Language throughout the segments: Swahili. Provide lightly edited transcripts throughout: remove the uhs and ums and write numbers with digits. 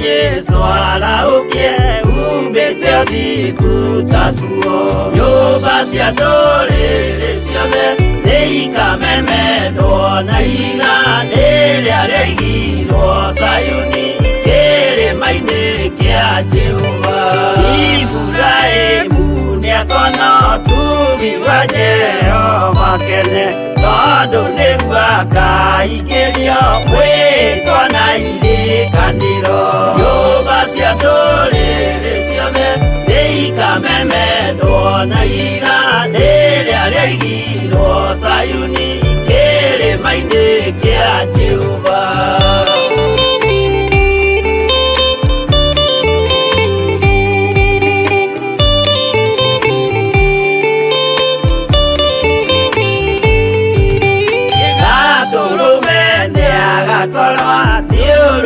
Yesu alaukie ubete kutatuo yoba cia ndũrĩrĩ ciothe nĩikamemendwo na rĩrĩa rĩaigirwo Sayuni kĩrĩma-inĩ kĩa Jehova. Iburahĩmu nĩakona ũtugi wa Jehova kene, tondũ nĩguo akaingĩrio mwĩtwo na irikanĩro. Nyũmba cia ndũrĩrĩ ciothe nĩikamemendwo na rĩrĩa rĩaigirwo Sayuni kĩrĩma-inĩ kĩa Jehova.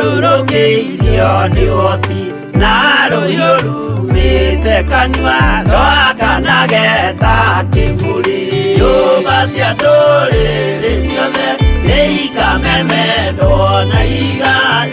Thiũrũrũkĩirio nĩ ũhoti na rũhiũ rumĩte kanua rwakanageta kĩmũrĩ. Nyũmba cia ndũrĩrĩ ciothe nĩikamemendwo na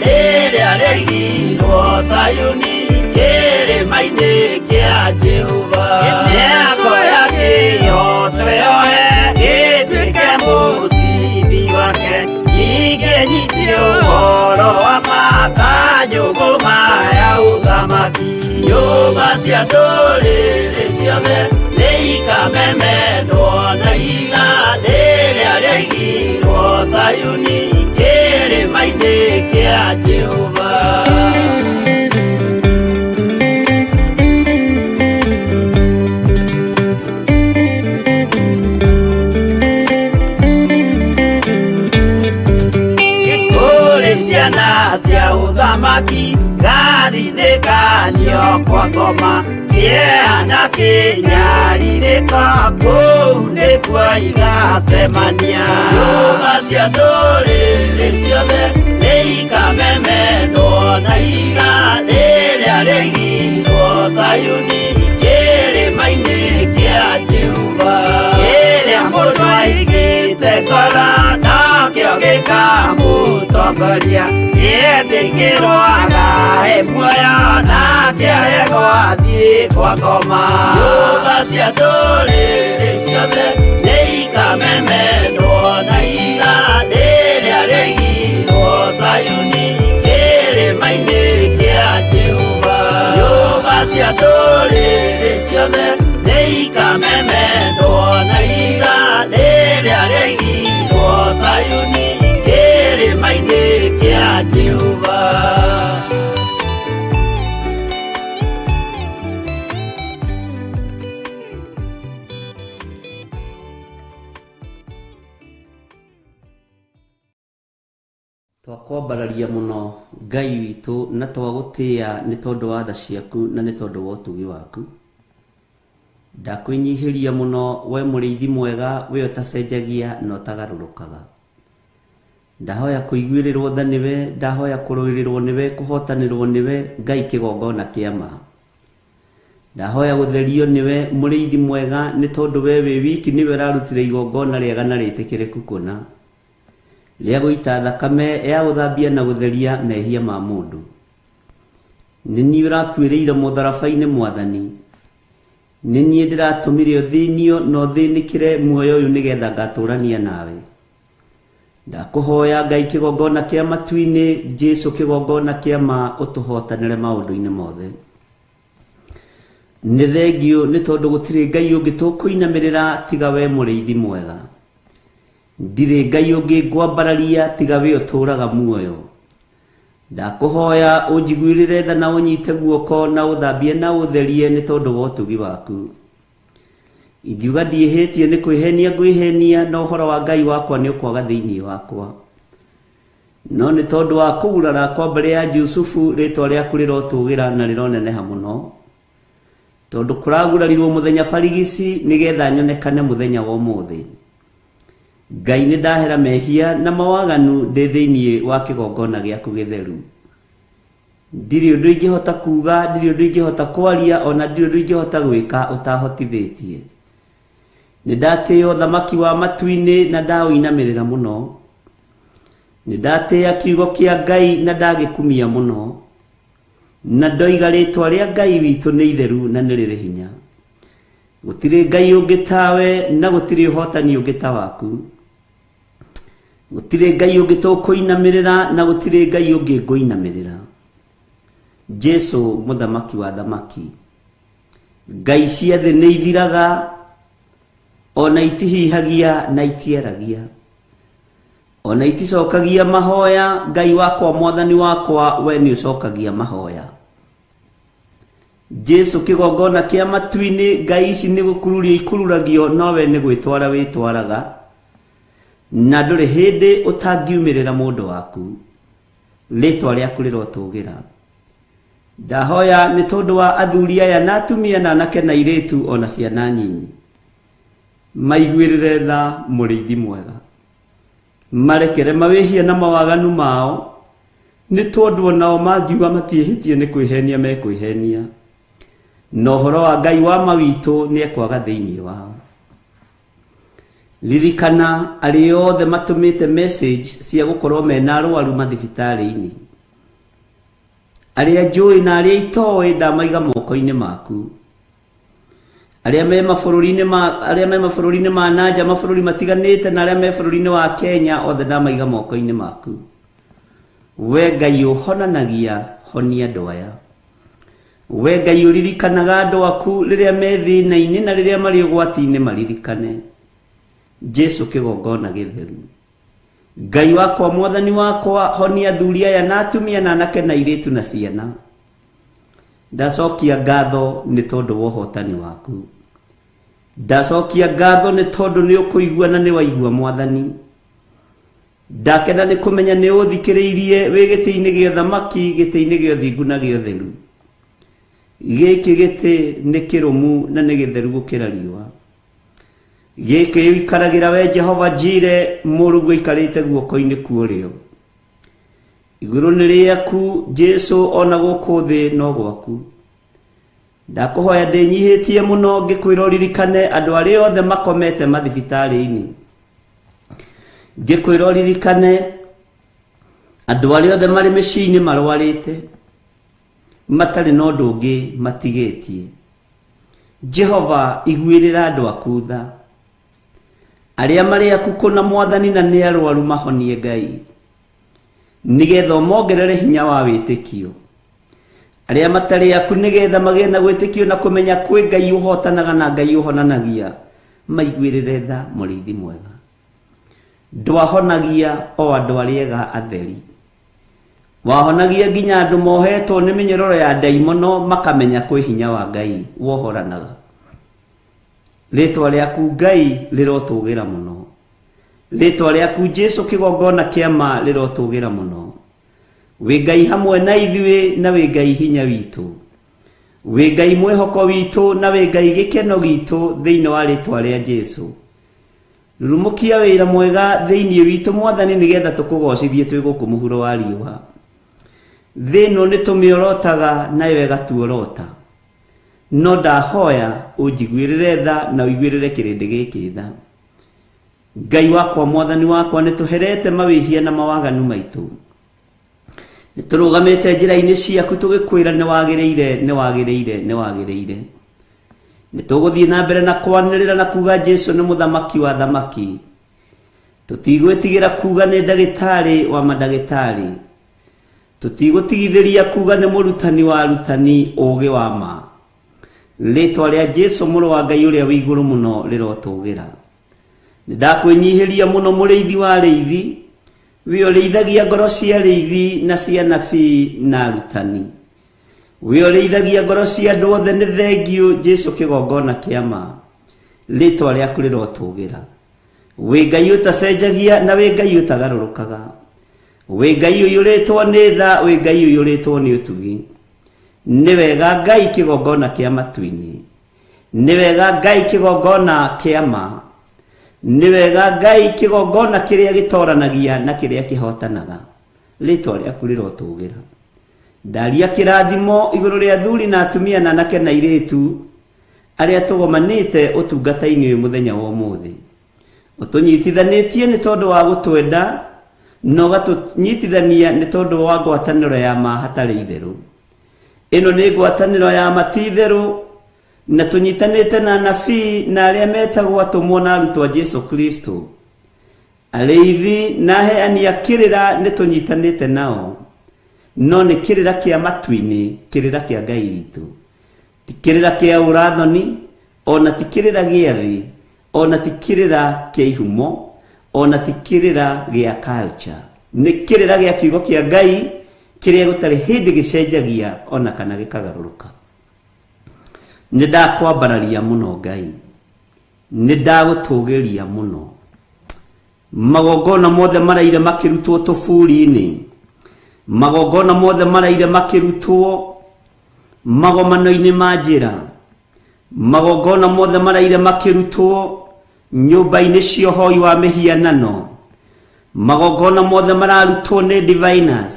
rĩrĩa rĩaigirwo Sayuni kĩrĩma-inĩ kĩa Jehova. Mĩako ya kĩyo twĩohe gĩtuĩke mũcibi wake, ningĩnyitie ũhoro wa makanjũgũ maya ũthamaki. Nyũmba cia ndũrĩrĩ ciothe nĩikamemendwo na rĩrĩa rĩaigirwo Sayuni kĩrĩma-inĩ kĩa Jehova. Cia ũthamaki gathithĩkanio kwa ngoma, kĩeha na kĩnyarirĩko kũu nĩkuo igacemania. Nyũmba cia ndũrĩrĩ ciothe nĩikamemendwo na rĩrĩa rĩaigirwo Sayuni kĩrĩma-inĩ kĩa Jehova. Kĩrĩa mũndũ aigĩte ngoro nakĩo gĩkamũtongoria, nĩetĩkĩrwaga he muoyo nake aregwo athiĩ kwa ngoma. Nyũmba cia ndũrĩrĩ ciothe nĩikamemendwo na rĩrĩa rĩaigirwo Sayuni kĩrĩma-inĩ kĩa Jehova. Nyũmba cia ndũrĩrĩ ciothe nĩikamemendwo na rĩrĩa rĩaigirwo Sayuni kĩrĩma-inĩ kĩa Jehova. Twakwambararia mũno Ngai witũ na twagũtĩĩa nĩ tondũ wa tha ciaku na nĩ tondũ wa ũtugi waku. Ndakwĩnyihĩria mũno we mũrĩithi mwega, we ũtacenjagia na ũtagarũrũkaga. Ndahoya kũiguĩrĩrwo tha nĩwe, ndahoya kũrũĩrĩrwo nĩwe, kũhotanĩrwo nĩwe, Ngai kĩgongona kĩa ma. Ndahoya gũtherio nĩwe mũrĩithi mwega, nĩ tondũ we wĩ wiki nĩwe ũrarutire igongona rĩega na rĩtĩkĩrĩku kũna, rĩa gũita thakame ya gũthambia na gũtheria mehia ma mũndũ. Nĩ niĩ ũrakuĩrĩire mũtharaba-inĩ Mwathani, nĩ niĩ ndĩratũmire ũthĩnio na ũthĩnĩkĩre muoyo ũyũ nĩgetha ngatũrania nawe. Ndakũhoya Ngai kĩgongona kĩa matu-inĩ, Jesu kĩgongona kĩa ma, ũtũhotanĩre maũndũ-inĩ mothe. Nĩ thengio nĩ tondũ gũtirĩ Ngai ũngĩ tũkũinamĩrĩra tiga we mũrĩithi mwega. Ndirĩ Ngai ũngĩ ngwambararia tiga we ũtũraga muoyo. Ndakũhoya ũnjiguĩrĩre tha na ũnyite guoko na ũthambie na ũtherie nĩ tondũ wa ũtugi waku. Ingiuga ndiĩhĩtie nĩ kwĩhenia ngwĩhenia na ũhoro wa Ngai wakwa nĩ ũkwaga thĩinĩ wakwa. No nĩ tondũ wa kũgurara kwa mbere ya Jusufu rĩtwa rĩaku rĩrotũgĩra na rĩroneneha mũno. Tondũ kũragurarirwo mũthenya barigici nĩgetha nyonekane mũthenya wa ũmũthĩ. Ngai nĩ ndahera mehia na mawaganu ndĩ thĩinĩ wa kĩgongona gĩaku gĩtheru. Ndirĩ ũndũ ingĩhota kuuga, ndirĩ ũndũ ingĩhota kwaria, ona ndirĩ ũndũ ingĩhota gwĩka ũtahotithĩtie. Nĩ ndatĩĩa ũthamaki wa matu-inĩ na ndaũinamĩrĩra mũno. Nĩ ndatĩĩa kiugo kĩa Ngai na ndagĩkumia mũno. Na ndoiga rĩtwa rĩa Ngai witũ nĩ itheru na nĩ rĩrĩ hinya. Gũtirĩ Ngai ũngĩ tawe na gũtirĩ ũhotani ũngĩ ta waku. Gũtirĩ Ngai ũngĩ tũkũinamĩrĩra na gũtirĩ Ngai ũngĩ ngũinamĩrĩra. Jesu mũthamaki wa thamaki. Ngai cia thĩ nĩ ithiraga, ona itihihagia na itieragia, ona iticokagia mahoya. Ngai wakwa mwathani wakwa, we nĩ ũcokagia mahoya. Jesu kĩgongona kĩa matu-inĩ, Ngai ici nĩ gũkururia ikururagio, no we nĩ gwĩtwara wĩtwaraga, na ndũrĩ hĩndĩ ũtangiumĩrĩra mũndũ waku. Rĩtwa rĩaku rĩrotũgĩra. Ndahoya nĩ tondũ wa athuri aya na atumia na anake na airĩtu ona ciana nyinyi. Maiguĩrĩre tha mũrĩithi mwega. Marekere mawĩhia na mawaganu mao, nĩ tondũ onao mangiuga matiĩhĩtie nĩ kwĩhenia mekwĩhenia. Na ũhoro wa Ngai wa mawitũ nĩ ekwaga thĩinĩ wao. Ririkana arĩa othe matũmĩte message cia gũkorwo mena arwaru mathibitarĩ-inĩ. Arĩa njũĩ na arĩa itoĩ ndamaiga moko-inĩ maku. Arĩa me mabũrũri-inĩ ma nanja, mabũrũri matiganĩte, na arĩa me bũrũri-inĩ wa Kenya, othe ndamaiga moko-inĩ maku. We Ngai ũhonanagia, honia andũ aya. We Ngai ũririkanaga andũ aku rĩrĩa me thĩna-inĩ na rĩrĩa marĩ ũgwati-inĩ maririkane. Jesu kĩgongona gĩtheru. Ngai wakwa mwathani wakwa, honia athuri aya na atumia na anake na airĩtu na ciana. Ndacokia ngatho nĩ tondũ wa ũhotani waku. Ndacokia ngatho nĩ tondũ nĩ ũkũigua na nĩ waigua mwathani. Ndakena nĩ kũmenya nĩ ũthikĩrĩirie wĩ gĩtĩ-inĩ gĩa ũthamaki, gĩtĩ-inĩ gĩa ũthingu na gĩa ũtheru. Gĩkĩ gĩtĩ nĩ kĩrũmu na nĩ gĩtheru gũkĩra riũa. Gĩkĩ gĩikaragĩra we Jehova Njire, Mũrungu aikarĩte guoko-inĩ kuorĩo. Igũrũ nĩ rĩaku Jesu, ona gũkũ thĩ no gwaku. Ndakũhoya ndĩnyihĩtie mũno ngĩkwĩra ũririkane andũ arĩa othe makomete mathibitarĩ-inĩ. Ngĩkwĩra ũririkane andũ arĩa othe marĩ mĩciĩ-inĩ marwarĩte, matarĩ na ũndũ ũngĩ matigĩtie. Jehova iguĩrĩra andũ aku tha. Arĩa marĩ aku kũna mwathani na nĩ arwaru mahonie Ngai, nĩgetha ũmongerere hinya wa wĩtĩkio. Arĩa matarĩ aku nĩgetha magĩe na gwĩtĩkio na kũmenya kwĩ Ngai ũhotanaga na Ngai ũhonanagia, maiguĩrĩre tha mũrĩithi mwega. Ndwahonagia o andũ arĩa ega atheri. Wahonagia nginya andũ mohetwo nĩ mĩnyororo ya ndaimono makamenya kwĩ hinya wa Ngai wohoranaga. Rĩtwa rĩaku Ngai rĩrotũgĩra mũno. Rĩtwa rĩaku Jesu kĩgongona kĩa ma rĩrotũgĩra mũno. Wĩ Ngai hamwe na ithuĩ na wĩ Ngai hinya witũ. Wĩ Ngai mwĩhoko witũ na wĩ Ngai gĩkeno gitũ thĩinĩ wa rĩtwa rĩa Jesu. Rurumukia wĩra mwega thĩinĩ witũ mwathani, nĩgetha tũkũgocithie twĩ gũkũ mũhuro wa riũa. Thĩ ĩno nĩ tũmĩorotaga nawe gatuorota. No ndahoya ũnjiguĩrĩre tha na ũiguĩrĩre kĩrĩndĩ gĩkĩ tha. Ngai wakwa mwathani wakwa, nĩ tũherete mawĩhia na mawaganu maitũ. Nĩ tũrũgamĩte njĩra-inĩ ciaku tũgĩkwĩra nĩ wagĩrĩire, nĩ wagĩrĩire, nĩ wagĩrĩire. nituguthie na mbere na kwanirira na kuga Jesu ni muthamaki wa thamaki. Tutigwitigira kuga ni ndagitari wa madagitari. Tutigutigitheria kuga ni murutani wa arutani ugi wa ma. Ritwa ria Jesu muru wa Ngai uria wi iguru muno rirotugira. Ndakwenyihiria muno muriithi wa riithi, wi urithagia ngoro cia riithi na cia nabii na arutani. Wi urithagia ngoro cia andu othe ni thengiu Jesu kigongona kia ma. Ritwa riaku rirotugira. Wi Ngai utacenjagia na wi Ngai utagarurukaga. Wi Ngai uyuritwo ni tha, wi Ngai uyuritwo ni utugi. Ni wega Ngai kigongona kia matuini. Ni wega Ngai kigongona kia ma. Ni wega Ngai kigongona kiria gitoranagia na kiria kihotanaga. Ritwa riaku rirotugira. Ndaria kirathimo iguru ria thuri na atumia na anake na iritu aria tugomanite utungata-ini uyu muthenya wa umuthi. Utunyitithanitie ni tondu wa gutwenda, no gatunyitithania ni tondu wa ngwataniro ya ma hatari itheru. Ino ni ngwataniro ya matitheru, na tunyitanite na nabii na aria metagwo atumwo na arutwo Jesu Kristo. Areithi na heani akirira ni tunyitanite nao. No ni kirira kia matuini, kirira kia Ngai witu. Ti kirira kia urathoni, ona ti kirira gia thi, ona ti kirira kia ihumo, ona ti kirira gia culture. Ni kirira gia kiugo kia Ngai kiria gutari hindi gicenjagia ona kana gikagaruruka. Ni ndakwambararia muno Ngai. Ni ndagutugiria muno. Magongona mothe maraire makirutwo tufuri-ini. Magongona mothe maraire makirutwo magomano-ini ma njira. Magongona mothe maraire makirutwo nyumba-ini cia uhoi wa mihianano. Magongona mothe mararutwo ni diviners.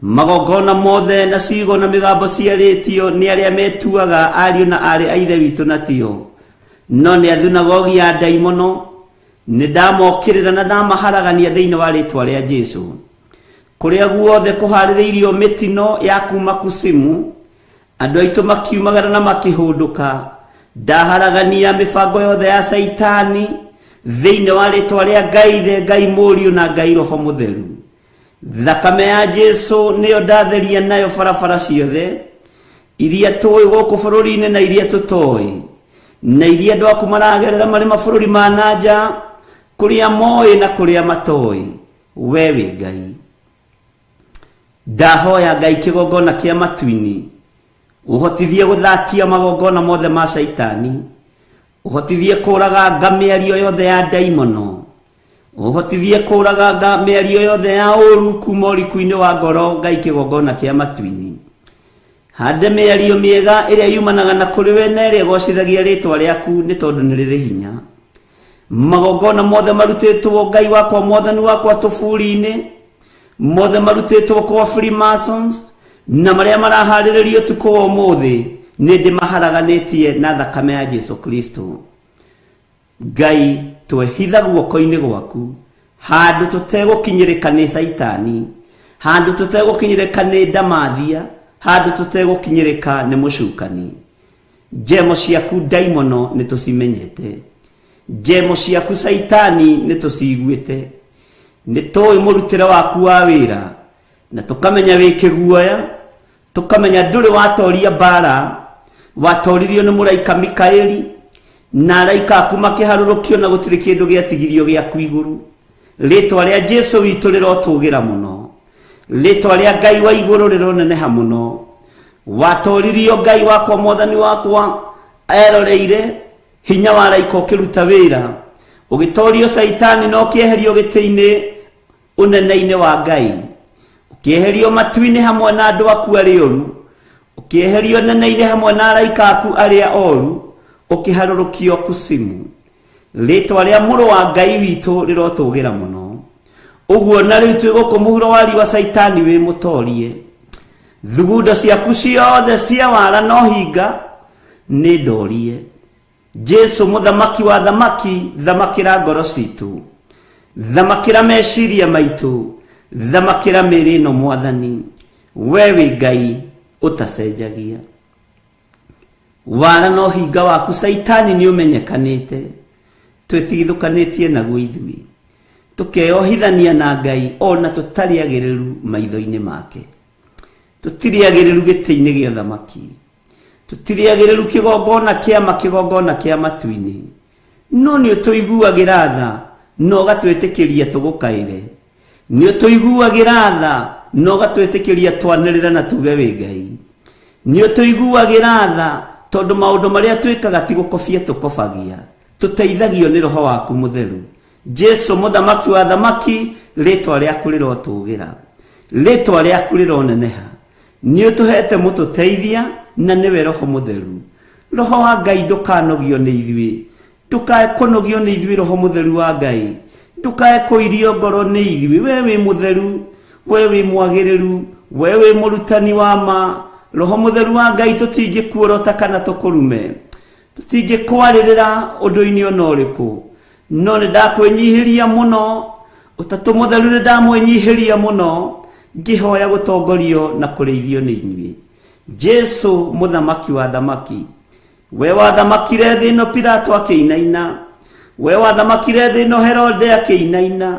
Magongona mothe na cigo na migambo ciaritio ni aria metuaga ariu na ari aithe witu na tio. No ni athunagogi ya daimono. Ni ndamokirira na ndamaharagania thiini wa ritwa ria Jesu. Kuria guothe kuhaririirio mitino ya kuma kusimu, andu aitu makiumagara na makihunduka, ndaharagania mibango yothe ya saitani thiini wa ritwa ria Ngai, Ngai Muriu na Ngai Roho Mutheru. Thakame ya Jesu niyo ndatheria nayo barabara ciothe iria tui guku bururi-ini na iria tutoi, na iria andu aku maragerera mari mabururi ma nanja, kuria moi na kuria matoi. We wi Ngai. Ndahoya Ngai kigongona kia matuini, uhotithie guthakia magongona mothe ma saitani, uhotithie kuraga ngamiario yothe ya daimono, uhotithie kuraga ngamiario yothe ya uru kuma uriku-ini wa ngoro. Ngai kigongona kia matuini, hande miario miega iria yumanaga na kuri we na iria igocithagia ritwa riaku ni tondu ni riri hinya. Magongona mothe marutitwo Ngai wakwa mwathani wakwa tufuri-ini, mothe marutitwo kwa Freemasons na maria marahariririo tuko wa umuthi, ni ndimaharaganitie na thakame ya Jesu Kristo. Ngai twehitha guoko-ini gwaku handu tutegukinyirika ni saitani, handu tutegukinyirika ni ndamathia, handu tutegukinyirika ni mucukani. Njemo ciaku daimono ni tucimenyete, njemo ciaku saitani ni tuciguite. Ni toi murutire waku wa wira, na tukamenya wi kiguoya, tukamenya nduri watoria bara, watoririo ni muraika Mikaeli, na araika aku makiharurukio na gutiri kindu giatigirio giaku iguru. Ritwa ria Jesu witu rirotugira muno, ritwa ria Ngai wa iguru rironeneha muno. Watoririo Ngai wakwa mwathani wakwa eroreire hinya wa araika ukiruta wira, ugitorio saitani no kieherio giti-ini unene-ini wa Ngai, ukieherio matu-ini hamwe na andu aku aria oru, ukieherio nene-ini hamwe na araika aku aria oru, ukiharurukio kusimu. Ritwa ria muru wa Ngai witu rirotugira muno. Uguo na riu twiguku muhuro wa riwa saitani wi mutorie. Thugundo ciaku ciothe cia wara no hinga ni ndorie. Jesu muthamaki wa thamaki, thamakira ngoro citu, thamakira meciria maitu, thamakira mĩĩrĩ ĩno mwathani. We wi Ngai utacenjagia, wara no hinga waku saitani ni umenyekanite twitithukanetie naguo ithui tukeohithania na Ngai ona tutariagiriru maitho-ini make tutiriagiriru giti-ini gia thamaki tutiriagiriru kigongona kia matu-ini no ni tuiguagira tha no gatwitikiria tugukaire ni tuiguagira tha no gatwitikiria twanirira na tuge wi Ngai ni tuiguagira tha tondu maundu maria twikaga tigukofia tukofagia tuteithagio ni roho waku mutheru Jesu muthamaki wa thamaki ritwa riaku rirotugira ritwa riaku rironeneha ni utuhete mututeithia na niwe roho mutheru roho wa Ngai ndukanogio ni ithui ndukae kunogio ni ithui roho mutheru wa Ngai ndukae kuirio ngoro ni ithui we wi mutheru we wi mwagiriru we wi murutani wa ma roho mutheru wa Ngai tutingikuorota kana tukurume tutingikwaririra undu-ini ona uriku no ni ndakwenyihiria muno utatu mutheru ni ndamwenyihiria muno ngihoya gutongorio na kureithio ni inyui Jesu muthamaki wa thamaki we wathamakire thi ino Pilato akiinaina we wathamakire thi ino Herode akiinaina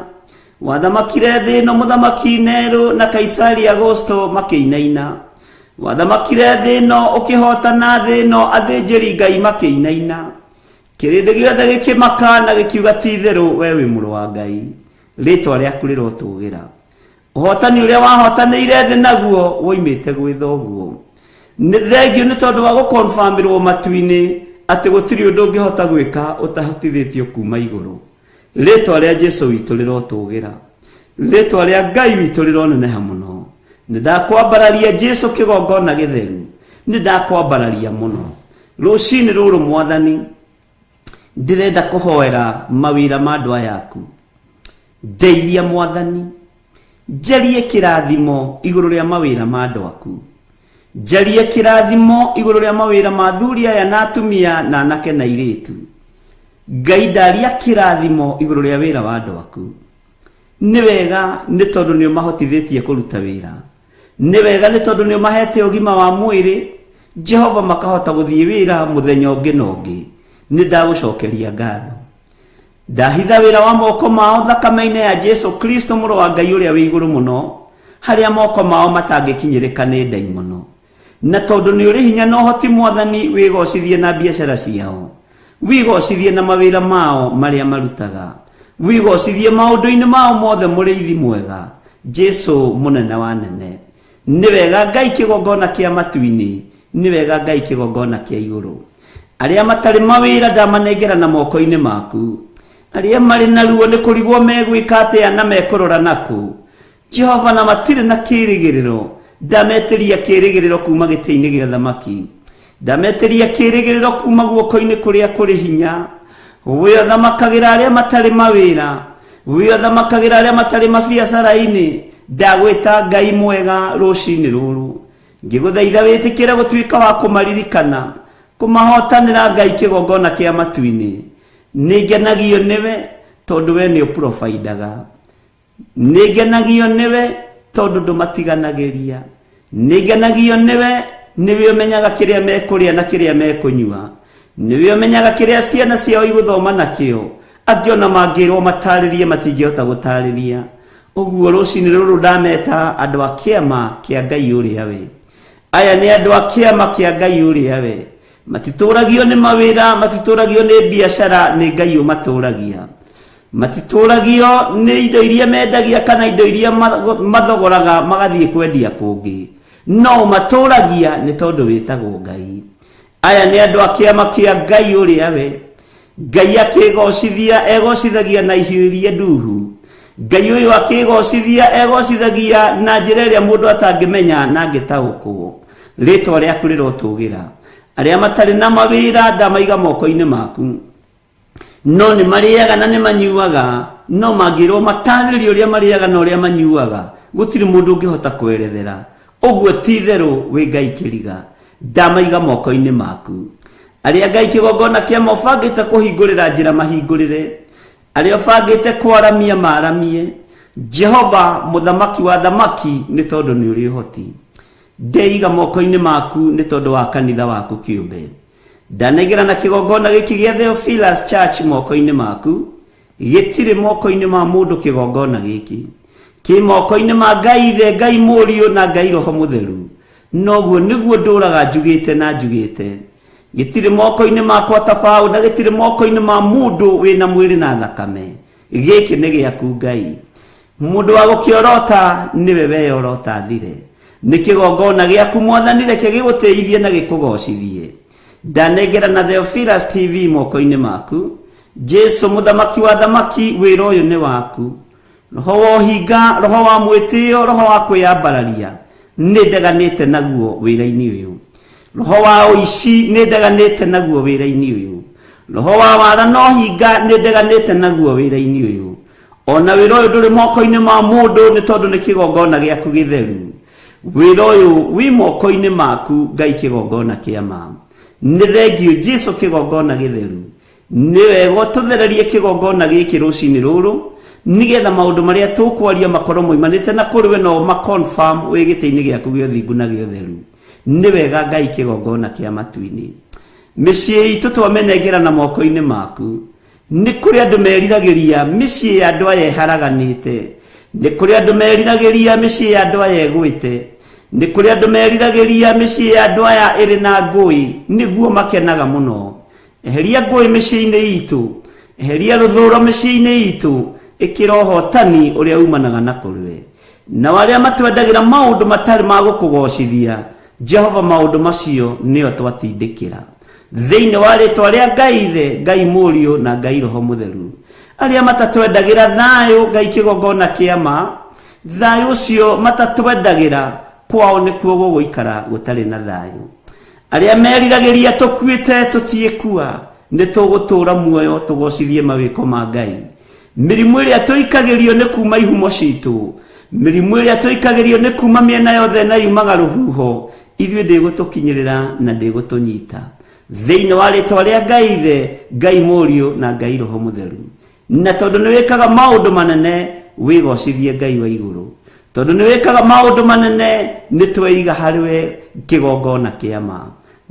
wathamakire thi ino muthamaki Nero na Kaisari Augusto makiinaina wathamakire thi ino ukihotana thi ino athinjiri Ngai makiinaina kirinde giothe gikimaka na gikiuga ti theru we wi muru wa Ngai ritwa riaku rirotugira uhotani uria wahotanire thi naguo woimite gwithoguo ni thengio ni tondu wa gukonfamirwo matu-ini ati gutiri undu ungihota gwika utahotithitio kuma iguru ritwa ria Jesu witu rirotugira ritwa ria Ngai witu rironeneha muno ni ndakwambararia Jesu kigongona githeru ni ndakwambararia muno rucini ruru mwathani ndirenda kuhoera mawira ma andu ayaku ndeithia mwathani njarie kirathimo iguru ria mawira ma andu aku njarie kirathimo iguru ria mawira ma thuri aya na atumia na anake na iritu Ngai ndaria kirathimo iguru ria wira wa andu aku ni wega ni tondu ni mahotithitie kuruta wira ni wega ni tondu ni mahete ugima wa mwiri Jehova makahota guthie wira muthenya ungi na ungi ni ndagucokeria ngatho ndahitha wira wa moko mao thakame-ini ya Jesu Kristo muru wa Ngai uria wi iguru muno haria moko mao matangikinyirika ni ndaimono na tondu ni uri hinya no hoti mwathani wigocithie na biashara ciao wigocithie na mawira mao maria marutaga wigocithie maundu-ini mao mothe muriithi mwega Jesu munene wa nene ni wega Ngai kigongona kia matu-ini ni wega Ngai kigongona kia iguru aria matari mawira ndamanengera na moko-ini maku aria mari na ruo ni kurigwo megwika atia na mekurora naku Jehova na matire na kirigiriro ndameteria kirigiriro kuma giti-ini gia thamaki ndameteria kirigiriro kuma guoko-ini kuria kuri hinya we thamakagira aria matari mawira we thamakagira aria matari mabiacara-ini ndagwita Ngai mwega rucini ruru ngiguthaitha witikire gutuika wa kumaririkana kumahotanira Ngai kigongona kia matu-ini ningenagio niwe tondu we ni uprovidaga ningenagio niwe tondu ndumatiganagiria ningenagio niwe umenyaga kiria mekuria na kiria mekunyua niwe umenyaga kiria ciana ciao iguthoma nakio angiona mangirwo mataririe matingihota gutariria uguo rucini ruru ndameta andu a kiama kia Ngai uria we aya ni andu a kiama kia Ngai uria we matituragio ni mawira matituragio ni biashara ni Ngai umaturagia matituragio ni indo iria mendagia kana indo iria mathogoraga magathie kwendia kungi no maturagia ni tondu witagwo Ngai aya ni andu a kiama kia Ngai uria we Ngai akigocithia egocithagia na ihiuria nduhu Ngai uyu akigocithia egocithagia na njira iria mundu atangimenya na ngitaukwo ritwa riaku rirotugira aria matari na mawira ndamaiga moko-ini maku no ni mariaga na ni manyuaga no magirwo mataririo uria mariaga na uria manyuaga gutiri mundu ungihota kwerethera uguo ti theru wi Ngai kiriga ndamaiga moko-ini maku aria Ngai kigongona kia mabangite kuhingurira njira mahingurire aria bangite kwaramia maramie Jehova muthamaki wa thamaki ni tondu ni uri hoti ndeiga moko-ini maku ni tondu wa kanitha waku kiumbe ndanegera na kigongona giki gĩa Theophilus Church moko-inĩ maku gĩtirĩ moko-inĩ ma mũndũ kigongona gĩkĩ kĩ moko-inĩ ma Ngai Ithe, Ngai Mũriũ na Ngai Roho Mũtheru. Noguo nĩguo ndũraga njugĩte na njugĩte, gĩtirĩ moko-inĩ makwa tabaũ na gĩtirĩ moko-inĩ ma mũndũ wĩna mwĩrĩ na thakame. Gĩkĩ nĩ gĩaku Ngai. Mũndũ wa gũkĩorota nĩwe weyorota thire. Nĩ kĩgongona gĩaku Mwathani, reke gĩgũteithie na gĩkũgocithie. Ndanengera na Theophilus TV moko-inĩ maku Jesu mũthamaki wa thamaki, wĩra ũyũ nĩ waku. Roho wa ũhinga, roho wa mwĩtĩo, roho wa kwĩyambararia nĩ ndeganĩte naguo wĩra-inĩ ũyũ. Roho wa ũici nĩ ndeganĩte naguo wĩra-inĩ ũyũ. Roho wa wara no hinga nĩ ndeganĩte naguo wĩra-inĩ ũyũ. Ona wĩra ũyũ ndũrĩ moko-inĩ ma mũndũ, nĩ tondũ nĩ kĩgongona gĩaku gĩtheru. Wĩra ũyũ wĩ moko-inĩ maku Ngai, kĩgongona kĩa ma. Nĩ thengio Jesu, kĩgongona gĩtheru. Nĩ wega tũthererie kĩgongona gĩkĩ rũcinĩ rũrũ, nigetha maũndũ marĩa tũkwaria makorwo moimanĩte na kũrĩ we no maconfirm wĩ gĩtĩ-inĩ gĩaku gĩa ũthingu na gĩa ũtheru. Nĩ wega Ngai, kĩgongona kĩa matu-inĩ. Mĩciĩ itũ twamenengera na moko-inĩ maku. Nĩ kũrĩ andũ meriragĩria mĩciĩ ya andũ aya ĩharaganĩte. Nĩ kũrĩ andũ meriragĩria mĩciĩ ya andũ aya ĩgwĩte. Nĩ kũrĩ andũ meriragĩria mĩciĩ ya andũ aya ĩrĩ na ngũĩ, nĩguo makenaga mũno. Eheria ngũĩ mĩciĩ-inĩ itũ, eheria rũthũũro mĩciĩ-inĩ itũ, ĩkĩra ũhotani ũrĩa umanaga na kũrĩ we. Na arĩa matwendagĩra maũndũ matarĩ ma gũkũgocithia, Jehova, maũndũ macio nĩo twatindĩkĩra thĩinĩ wa rĩĩtwa rĩa Ngai Ithe, Ngai Mũriũ na Ngai Roho Mũtheru. Arĩa matatwendagĩra thayũ, Ngai, kĩgongona kĩa ma, thayũ ũcio matatwendagĩra, kwao nĩkuo gũgũikara gũtarĩ na thayũ. Arĩa meriragĩria tũkuĩte tũtiĩkua, nĩ tũgũtũũra muoyo tũgocithie mawĩko ma Ngai. Mĩrimũ ĩrĩa tũikagĩrio nĩ kuma ihumo citũ, mĩrimũ ĩrĩa tũikagĩrio nĩ kuma mĩena yothe na yumaga rũhuho, ithuĩ ndĩgũtũkinyĩrĩra na ndĩgũtũnyita. Thĩinĩ wa rĩĩtwa rĩa Ngai Ithe, Ngai Mũriũ na Ngai Roho Mũtheru. Na tondũ nĩ wĩkaga maũndũ manene, wĩgocithie Ngai wa igũrũ. Tondũ nĩ wĩkaga maũndũ manene, nĩ tweiga harĩ we kĩgongona kĩa ma.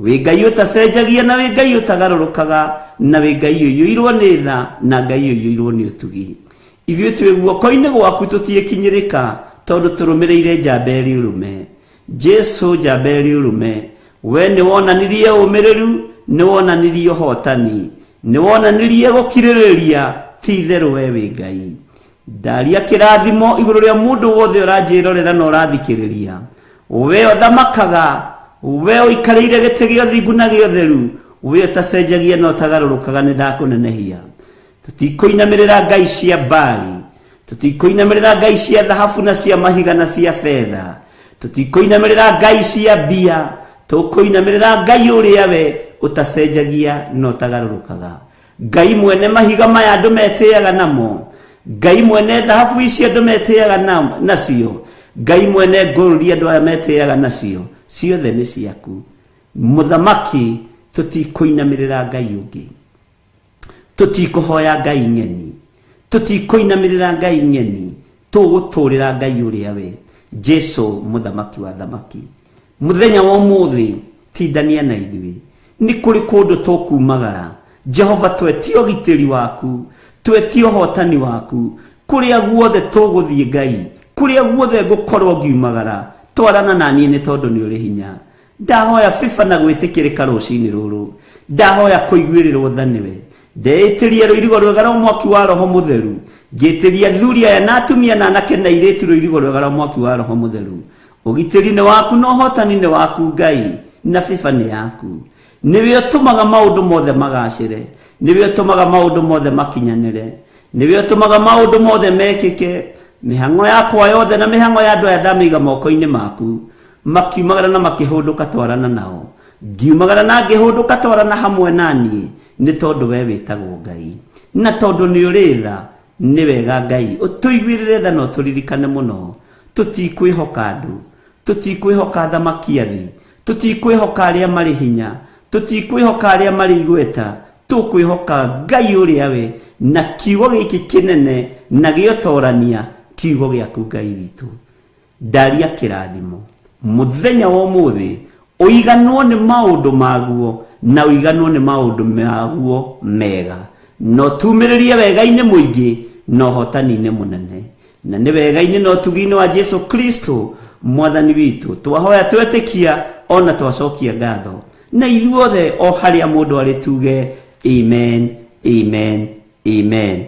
Wĩ Ngai ũtacenjagia na wĩ Ngai ũtagarũrũkaga, na wĩ Ngai ũiyũirwo nĩ tha na Ngai ũiyũirwo nĩ ũtugi. Ithuĩ twĩ guoko-inĩ gwaku tũtiĩkinyĩrĩka, tondũ tũrũmĩrĩire njamba ĩrĩ ũrũme. Jesu, njamba ĩrĩ ũrũme, we nĩ wonanirie ũmĩrĩru, nĩ wonanirie ũhotani, nĩ wonanirie gũkirĩrĩria, ti itherũ we wĩ Ngai. Ndaria kĩrathimo igũrũ rĩa mũndũ wothe ũranjĩrorera na ũrathikĩrĩria. We ũthamakaga, we ũikarĩire gĩtĩ gĩa ũthingu na gĩa ũtheru, we ũtacenjagia na ũtagarũrũkaga, nĩ ndakũnenehia. Tũtikũinamĩrĩra ngai cia Baali, tũtikũinamĩrĩra ngai cia thahabu na cia mahiga na cia fedha, tũtikũinamĩrĩra ngai cia mbia, tũkũinamĩrĩra Ngai ũrĩa we ũtacenjagia na ũtagarũrũkaga. Ngai mwene mahiga maya andũ metĩaga namo, Ngai mwene thahabu ici andũ metĩaga nacio, Ngai mwene ngũrũri andũ aya metĩaga nacio, ciothe nĩ ciaku. Mũthamaki, tũtikũinamĩrĩra Ngai ũngĩ, tũtikũhoya ngai ng'eni, tũtikũinamĩrĩra ngai ng'eni, tũgũtũũrĩra Ngai ũrĩa we, Jesu mũthamaki wa thamaki. Mũthenya wa ũmũthĩ tindania na ithuĩ, nĩ kũrĩ kũndũ tũkumagara. Jehova, twetio gitĩri waku, twetio hotani waku, kũrĩa guothe tũgũthiĩ Ngai, kũrĩa guothe ngũkorwo ngiumagara, twarana naniĩ nĩ tondũ nĩ ũrĩ hinya. Ndahoya biba na gwĩtĩkĩrĩka rũcinĩ rũrũ, ndahoya kũiguĩrĩrwo tha nĩwe. Ndeĩtĩria rũirigo rwega rwa mwaki wa Roho Mũtheru, ngĩtĩria athuri aya na atumia na anake na airĩtu rũirigo rwega rwa mwaki wa Roho Mũtheru. Ũgitĩri nĩ waku na ũhotani nĩ waku Ngai, na biba nĩ yaku. Nĩwe ũtũmaga maũndũ mothe magacĩre, nĩwe ũtũmaga maũndũ mothe makinyanĩre, nĩwe ũtũmaga maũndũ mothe mekĩke. Mĩhang'o yakwa yothe na mĩhang'o ya andũ aya ndamĩiga moko-inĩ maku, makiumagara na makĩhũndũka twarana nao, ngiumagara na ngĩhũndũka twarana hamwe naniĩ, nĩ tondũ we wĩtagwo Ngai, na tondũ nĩ ũrĩ tha. Nĩ wega Ngai ũtũiguĩrĩre tha na ũtũririkane mũno. Tũtikwĩhoka andũ, tũtikwĩhoka thamaki athi, tũtikwĩhoka arĩa marĩ hinya, tũtikwĩhoka arĩa marĩ igweta, tũkwĩhoka Ngai ũrĩa we, na kiugo gĩkĩ kĩnene na gĩotorania, kiugo gĩaku Ngai witũ. Ndaria kĩrathimo mũthenya wa ũmũthĩ, ũiganwo nĩ maũndũ maguo na uiganwo nĩ maũndũ maguo mega, no tumĩrĩrie wega-inĩ mũingĩ no hotani-inĩ mũnene, na nĩ wega-inĩ no tugi-inĩ wa Jesu Kristo mwathani witũ twahoya twetĩkia ona twacokia ngatho, na ithuothe o harĩa mũndũ arĩ tuge amen, amen, amen.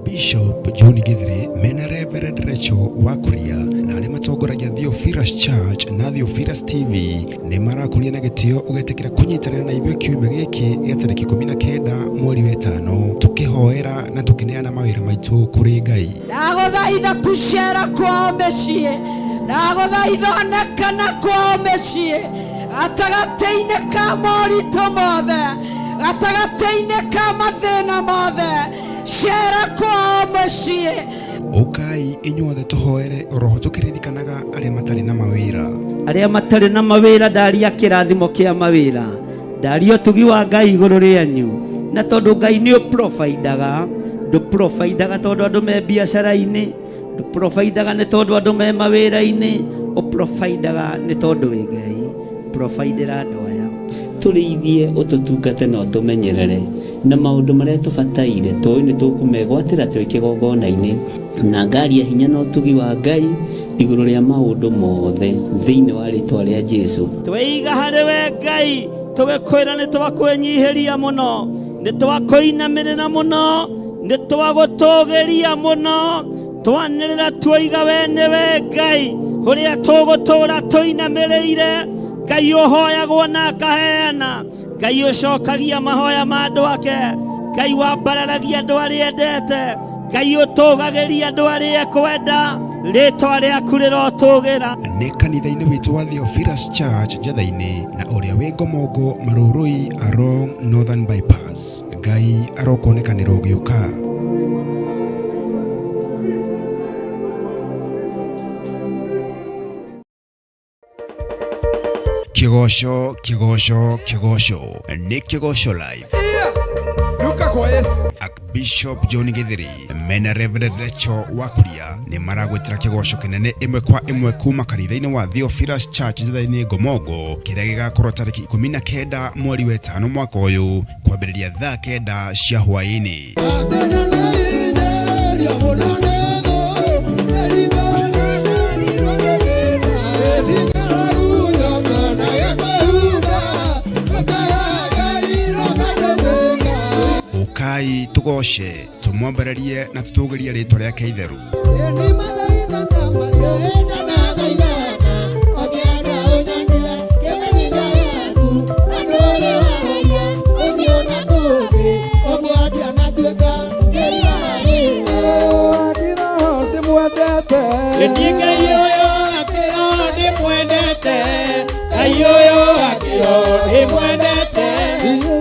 Bishop John Githire mena Reverend Rachel Wakuria na arĩa matongoragia Theophilus Church na Theophilus TV nĩ marakuria na gĩtĩo ũgetekĩra kũnyitanĩra na ithuĩ kiumia gĩkĩ gĩa tarĩki 19 mweri wa 5 tũkĩhoera na tũkĩneana mawĩra maitũ kũrĩ Ngai. Ndagũthaitha tũcera kwao mĩciĩ, ndagũthaitha onekana kwao mĩciĩ, gatagatĩ-inĩ ka moritũ mothe, gatagatĩ-inĩ ka mathĩna mothe, cera kwao mĩciĩ. Ukai inyuothe tũhoere oroho tũkĩririkanaga arĩa matarĩ na mawĩra. Arĩa matarĩ na mawĩra ndaria kĩrathimo kĩa mawĩra, ndaria ũtugi wa Ngai igũrũ rĩanyu, na tondũ Ngai nĩ ũprovidaga, ndũprovidaga tondũ andũ me biacara-inĩ, ndũprovidaga nĩ tondũ andũ me mawĩra-inĩ, ũprovidaga nĩ tondũ wĩ Ngai. Provider andũ aya tũrĩithie ũtũtungate na ũtũmenyerere na maũndũ marĩa tũbataire tũĩ nĩ tũkũmegwatĩra twĩ kĩgongona-inĩ na ngaria hinya na ũtugi wa Ngai igũrũ rĩa maũndũ mothe thĩinĩ wa rĩtwa rĩa Jesũ. Tweiga harĩ we Ngai tũgĩkwĩra nĩ twakwĩnyihĩria mũno, nĩ twakũinamĩrĩra mũno, nĩ twagũtũgĩria mũno, twanĩrĩra tuoiga we nĩwe Ngai ũrĩa tũgũtũra tũinamĩrĩire, Ngai ũhoyagwo na akaheana, Ngai ũcokagia mahoya ma andũ ake, Ngai wambararagia andũ arĩa endete, Ngai ũtũgagĩria andũ arĩa ekwenda, rĩtwa rĩaku rĩrotũgĩra. Nĩ kanitha-inĩ witũ wa Theophilus Church Njatha-inĩ na ũrĩa wĩ Ngomongo Marũrũi along Northern Bypass. Ngai arokonekanĩra ũgĩũka. Kĩgoco nĩ Kĩgoco Live. Archbishop John Githeri mena Reverend Rachel Wakuria nĩ maragwĩtĩra kĩgoco kĩnene ĩmwe kwa ĩmwe kuma kanitha-inĩ wa Theophilus Church Njatha-inĩ Ngomongo, kĩrĩa gĩgakorwo tarĩki 19 mweri wa 5 mwaka ũyũ kwambĩrĩria thaa 9 cia hwaĩ-inĩ. Ukai tugoce tumwambarerie na tutũgĩrie rĩtwa rĩake itheru.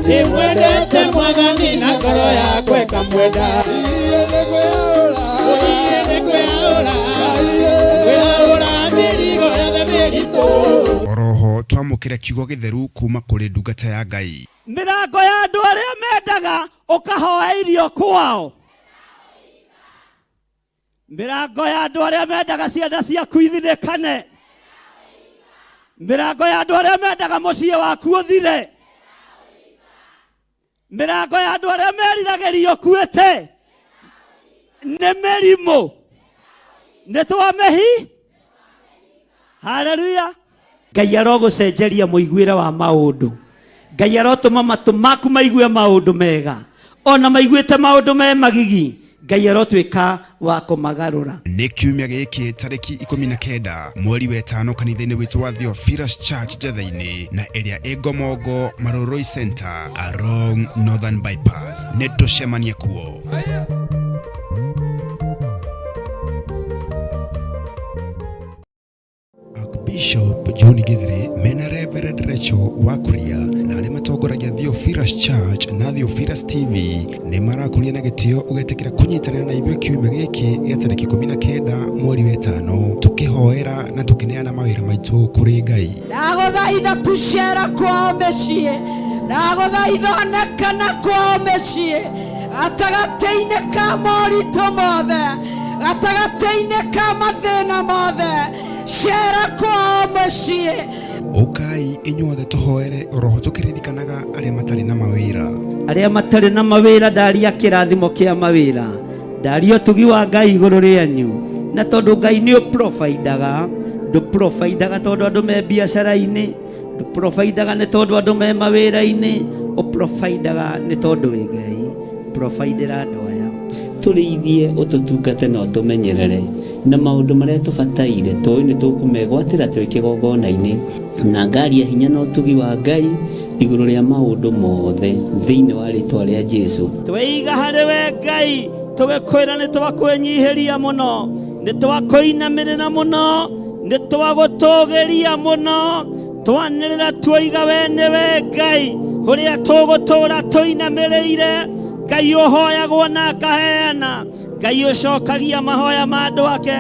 Nimwendete mwathani na ngoro yakwa ĩkamwenda. Oroho twamũkĩra kiugo gĩtheru kuma kũrĩ ndungata ya Ngai. Mĩrango ya andũ arĩa mendaga ũkahoya irio kwao. Mĩrango ya andũ arĩa mendaga cianda ciaku ithinĩkane. Mĩrango ya andũ arĩa mendaga mũciĩ waku ũthire. Mĩrango ya andũ arĩa meriragĩria ũkuĩte nĩ mĩrimũ nĩ twamĩhi. Haleluya. Ngai arogũcenjeria mũiguĩre wa maũndũ. Ngai arotũma matũ maku maigue maũndũ mega, ona maiguĩte maũndũ me magigi, Ngai arotwĩka wa kũmagarũra. Nĩ kiumia gĩkĩ tarĩki 19 mweri wa 5 kanitha-inĩ witũ wa Theophilus Church Njatha-inĩ na ĩrĩa ĩ Ngomongo Marũrũi Center along Northern Bypass. Nĩ tũcemanie kuo. Archbishop John Githeri mena Reverend Rachel Wakuria na arĩa matongoragia Theophilus Church na Theophilus TV nĩ marakũria na gĩtĩo ũgetĩkĩra kũnyitanĩra na ithuĩ kiumia gĩkĩ gĩa tarĩki 19 mweri wa 5 tũkĩhoera na tũkĩneana mawĩra maitũ kũrĩ Ngai. Ndagũthaitha tucera kwao mĩciĩ, ndagũthaitha onekana kwao mĩciĩ, gatagatĩ-inĩ ka moritũ mothe, gatagatĩ-inĩ ka mathĩna mothe, cera kwao mĩciĩ. Ukai inyuothe tũhoere oroho tũkĩririkanaga arĩa matarĩ na mawĩra. Arĩa matarĩ na mawĩra ndaria kĩrathimo kĩa mawĩra, ndaria ũtugi wa Ngai igũrũ rĩanyu, na tondũ Ngai nĩ ũprovidaga, ndũprovidaga tondũ andũ me biacara-inĩ, ndũprovidaga nĩ tondũ andũ me mawĩra-inĩ, ũprovidaga nĩ tondũ wĩ Ngai. Providera andũ aya tũrĩithie ũtũtungate na ũtũmenyerere na maũndũ marĩa tũbataire tũĩ nĩ tũkũmegwatĩra twĩ kĩgongona-inĩ na ngaria hinya na ũtugi wa Ngai igũrũ rĩa maũndũ mothe thĩinĩ wa rĩtwa rĩa Jesũ. Tweiga harĩ we Ngai tũgĩkwĩra nĩ twakwĩnyihĩria mũno, nĩ twakũinamĩrĩra mũno, nĩ twagũtũgĩria mũno, twanĩrĩra tuoiga we nĩwe Ngai ũrĩa tũgũtũra tũinamĩrĩire, Ngai ũhoyagwo na akaheana, Ngai ũcokagia mahoya ma andũ ake,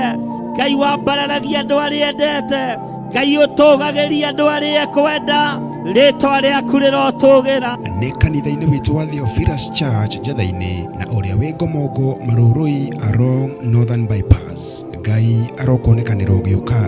Ngai wambararagia andũ arĩa endete, Ngai ũtũgagĩria andũ arĩa ekwenda, rĩtwa rĩaku rĩrotũgĩra. Nĩ kanitha-inĩ witũ wa Theophilus Church Njatha-inĩ na ũrĩa wĩ Ngomongo Marũrũi along Northern Bypass. Ngai arokonekanĩra ũgĩũka.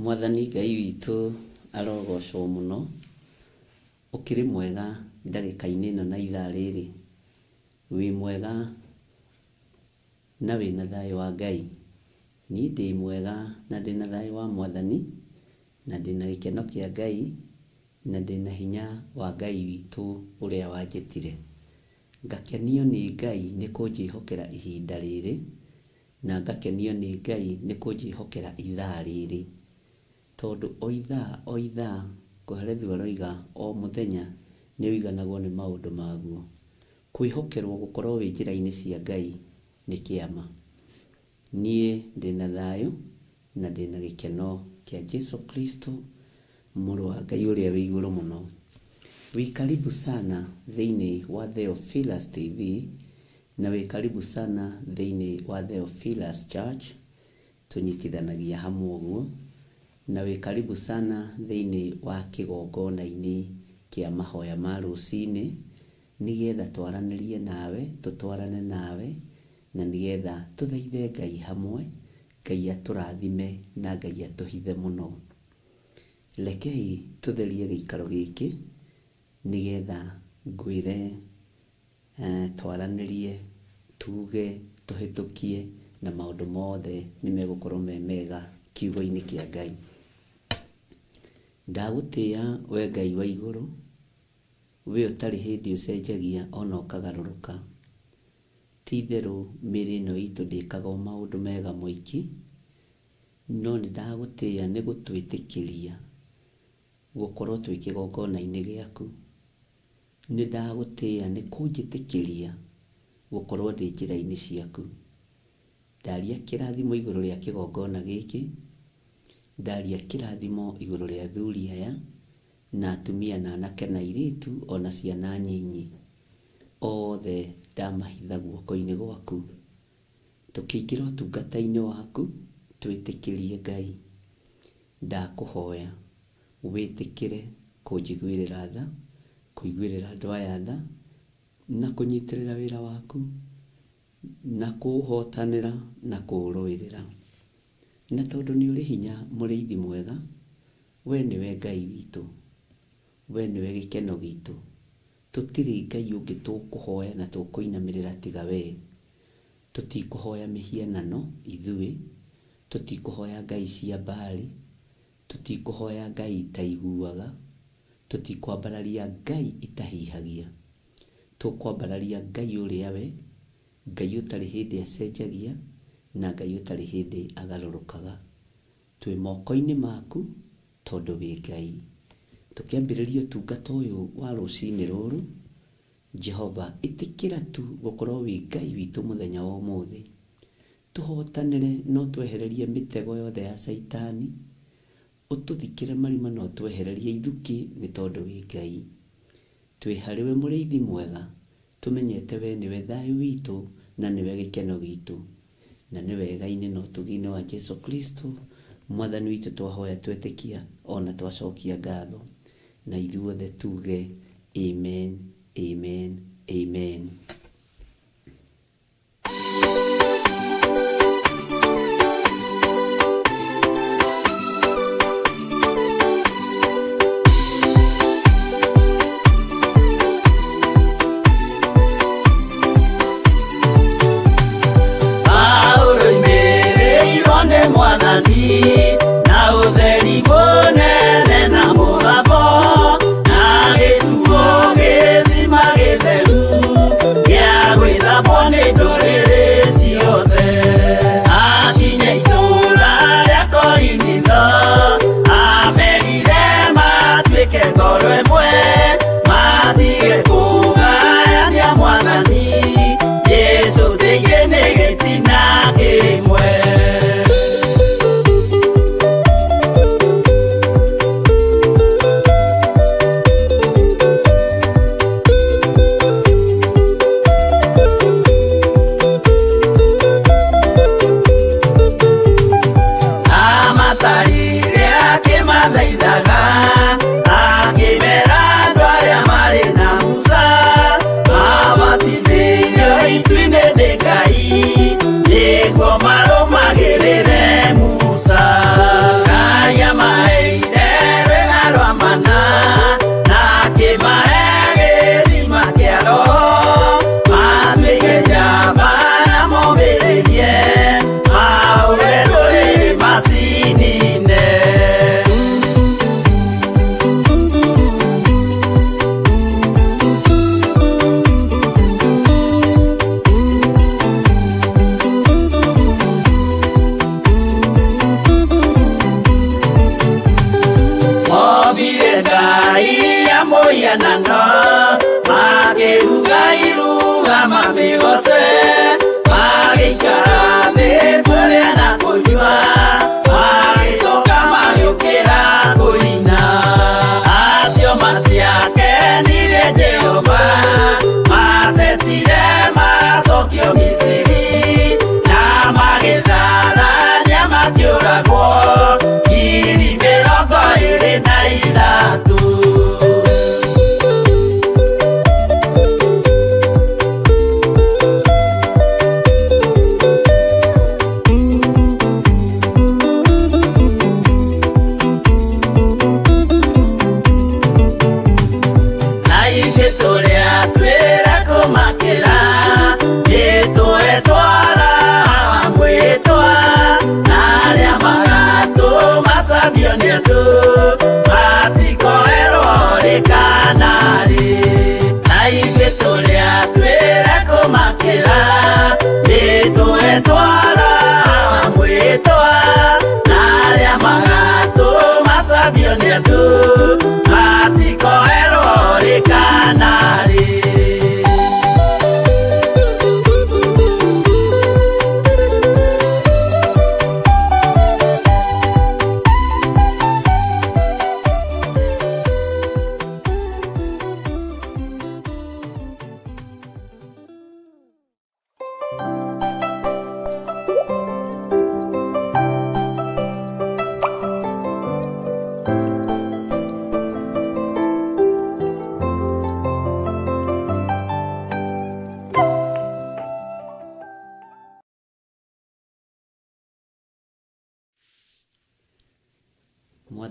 Mwathani Ngai witũ arogocwo mũno. Ũkĩrĩ mwega ndagĩka-inĩ ĩno na ithaa rĩrĩ. Wĩ mwega na wĩna thayũ wa Ngai. Niĩ ndĩ mwega na ndĩna thayũ wa Mwathani, na ndĩna gĩkeno kĩa Ngai, na ndĩna hinya wa Ngai witũ ũrĩa wanjĩtire. Ngakenio nĩ Ngai nĩ kũnjĩhokera ihinda rĩrĩ, na ngakenio nĩ Ngai nĩ kũnjĩhokera ithaa rĩrĩ. Tondũ o ithaa kũherethio aroiga o mũthenya nĩ ũiganagwo nĩ maũndũ maguo. Kwĩhokerwo gũkorwo wĩ njĩra-inĩ cia Ngai nĩ kĩama. Niĩ ndĩna thayũ na ndĩna gĩkeno kĩa Jesu Kristo, mũrũ wa Ngai ũrĩa wĩ igũrũ mũno. Wĩ karibu sana thĩinĩ wa Theophilus TV, na wĩ karibu sana thĩinĩ wa Theophilus Church. Tũnyitithanagia hamwe ũguo. Na wĩ karibu sana thĩinĩ wa kĩgongona-inĩ kĩa mahoya ma rũcinĩ, nĩgetha twaranĩrie nawe, tũtwarane nawe, na nĩgetha tũthaithe Ngai hamwe, Ngai atũrathime na Ngai atũhithe mũno. Rekei tũtherie gĩikaro gĩkĩ, nĩgetha ngwĩre twaranĩrie, tuge, tũhĩtũkie, na maũndũ mothe nĩmegũkorwo me mega kiugo-inĩ kĩa Ngai. Ndagũtĩĩa we Ngai wa igũrũ, we ũtarĩ hĩndĩ ũcenjagia ona ũkagarũrũka. Ti itherũ mĩĩrĩ ĩno itũ ndĩkaga maũndũ mega moingĩ, no nĩ ndagũtĩĩa nĩ gũtwĩtĩkĩria gũkorwo twĩ kĩgongona-inĩ gĩaku. Nĩ ndagũtĩĩa nĩ kũnjĩtĩkĩria gũkorwo ndĩ njĩra-inĩ ciaku. Ndaria kĩrathimo igũrũ rĩa kĩgongona gĩkĩ, ndaria kĩrathimo igũrũ rĩa athuri aya, na atumia na anake na airĩtu ona ciana nyinyi. Othe ndamahitha guoko-inĩ gwaku. Tũkĩingĩra ũtungata-inĩ waku, twĩtĩkĩrie Ngai. Ndakũhoya wĩtĩkĩre kũnjiguĩrĩra tha, kũiguĩrĩra andũ aya tha, na kũnyitĩrĩra wĩra waku, na kũũhotanĩra na kũũrũĩrĩra. Na tondũ nĩ ũrĩ hinya mũrĩithi mwega, we nĩwe Ngai witũ, we nĩwe gĩkeno gitũ. Tũtirĩ Ngai ũngĩ tũkũhoya na tũkũinamĩrĩra tiga we. Tũtikũhoya mĩhianano ithuĩ, tũtikũhoya ngai cia Baali, tũtikũhoya ngai itaiguaga, tũtikwambararia ngai itahihagia. Tũkwambararia Ngai ũrĩa we, Ngai ũtarĩ hĩndĩ acenjagia, na Ngai ũtarĩ hĩndĩ agarũrũkaga. Twĩ moko-inĩ maku tondũ wĩ Ngai. Tũkĩambĩrĩria ũtungata ũyũ wa rũcinĩ rũrũ, Jehova ĩtĩkĩra tu gũkorwo wĩ Ngai witũ mũthenya wa ũmũthĩ. Tũhotanĩre no twehererie mĩtego yothe ya Saitani, ũtũthikĩre marima no twehererie ithuki nĩ tondũ wĩ Ngai. Twĩ harĩwe mũrĩithi mwega, tũmenyete we nĩwe thayũ witũ na nĩwe gĩkeno gitũ, na nĩ wega-inĩ na ũtugi-inĩ wa Jesu Kristo Mwathani witũ twahoya twetĩkia ona twacokia ngatho, na ithuothe tuge amen, amen, amen. Na utheri mũnene na mũgambo, na gĩtuo gĩthima gĩtheru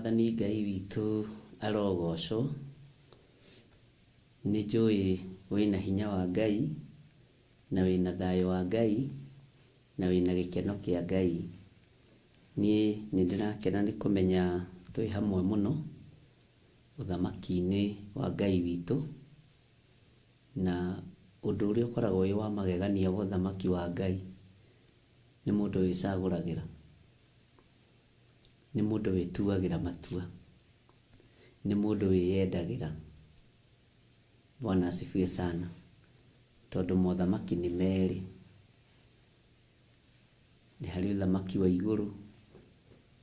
Mwathani Ngai witũ arogocwo. Nĩ njũĩ wĩna hinya wa Ngai, na wĩna thayũ wa Ngai, na wĩna gĩkeno kĩa Ngai. Niĩ nĩndĩrakena nĩ kũmenya twĩ hamwe mũno ũthamaki-inĩ wa Ngai witũ, na ũndũ ũrĩa ũkoragwo wĩ wa magegania wa ũthamaki wa Ngai nĩ mũndũ wĩcagũragĩra, nĩ mũndũ wĩtuagĩra matua, nĩ mũndũ wĩyendagĩra. Bwana asifiwe sana. Tondũ mothamaki nĩ merĩ. Nĩ harĩ ũthamaki wa igũrũ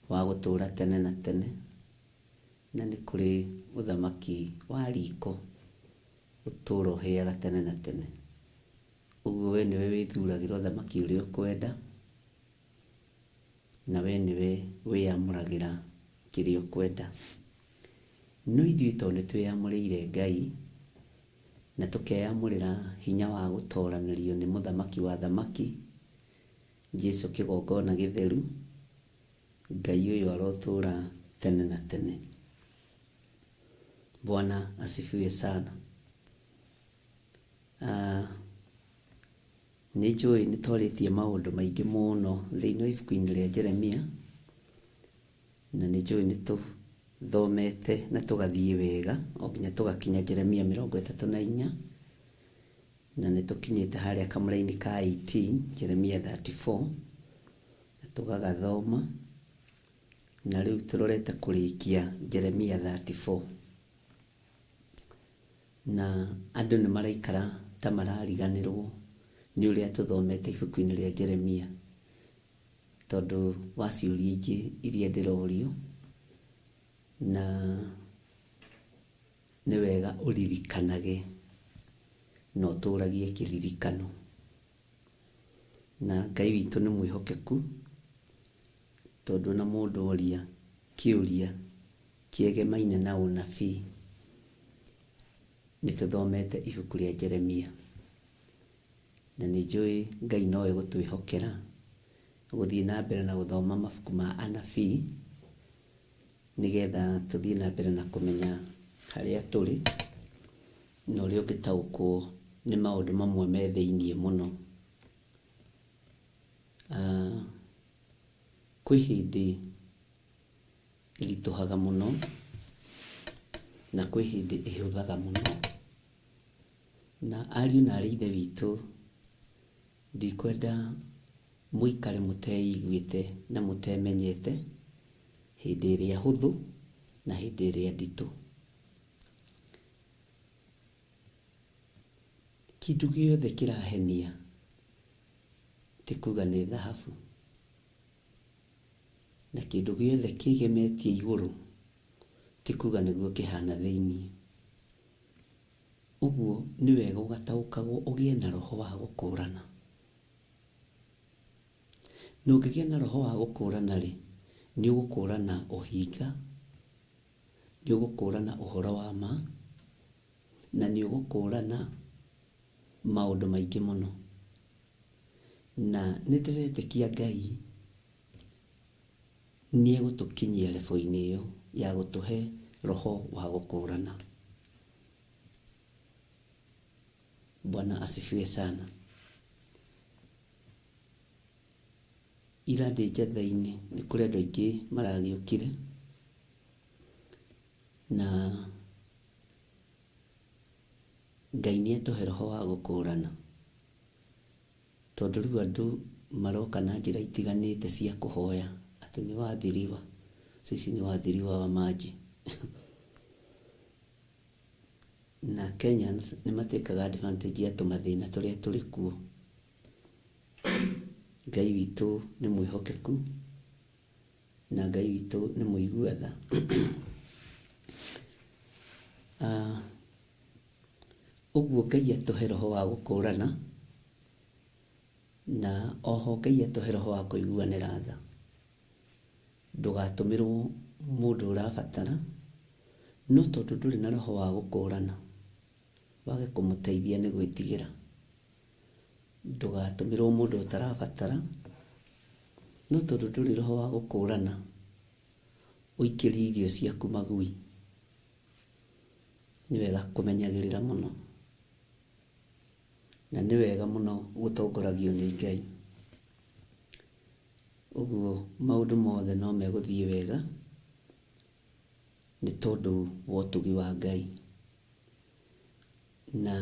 wa gũtũũra tene na tene, na nĩ kũrĩ ũthamaki wa riko gũtũũra ũhĩaga tene na tene. Ũguo we nĩwe wĩthuragĩra ũthamaki ũrĩa ũkwenda, na we nĩwe wĩyamũragĩra kĩrĩa ũkwenda. No ithuĩ tondũ nĩtwĩyamũrĩire Ngai, na tũkeyamũrĩra hinya wa gũtoranĩrio nĩ mũthamaki wa thamaki, Jesũ kĩgongona gĩtheru, Ngai ũyũ arotũũra tene na tene. Bwana asifiwe sana. Nĩ njũĩ nĩtwarĩtie maũndũ maingĩ mũno thĩinĩ wa ibuku-inĩ rĩa Jeremia, na nĩ njũĩ nĩtũthomete na tũgathiĩ wega o nginya tũgakinya Jeremia 34, na nĩtũkinyĩte harĩa kamũra-inĩ ka 18, Jeremia 34, na tũgagathoma, na rĩu tũrorete kũrĩkia Jeremia 34. Na andũ nĩ maraikara ta marariganĩrwo nĩ ũrĩa tũthomete ibuku-inĩ rĩa Jeremia, tondũ wa ciũria ingĩ iria ndĩrorio, na nĩ wega ũririkanage na ũtũũragie kĩririkano. Na Ngai witũ nĩ mwĩhokeku, tondũ na mũndũ oria kĩũria kĩegemaine na ũnabii. Nĩtũthomete ibuku rĩa Jeremia, na nĩ njũĩ Ngai nowe gũtwĩhokera gũthiĩ na mbere na gũthoma mabuku ma anabii, nĩgetha tũthiĩ na mbere na kũmenya harĩa tũrĩ, na ũrĩa ũngĩtaũkwo nĩ maũndũ mamwe me thĩiniĩ mũno. Kwĩ hĩndĩ ĩritũhaga mũno, na kwĩ hĩndĩ ĩhũthaga mũno. Na ariũ na aarĩ ithe witũ, ndikwenda mũikare mũteiguĩte na mũtemenyete hĩndĩ ĩrĩa hũthũ na hĩndĩ ĩrĩa nditũ. Kĩndũ gĩothe kĩrahenia ti kuga nĩ thahabu, na kĩndũ gĩothe kĩgemetie igũrũ ti kuga nĩguo kĩhana thĩiniĩ. Ũguo nĩ wega ũgataũkagwo ũgĩe na roho wa gũkũũrana. Na ũngĩgĩa na roho wa gũkũũrana rĩ, nĩ ũgũkũũrana ũhinga, nĩ ũgũkũũrana ũhoro wa ma, na nĩ ũgũkũũrana maũndũ maingĩ mũno. Na nĩndĩretĩkia Ngai nĩ egũtũkinyia level-inĩ ĩyo ya gũtũhe roho wa gũkũũrana. Bwana asifiwe sana. Ira ndĩ njatha-inĩ nĩ kũrĩ andũ aingĩ maragĩũkire, na Ngai nĩ atũhe roho wa gũkũũrana, tondũ rĩu andũ maroka na njĩra itiganĩte cia kũhoya atĩ nĩ wathiriwa, sisi nĩ wathiriwa wa maji. Na Kenyans nĩ matekaga advantage ya tũmathĩna tũrĩa tũrĩ kuo. Ngai witũ nĩ mwĩhokeku, na Ngai witũ nĩ mũigua tha. Ũguo Ngai atũhe roho wa gũkũũrana, na oho Ngai atũhe roho wa kũiguanĩra tha. Ndũgatũmĩrwo mũndũ ũrabatara, no tondũ ndũrĩ na roho wa gũkũũrana wage kũmũteithia nĩ gwĩtigĩra. Ndũgatũmĩrwo mũndũ ũtarabatara, no tondũ ndũrĩ roho wa gũkũũrana uikĩrie irio ciaku magui, nĩ wega kũmenyagĩrĩra mũno, na nĩ wega mũno gũtongoragio nĩ Ngai. Ũguo maũndũ mothe no megũthiĩ wega nĩ tondũ wa ũtugi wa Ngai. Na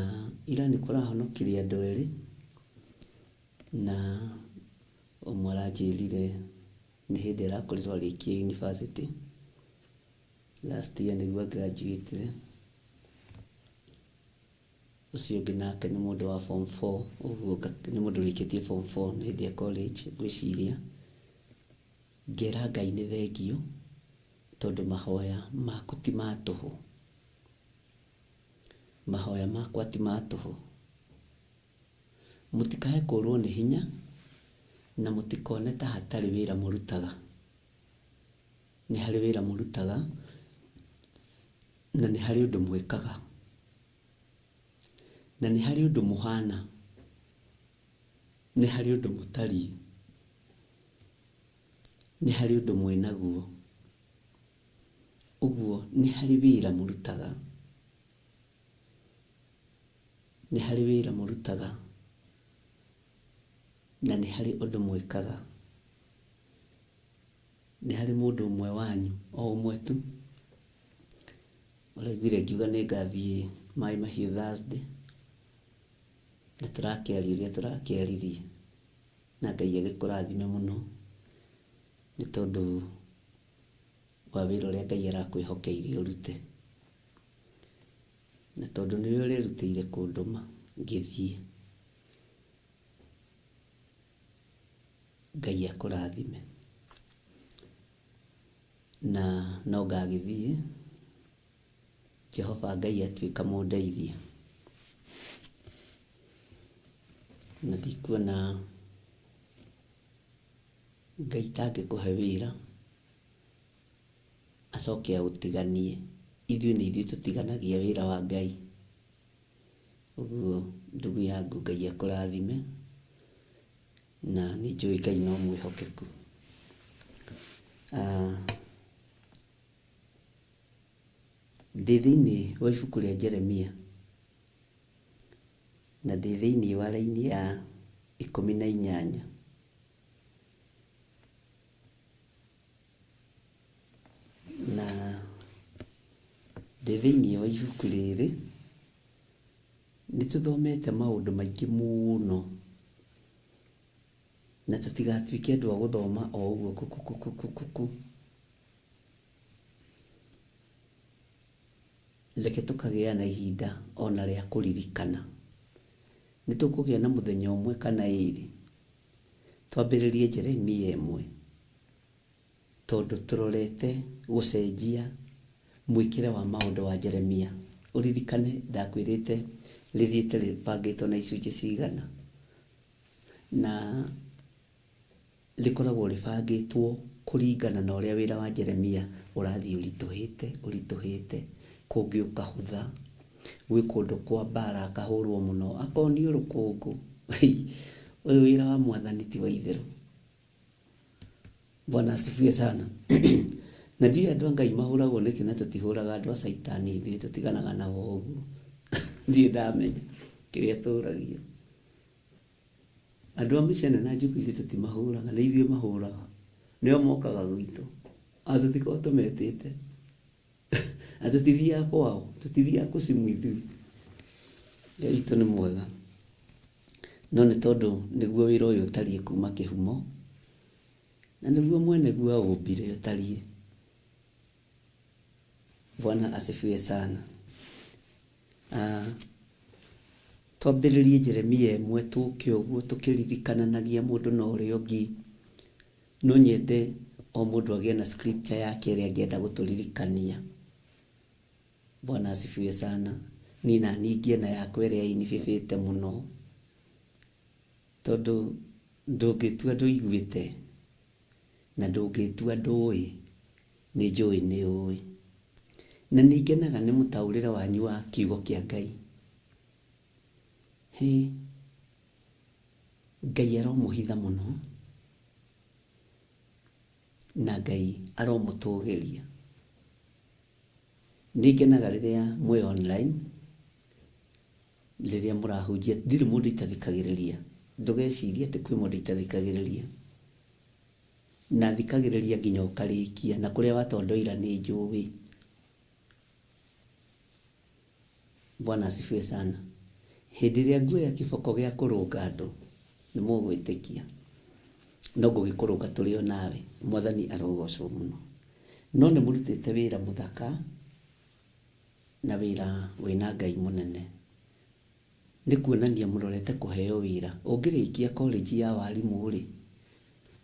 ira nĩ kũrahonokirie andũ erĩ, na ũmwe aranjĩrire nĩ hĩndĩ arakorirwo arĩkia university last year nĩguo graduate. Ũcio ũngĩ nake nĩ mũndũ wa form 4, ũguo nĩ mũndũ ũrĩkĩtie form 4 nĩ hĩndĩ ya college gwĩciria. Ngera Ngai nĩ thengio tondũ mahoya maku ti ma tũhũ, mahoya makwa ti ma tũhũ. Mũtikae kũrwo nĩ hinya na mũtikone ta hatarĩ wĩra mũrutaga. Nĩ harĩ wĩra mũrutaga na nĩ harĩ ũndũ mwĩkaga, na nĩ harĩ ũndũ mũhana, nĩ harĩ ũndũ mũtariĩ, nĩ harĩ ũndũ mwĩnaguo. Ũguo nĩ harĩ wĩra mũrutaga, nĩ harĩ wĩra mũrutaga, na nĩ harĩ ũndũ mwĩkaga. Nĩ harĩ mũndũ ũmwe wanyu, o ũmwe tu, ũraiguire ngiuga nĩ ngathiĩ Maĩ Mahiũ Thursday, na tũrakĩaria ũrĩa tũrakĩaririe, na Ngai agĩkũrathime mũno nĩ tondũ wa wĩra ũrĩa Ngai arakwĩhokeire ũrute, na tondũ nĩwe ũrerutĩire kũndũma ngĩthiĩ. Ngai akũrathime. Na no ngagĩthiĩ, Jehova Ngai atuĩka mũndeithia, na ndikuona Ngai tangĩkũhe wĩra acoke aũtiganie. Ithuĩ nĩ ithuĩ tũtiganagia wĩra wa Ngai. Ũguo ndugu yangu, Ngai akũrathime, na nĩ njũĩ Ngai no mwĩhokeku. Ndĩ thĩinĩ wa ibuku rĩa Jeremia, na ndĩ thĩinĩ wa raini ya 18. Na ndĩ thĩinĩ wa ibuku rĩrĩ nĩ tũthomete maũndũ maingĩ mũno, na tũtigatuĩke andũ a gũthoma o ũguo kukukukukuku. Reke tũkagĩa na ihinda ona rĩa kũririkana. Nĩ tũkũgĩa na mũthenya ũmwe kana ĩrĩ twambĩrĩrie Jeremia 1, tondũ tũrorete gũcenjia mwĩkĩre wa maũndũ wa Jeremia. Ũririkane ndakwĩrĩte rĩthiĩte rĩbangĩtwo na icunjĩ cigana, na rĩkoragwo rĩbangĩtwo kũringana na ũrĩa wĩra wa Jeremia ũrathiĩ ũritũhĩte. Kũngĩ ũkahũtha, gwĩ kũndũ kwa mbara akahũrwo mũno, akonio rũkũngũ. Ũyũ wĩra wa Mwathani ti wa itherũ. Bwana asifiwe sana. Na ndiũĩ andũ a Ngai mahũragwo nĩkĩ na tũtihũraga andũ a Saitani, ithuĩ tũtiganaga nao ũguo. Ndiũĩ ndamenya kĩrĩa tũragio. Andũ a mĩcene na njũkũ ithuĩ tũtimahũraga, nĩ ithuĩ mahũraga. Nĩo mokaga gwitũ, tũtikoragwo tũmetĩte. Na tũtithiaga kwao, tũtithiaga kũcimu ithuĩ. Ngai witũ nĩ mwega. No nĩ tondũ nĩguo wĩra ũyũ ũtariĩ kuma kĩhumo, na nĩguo mweneguo aũmbire ũtariĩ. Bwana asifiwe sana. Twambĩrĩrie Jeremia 1 tũke ũguo tũkĩririkananagia mũndũ na ũrĩa ũngĩ. No nyende o mũndũ agĩe na scripture yake ĩrĩa angĩenda gũtũririkania. Bwana asifiwe sana. Nina ningie na yakwa ĩrĩa inibĩbĩte mũno, tondũ ndũngĩtua ndũiguĩte na ndũngĩtua ndũĩ, nĩ njũĩ nĩ ũĩ. Na nĩngenaga nĩ mũtaũrĩre wanyu wa kiugo kĩa Ngai. Ngai aromũhitha mũno, na Ngai aromũtũgĩria. Nĩngenaga rĩrĩa mwĩ online, rĩrĩa mũrahunjia. Ndirĩ mũndũ itathikagĩrĩria, ndũgecirie atĩ kwĩ mũndũ itathikagĩrĩria, na thikagĩrĩria nginya ũkarĩkia, na kũrĩa watondoira nĩ njũĩ. Bwana asifiwe sana. Hĩndĩ ĩrĩa nguoya kĩboko gĩa kũrũnga andũ nĩ mũgwĩtĩkia, no ngũgĩkũrũnga tũrĩ o nawe. Mwathani arogocwo mũno. No nĩ mũrutĩte wĩra mũthaka na wĩra wĩna Ngai mũnene. Nĩ kuonania mũrorete kũheo wĩra. Ũngĩrĩkia college ya warimũ rĩ,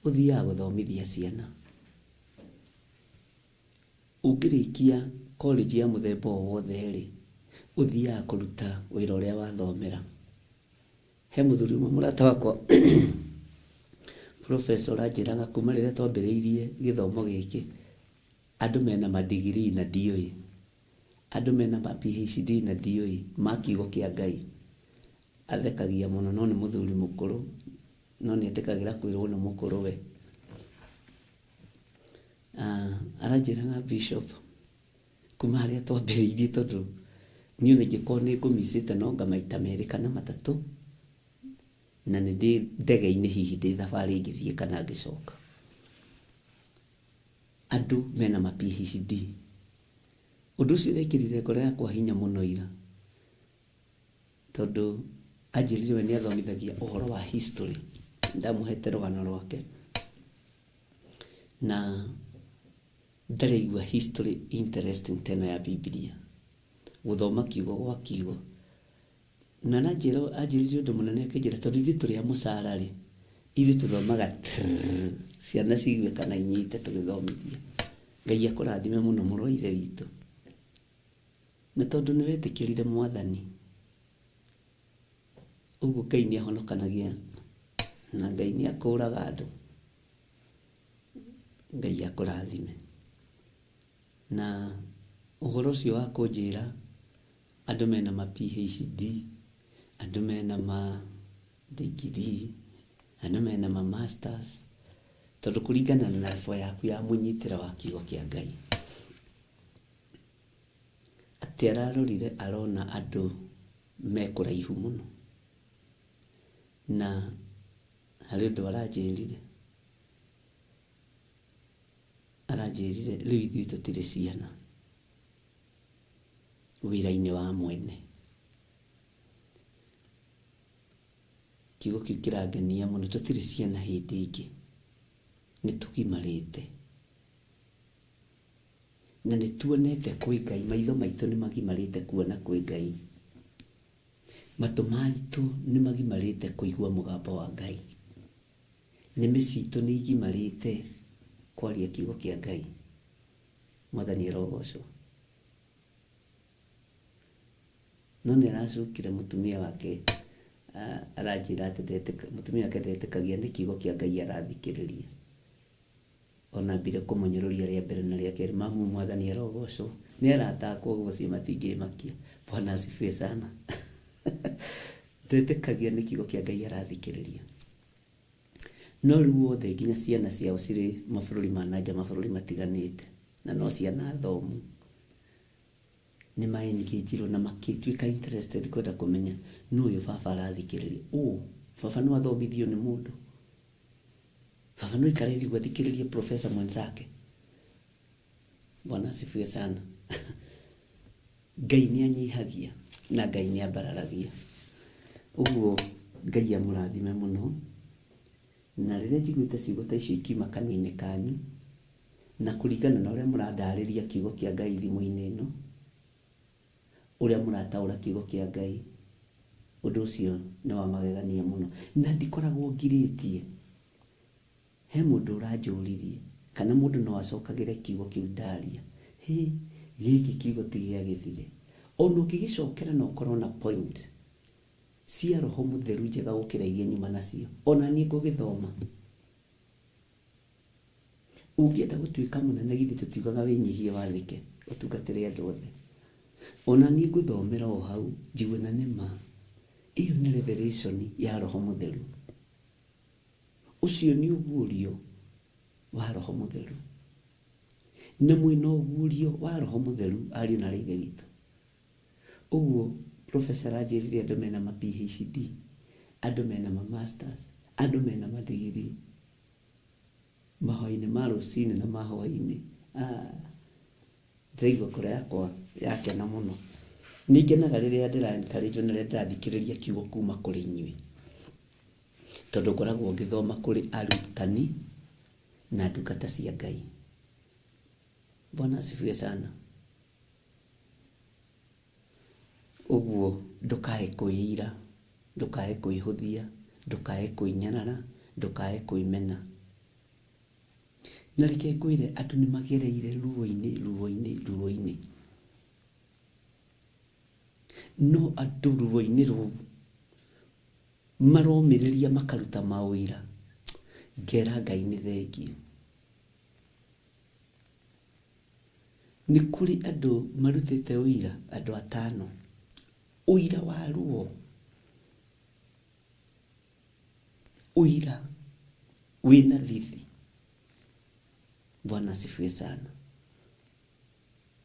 ũthiaga gũthomithia ciana. Ũngĩrĩkia college ya mũthemba o wothe rĩ, ũthiaga kũruta wĩra ũrĩa wathomera. He mũthuri ũmwe mũrata wakwa Professor anjĩraga kuma rĩrĩa twambĩrĩirie gĩthomo gĩkĩ, andũ mena madigiri na ndiũĩ, andũ mena ma PhD na ndiũĩ, ma kiugo kĩa Ngai. Athekagia mũno, no nĩ mũthuri mũkũrũ, no nĩetĩkagĩra kwĩrwo nĩ mũkũrũ we. Aranjĩraga Bishop, kuma harĩa twambĩrĩirie, tondũ niĩ nĩngĩkorwo nĩ ngũmicĩte no nga maita merĩ kana matatũ, na nĩ ndĩ ndege-inĩ hihi ndĩ thabarĩ ngĩthiĩ kana ngĩcoka. Andũ mena ma PhD. Ũndũ ũcio ũrekĩrire ngoro yakwa hinya mũno ira, tondũ anjĩrire we nĩ athomithagia ũhoro wa history. Ndamũhete rũgano rwake, na ndaraigua history interesting tena ya Biblia, gũthoma kiugo gwa kiugo. Na anjĩrire ũndũ mũnene, akĩnjĩra tondũ ithuĩ tũrĩ a mũcara rĩ, ithuĩ tũthomaga ciana cigue kana inyite tũgĩthomithia. Ngai akũrathime mũno mũrũ wa ithe witũ, na tondũ nĩ wetĩkĩrire Mwathani, ũguo Ngai nĩ ahonokanagia na Ngai nĩ akũraga andũ. Ngai akũrathime. Na ũhoro ũcio wa kũnjĩra andũ mena ma PhD, andũ mena ma degree, andũ mena ma masters, tondũ kũringana na level yaku ya mũnyitĩra wa kiugo kĩa Ngai, atĩ ararorire arona andũ me kũraihu mũno. Na harĩ ũndũ aranjĩrire rĩu ithuĩ tũtirĩ ciana wĩra-inĩ wa mwene. Kiugo kĩu kĩrangenia mũno, tũtirĩ ciana hĩndĩ ĩngĩ, nĩ tũgimarĩte na nĩ tuonete kwĩ Ngai. Maitho maitũ nĩ magimarĩte kuona kwĩ Ngai, matũ maitũ nĩ magimarĩte kũigua mũgambo wa Ngai, nĩmĩ citũ nĩ igimarĩte kwaria kiugo kĩa Ngai. Mwathani arogocwo. No nĩ aracukire mũtumia wake, aranjĩra atĩ mũtumia wake ndetĩkagia nĩ kiugo kĩa Ngai arathikĩrĩria. Ona mbire kũmũnyũrũria rĩa mbere na rĩa kerĩ, mamu Mwathani arogocwo. Nĩ aratakwo ũguo cio matingĩmakia. Bwana asifiwe sana. Ndetĩkagia nĩ kiugo kĩa Ngai arathikĩrĩria. No rĩu othe nginya ciana ciao cirĩ mabũrũri ma nanja, mabũrũri matiganĩte, na no ciana thomu, nĩ maengĩnjirwo na makĩtuĩka interested kwenda kũmenya nũ ũyũ baba arathikĩrĩria. Baba no athomithio nĩ mũndũ, baba no ikare thigua thikĩrĩrie professor mwenzake. Bwana asifiwe sana. Ngai nĩ anyihagia na Ngai nĩ ambararagia. Ũguo Ngai amũrathime mũno. Na rĩrĩa njiguĩte ciugo ta icio ikiuma kanua-inĩ kanyu, na kũringana na ũrĩa mũrandarĩria kiugo kĩa Ngai thimũ-inĩ ĩno, ũrĩa mũrataũra kiugo kĩa Ngai, ũndũ ũcio nĩ wa magegania mũno. Na ndikoragwo ngirĩtie. He mũndũ ũranjũririe kana mũndũ no acokagĩre kiugo kĩu ndaria, gĩkĩ kiugo ti gĩa gĩthire. Ona ũngĩgĩcokera na ũkorwo na point cia Roho Mũtheru njega gũkĩra iria nyuma nacio, ona niĩ ngũgĩthoma. Ũngĩenda gũtuĩka mũnene githĩ tũtiugaga wĩnyihie wathĩke ũtungatĩre andũ othe. Ona niĩ ngũthomera o hau njigue na nĩma iyo nĩ revelation ya Roho Mũtheru. Ũcio nĩ ũguũrio wa Roho Mutheru na mwina ũguũrio wa Roho Mutheru ariũ na Ithe witũ. Ũguo Professor anjĩrire andũ mena ma PhD, andũ mena ma masters, andũ mena ma degree, mahoinĩ ma rũcinĩ na mahoinĩ. Ndaigua ngoro yakwa yakena mũno. Nĩngenaga rĩrĩa ndĩra-encourage na rĩrĩa ndĩrathikĩrĩria kiugo kuma kũrĩ inyuĩ, tondũ ngoragwo ngĩthoma kũrĩ arutani na ndungata cia Ngai. Bwana asifiwe sana. Ũguo ndũkae kwĩira, ndũkae kwĩhũthia, ndũkae kwĩnyarara, ndũkae kwĩmena. Na reke ngwĩre andũ nĩ magereire ruo-inĩ. No andũ ruo-inĩ rũu maromĩrĩria makaruta maũira. Ngera Ngai nĩ thengiũ. Nĩ kũrĩ andũ marutĩte ũira, andũ 5. Ũira wa ruo. Ũira wĩna thithi. Bwana asifiwe sana.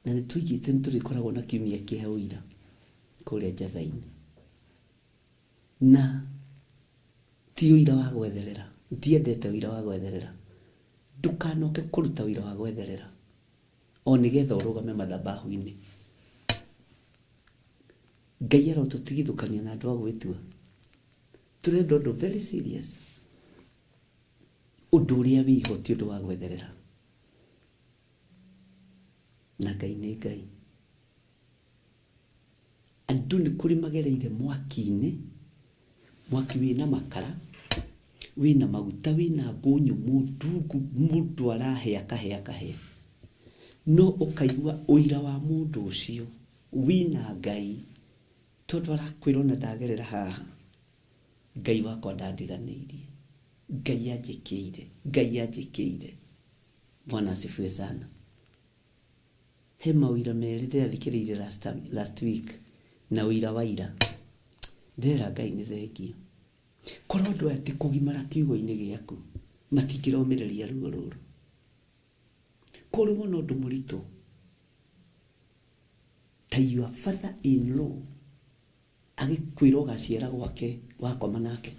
Na nĩ tũigĩte nĩtũrĩkoragwo na kiumia kĩa ũira kũrĩa Njatha-inĩ. Na ti ũira wa gwetherera. Ndiendete ũira wa gwetherera. Ndũkanoke kũruta ũira wa gwetherera, o nĩgetha ũrũgame mathabahu-inĩ. Ngai arotũtigithũkania na andũ a gwĩtua. Tũrenda ũndũ very serious. Ũndũ ũrĩa wĩho ti ũndũ wa gwetherera. Na Ngai nĩ Ngai. Andũ nĩ kũrĩ magereire mwaki-inĩ, mwaki wĩna makara, wĩna maguta, wĩna ngũ nyũmũ, mũndũ arahĩa kahĩa. No ũkaigua ũira wa mũndũ ũcio wĩna Ngai, tondũ arakwĩra ona ndagerera haha, Ngai wakwa ndandiganĩirie, Ngai anjĩkĩire. Bwana asifiwe sana. He mawĩra merĩ ndĩrathikĩrĩirie last week, na ũira wa ira. Ndĩrera Ngai nĩ thengiũ. Korwo andũ aya ti kũgimara kiugo-inĩ gĩaku, matingĩromĩrĩria ruo rũrũ. Korwo wona ũndũ mũritũ, ta your father-in-law agĩkwĩra ũgaciara gwake wakoma nake.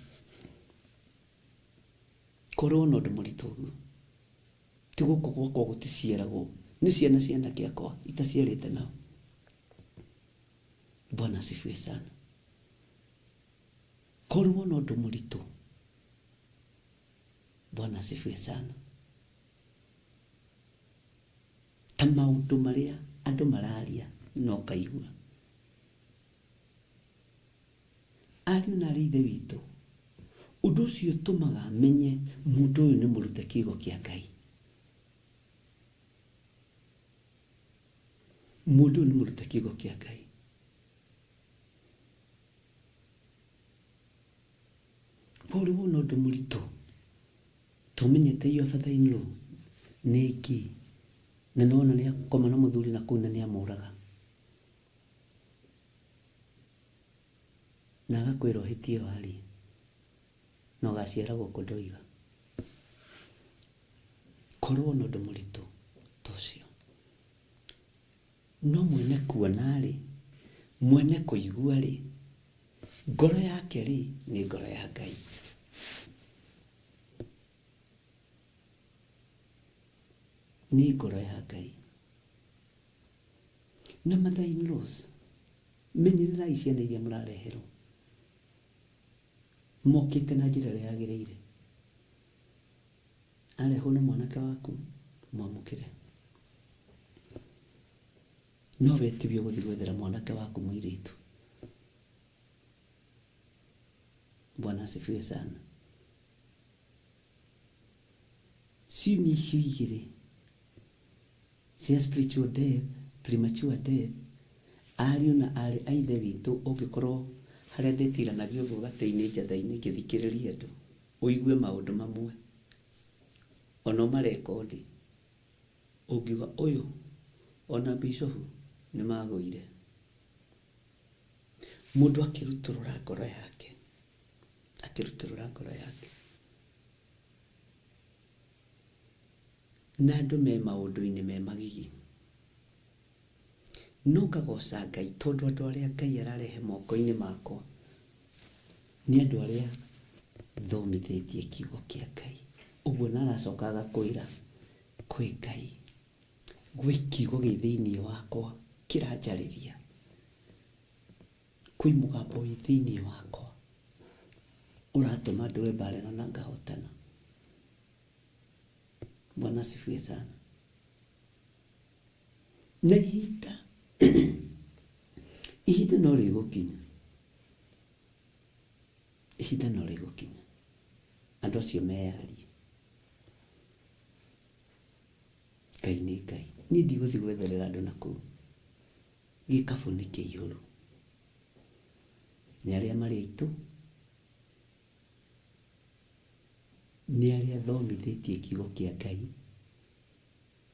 Korwo wona ũndũ mũritũ ũguo, ti gũkũ gwakwa gũticiaragwo, nĩ ciana ciakwa itaciarĩte nao. Bwana asifiwe sana. Korwo wona ũndũ mũritũ, Bwana asifiwe sana. Ta maũndũ marĩa andũ mararia no kaigua. Ariũ na Ithe witũ, ũndũ ũcio ũtũmaga menye mũndũ ũyũ nĩ mũrute kiugo kĩa Ngai. Mũndũ ũyũ nĩ mũrute kiugo kĩa Ngai. Korwo wona ũndũ mũritũ, tũmenyete your father-in-law nĩ ngi, na nona nĩ akoma na mũthuri na kũu na nĩ amũraga. Na agakwĩra ũhĩtie wari, na ũgaciara gũkũ ndoiga. Korwo wona ũndũ mũritũ tũcio, no mwene kuona rĩ, mwene kũigua rĩ, ngoro yake rĩ nĩ ngoro ya Ngai. Nĩ ngoro ya Ngai. Na mother-in-laws, menyererai ciana iria mũrareherwo, mokĩte na njĩra ĩrĩa yagĩrĩire. Arehwo nĩ mwanake waku, mwamũkĩre. No wetibio gũthiĩ gwethera mwanake waku mũirĩtu. Bwana asifiwe sana. Ciumia icio igĩrĩ cia spiritual death, premature death, ariũ na arĩ a Ithe witũ, ũngĩkorwo harĩa ndĩtiranagio ũguo gatĩ-inĩ Njatha-inĩ ngĩthikĩrĩria andũ, ũigue maũndũ mamwe, ona ũmarekondi, ũngiuga ũyũ ona bishofu nĩ magũire. Mũndũ akĩrutũrũra ngoro yake, akĩrutũrũra ngoro yake. na andũ me maũndũ-inĩ me magigi, no ngagoca Ngai tondũ andũ arĩa Ngai ararehe moko-inĩ makwa nĩ andũ arĩa thomithĩtie kiugo kĩa Ngai. Ũguo naracoka agakwĩra kwĩ Ngai, gwĩ kiugo gĩ thĩinĩ wakwa kĩranjarĩria, kwĩ mũgambo wĩ thĩinĩ wakwa ũratũma ndũe mbara ĩno na ngahotana. Bwana asifiwe sana. Na ihinda no rĩgũkinya, ihinda no rĩgũkinya, andũ acio meyarie. Ngai nĩ Ngai. Niĩ ndigũthiĩ gwetherera andũ nakũu, gĩkabũ nĩ kĩihũru, nĩ arĩa marĩ aitũ, nĩ arĩa thomithĩtie kiugo kĩa Ngai.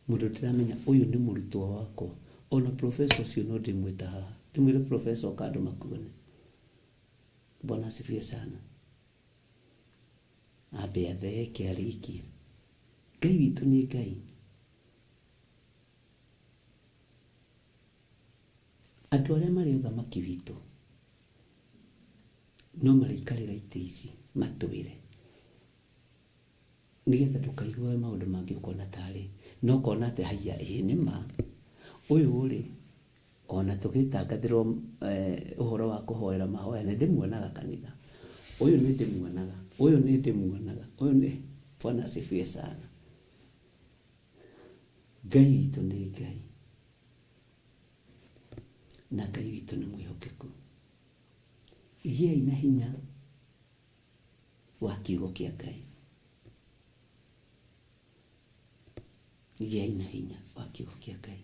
Mũndũ ndĩramenya ũyũ nĩ mũrutwo wakwa, ona professor ũcio no ndĩmwĩta haha, ndĩmwĩre professor oka andũ makuone. Bwana asifiwe sana. Ambe atheke arĩkie. Ngai witũ nĩ Ngai. Andũ arĩa marĩ ũthamaki witũ no marĩikarĩra itĩ ici matwĩre, nĩgetha ndũkaigue maũndũ mangĩ ũkona tarĩ, no kona atĩ haiya nĩma ũyũ ũrĩ ona tũgĩtangathĩrwo ũhoro wa kũhoera mahoya nĩ ndĩmuonaga kanitha, ũyũ nĩ ndĩmuonaga, ũyũ nĩ ndĩmuonaga, ũyũ nĩ. Bwana asifiwe sana. Ngai witũ nĩ Ngai, na Ngai witũ nĩ mwĩhokeku. Gĩai na hinya wa kiugo kĩa Ngai, gĩai na hinya wa kiugo kĩa Ngai.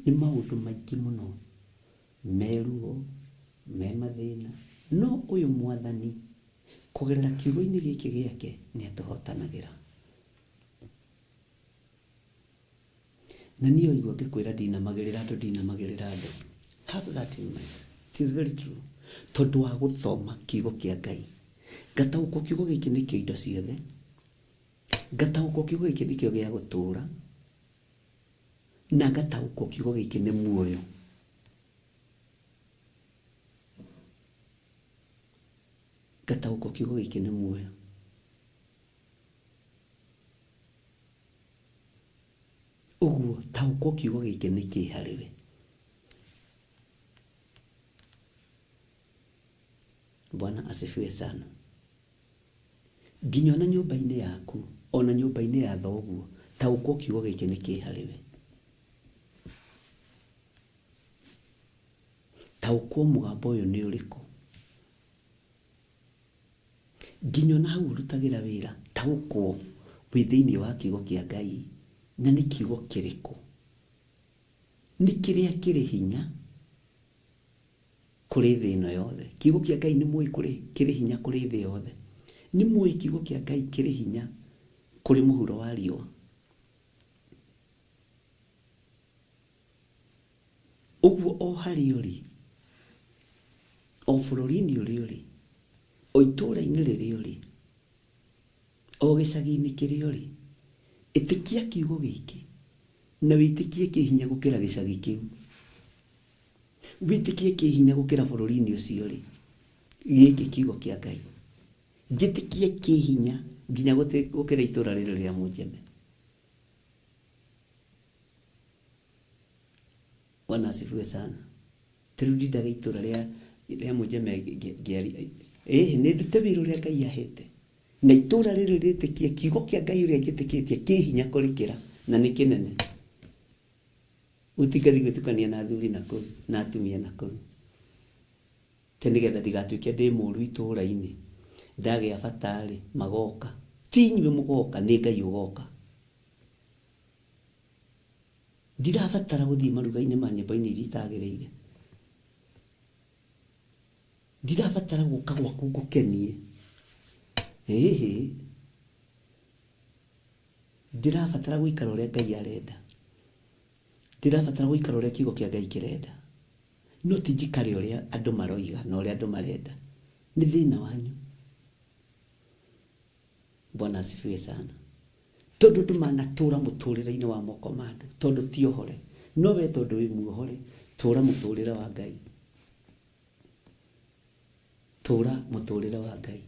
Nĩ maũndũ maingĩ mũno meruo, me mathĩna, no ũyũ Mwathani kũgerera kiugo-inĩ gĩkĩ gĩake nĩ atũhotanagĩra. Na niĩ waigua ngĩkwĩra ndinamagĩrĩra andũ, ndinamagĩrĩra andũ. Have that in mind. It is very true. Tondũ wa gũthoma kiugo kĩa Ngai, ngataũkwo kiugo gĩkĩ nĩkĩo indo ciothe, ngataũkwo kiugo gĩkĩ nĩkĩo gĩa gũtũũra, na ngataũkwo kiugo gĩkĩ nĩ muoyo. Ngataũkwo kiugo gĩkĩ nĩ muoyo. Ũguo taũkwo kiugo gĩkĩ nĩ kĩ harĩwe. Bwana asifiwe sana. Nginya ona nyũmba-inĩ yaku, ona nyũmba-inĩ ya thoguo, taũkwo kiugo gĩkĩ nĩ kĩ harĩwe. Taũkwo mũgambo ũyũ nĩ ũrĩkũ. Nginya ona hau ũrutagĩra wĩra, taũkwo wĩ thĩinĩ wa kiugo kĩa Ngai, na nĩ kiugo kĩrĩkũ. Nĩ kĩrĩa kĩrĩ hinya kũrĩ thĩ ĩno yothe. Kiugo kĩa Ngai nĩ mũĩ kĩrĩ hinya kũrĩ thĩ yothe. Nĩ mũĩ kiugo kĩa Ngai kĩrĩ hinya kũrĩ mũhuro wa riũa. Ũguo o harĩa ũrĩ, o bũrũri-inĩ ũrĩa ũrĩ, o itũũra-inĩ rĩrĩa ũrĩ, o gĩcagi-inĩ kĩrĩa ũrĩ, ĩtĩkia kiugo gĩkĩ na wĩtĩkie kĩ hinya gũkĩra gĩcagi kĩu. Wĩtĩkie kĩ hinya gũkĩra bũrũri-inĩ ũcio rĩ, gĩkĩ kiugo kĩa Ngai. Njĩtĩkie kĩ hinya nginya gũkĩra itũũra rĩrĩ rĩa Mũnjeme. Bwana asifiwe sana. Tĩrĩu ndindaga itũũra rĩa Mũnjeme ngĩaria, nĩ ndute wĩra ũrĩa Ngai ahete, na itũũra rĩrĩ rĩtĩkie kiugo kĩa Ngai ũrĩa njĩtĩkĩtie kĩ hinya kũrĩkĩra na nĩ kĩnene. Ũtigathi gwĩtukania na athuri nakũu na atumia nakũu, te nĩgetha ndigatuĩke ndĩ mũũru itũũra-inĩ, ndagĩa bata-rĩ magoka. Ti inyuĩ mũgoka, nĩ Ngai ũgoka. Ndirabatara gũthiĩ maruga-inĩ ma nyũmba-inĩ iria itagĩrĩire. Ndirabatara gũka gwaku ngũkenie. Ndirabatara gũikara ũrĩa Ngai arenda. Ndirabatara gũikara ũrĩa kiugo kĩa Ngai kĩrenda. No ti njikare ũrĩa andũ maroiga na ũrĩa andũ marenda. Nĩ thĩna wanyu. Bwana asifiwe sana. Tondu ndumanatura muturire-ini wa moko mandu, tondu ti ohore, no we tondu wi muohore, tura muturire wa Ngai. Tura muturire wa Ngai.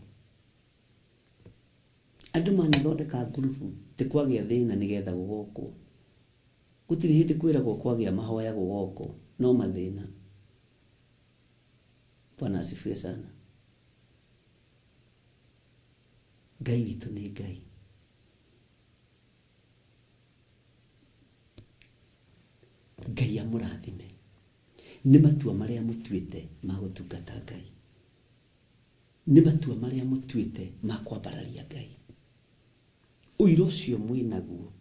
Andu manathondeka ngurubu ti kwagia thina nigetha gugokwo. Gutiri hindi kwiragwo kwagia mahoya gugokwo, no mathina. Bwana asifiwe sana. Ngai witu ni Ngai. Ngai amurathime. Nĩ matua maria mutuite ma gutungata Ngai. Nĩ matua maria mutuite ma kwambararia Ngai. Uiro ucio mwinaguo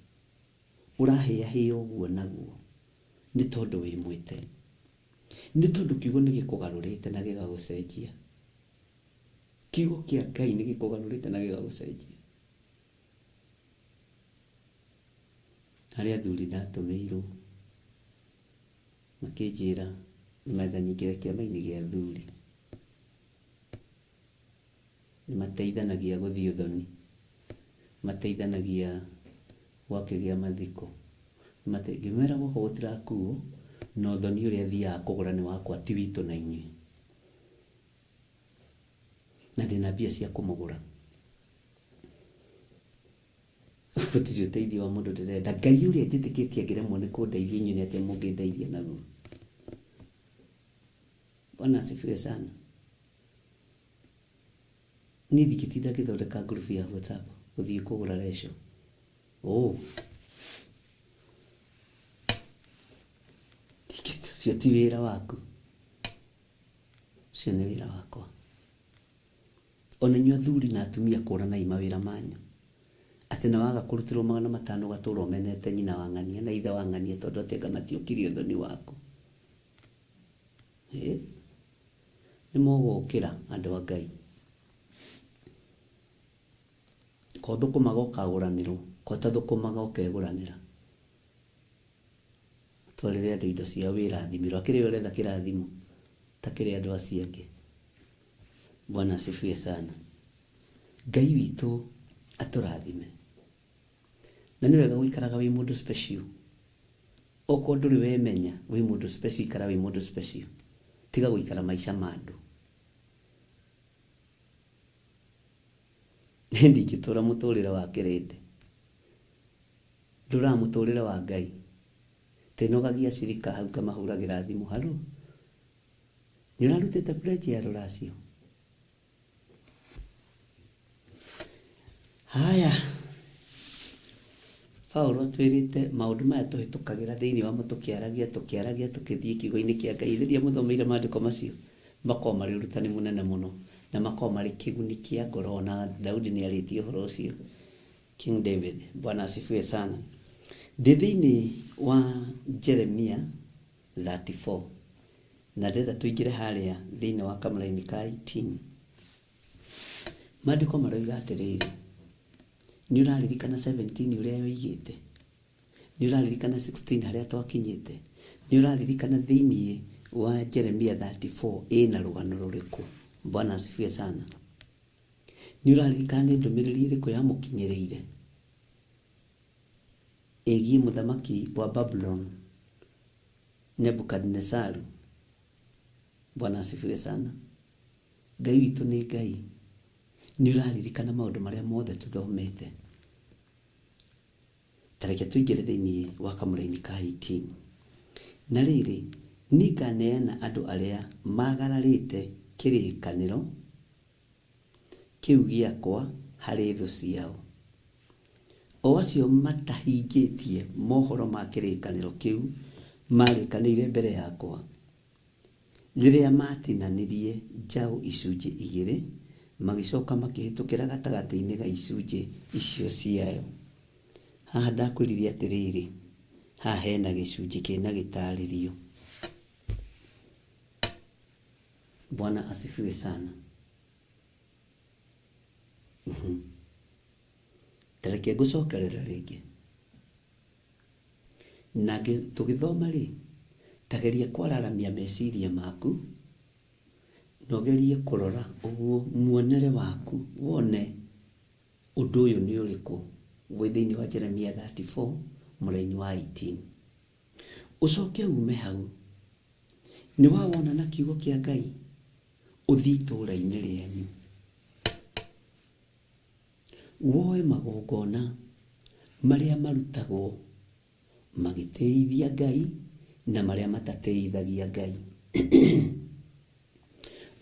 urahia uguo naguo nĩ tondu wi mwite. Nĩ tondu kiugo nĩ gikugarurite na gigagucenjia. Kiugo kia Ngai nĩ gikugarurite na gigagucenjia. Harĩa athuri ndatumirwo makĩnjĩra nĩmathanyikĩre kĩama-inĩ gĩa athuri, nĩmateithanagia gũthiĩ ũthoni, mateithanagia gwakĩgĩa mathiko, ngĩmera gũkũ gũtirakuo na ũthoni ũrĩa thiaga kũgũra nĩ wakwa ti witũ na inyuĩ, na ndĩna mbia cia kũmũgũra. Gũtirĩ ũteithio wa mũndũ ndĩrenda. Ngai ũrĩa njĩtĩkĩtie ngĩremwo nĩ kũndeithia inyuĩ nĩ atĩa mũngĩndeithia naguo. Bwana asifiwe sana. Niĩ ndingĩtinda ngĩthondeka ngurubu ya WhatsApp gũthiĩ kũgũra reco. Ũcio ti wĩra waku, ũcio nĩ wĩra wakwa. Ona inyuĩ athuri na atumia kũranai mawĩra manyu. Atĩ na waga kũrutĩrwo 500 gatũra ũmenete nyina wa ng'ania na ithe wa ng'ania tondũ atĩ matiũkirie ũthoni waku. Nĩ mũgũkĩra andũ a Ngai. Ko thũkũmaga ũkagũranĩrwo, ko ta thũkũmaga ũkegũranĩra. Twarĩre andũ indo cia wĩrathimĩrwo. Akĩrĩ ũretha kĩrathimo ta kĩrĩ andũ acio angĩ. Bwana asifiwe sana. Ngai witũ atũrathime. Na nĩ wega gũikaraga wĩ mũndũ special. Okorwo ndũrĩ wemenya wĩ mũndũ special, ikara wĩ mũndũ special. Tiga gũikara maica ma andũ. Ndingĩtũra mũtũrĩre wa kĩrĩndĩ. Ndũra mũtũrĩre wa Ngai. Tenogagia cirika hau kamahũragĩra thimũ. Halo, nĩ ũrarutĩte pledge ya rũracio? Haya, Paulo twĩrĩte maũndũ maya tũhĩtũkagĩra thĩinĩ wamo tũkĩaragia tũkĩthiĩ kiugo-inĩ kĩa Ngai. Rĩrĩa mũthomeire maandĩko macio makorwo marĩ ũrutani mũnene mũno na makorwo marĩ kĩguni kĩa ngoro. Na Daudi nĩ arĩtie ũhoro ũcio, King David. Bwana asifiwe sana. Ndĩ thĩinĩ wa Jeremia 34 na ndĩrenda tũingĩre harĩa thĩinĩ wa kamũra-inĩ ka 18. Maandĩko maroiga atĩrĩrĩ, nĩ ũraririkana 17 ũrĩa yoigĩte, nĩ ũraririkana 16 harĩa twakinyĩte, nĩ ũraririkana thĩinĩ wa Jeremia 34 ĩna rũgano rũrĩkũ? Bwana asifiwe sana. Nĩ ũraririkana nĩ ndũmĩrĩri ĩrĩkũ yamũkinyĩrĩire ĩgiĩ mũthamaki wa Babylon Nebukadnezaru? Bwana asifiwe sana. Ngai witũ nĩ Ngai. Nĩ ũraririkana maũndũ marĩa mothe tũthomete? Tareke tũingĩre thĩinĩ wa kamũra-inĩ ka 18. Na rĩrĩ, nĩ nganeana andũ arĩa magararĩte kĩrĩkanĩro kĩu gĩakwa harĩ thũ ciao, o acio matahingĩtie mohoro ma kĩrĩkanĩro kĩu marĩkanĩire mbere yakwa, rĩrĩa matinanirie njaũ icunjĩ 2 magĩcoka makĩhĩtũkĩra gatagatĩ-inĩ ga icunjĩ icio ciayo. Haha ndakwĩrire atĩrĩrĩ, haha hena gĩcunjĩ kĩna gĩtarĩrio. Bwana asifiwe sana. Tareke ngũcokerera rĩngĩ. Na tũgĩthoma rĩ, tageria kwararamia meciria maku, nogerie kũrora ũguo muonere waku, wone Ũndũ ũyũ nĩ ũrĩkũ? Wĩ thĩinĩ wa Jeremia 34 mũraini wa 18. Ũcoke ume hau. Nĩ wawona na kiugo kĩa Ngai? Ũthiĩ itũũra-inĩ rĩanyu. Woe magongona marĩa marutagwo magĩtĩithia Ngai na marĩa matatĩithagia Ngai.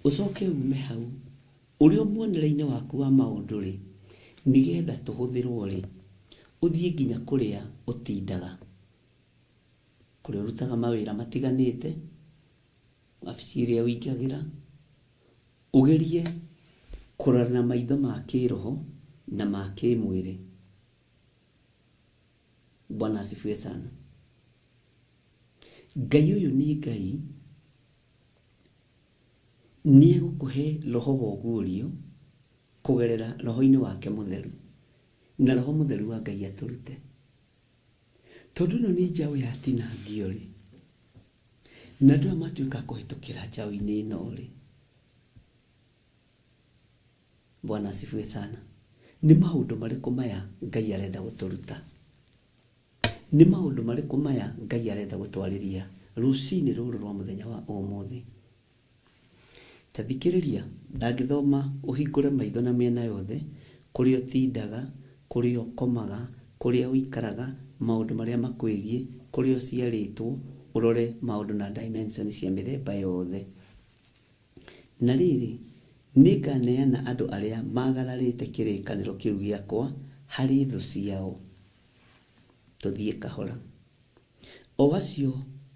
Ũcoke ume hau. Ũrĩ o muonere-inĩ waku wa maũndũ rĩ, nĩgetha tũhũthĩrwo rĩ, ũthiĩ nginya kũrĩa ũtindaga, kũrĩa ũrutaga mawĩra matiganĩte, wabici ĩrĩa ũingagĩra, ũgerie kũrora na maitho ma kĩroho na ma kĩmwĩrĩ. Bwana asifiwe sana. Ngai ũyũ nĩ Ngai, nĩ egũkũhe roho wa ũguũrio kũgerera roho-inĩ wake mũtheru, na roho mũtheru wa Ngai atũrute. Tondũ ĩno nĩ njaũ yatinangio rĩ, na andũ matuĩka kũhĩtũkĩra njaũ-inĩ ĩno rĩ. Bwana asifiwe sana. Nĩ maũndũ marĩkũ maya Ngai arenda gũtũruta? Nĩ maũndũ marĩkũ maya Ngai arenda gũtwarĩria rũcinĩ rũrũ rwa mũthenya wa ũmũthĩ? Ta thikĩrĩria, ndangĩthoma ũhingũre maitho na mĩena yothe, kũrĩa ũtindaga, kũrĩa ũkomaga, kũrĩa ũikaraga, maũndũ marĩa makwĩgiĩ, kũrĩa ũciarĩtwo, ũrore maũndũ na dimension cia mĩthemba yothe. Na rĩrĩ, nĩnganeana andũ arĩa magararĩte kĩrĩkanĩro kĩu gĩakwa harĩ thũ ciao. Tũthiĩ kahora. O acio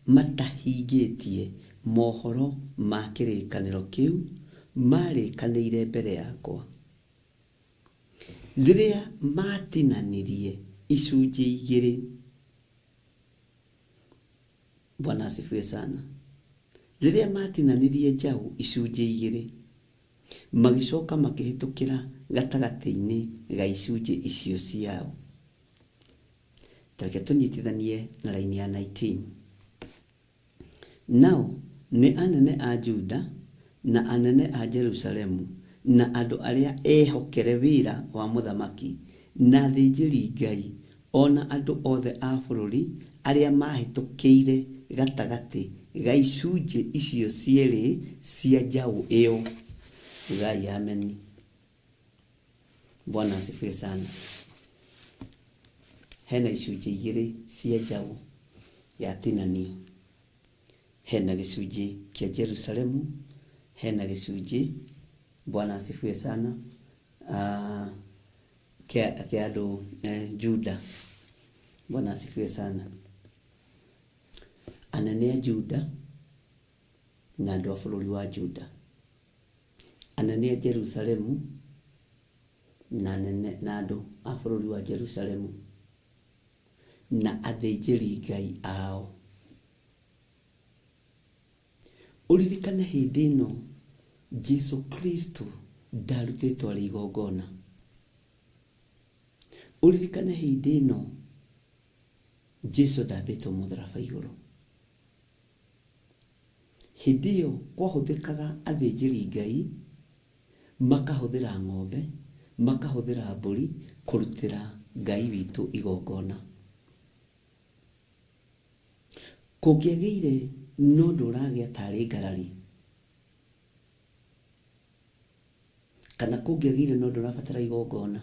matahingĩtie mohoro ma kĩrĩkanĩro kĩu marĩkanĩire mbere yakwa. Rĩrĩa matinanirie icunjĩ igĩrĩ. Bwana asifiwe sana. Rĩrĩa matinanirie njaũ icunjĩ igĩrĩ, magĩcoka makĩhĩtũkĩra gatagatĩ-inĩ ga icunjĩ icio ciao. Tareke tũnyitithanie na raini ya 19. Nao nĩ anene a Juda na anene a Jerusalemu na andũ arĩa ehokere wĩra wa mũthamaki na athĩnjĩri Ngai, ona andũ othe a bũrũri arĩa mahĩtũkĩire gatagatĩ ga icunjĩ icio cierĩ cia njaũ ĩyo. Ngai ameni. Bwana asifiwe sana. Hena icunjĩ igĩrĩ cia njaũ yatinanio. Hena gĩcunjĩ kĩa Jerusalemu, hena gĩcunjĩ, Bwana asifiwe sana, kĩa andũ Juda. Bwana asifiwe sana. Anene a Juda na andũ a bũrũri wa Juda. Anene a Jerusalemu na andũ a bũrũri wa Jerusalemu na athĩnjĩri Ngai ao. Uririkane hĩndĩ ĩno Jesu Kristo ndarutĩtwo arĩ igongona. Uririkane hĩndĩ ĩno Jesu ndambĩtwo mũtharaba igũrũ. Hĩndĩ ĩyo kwahũthĩkaga athĩnjĩri Ngai, makahũthĩra ng'ombe, makahũthĩra mbũri kũrutĩra Ngai witũ igongona. Kũngĩagĩire no ndũragĩa tarĩ ngarari, kana kũngĩagĩire no ndũrabatara igongona,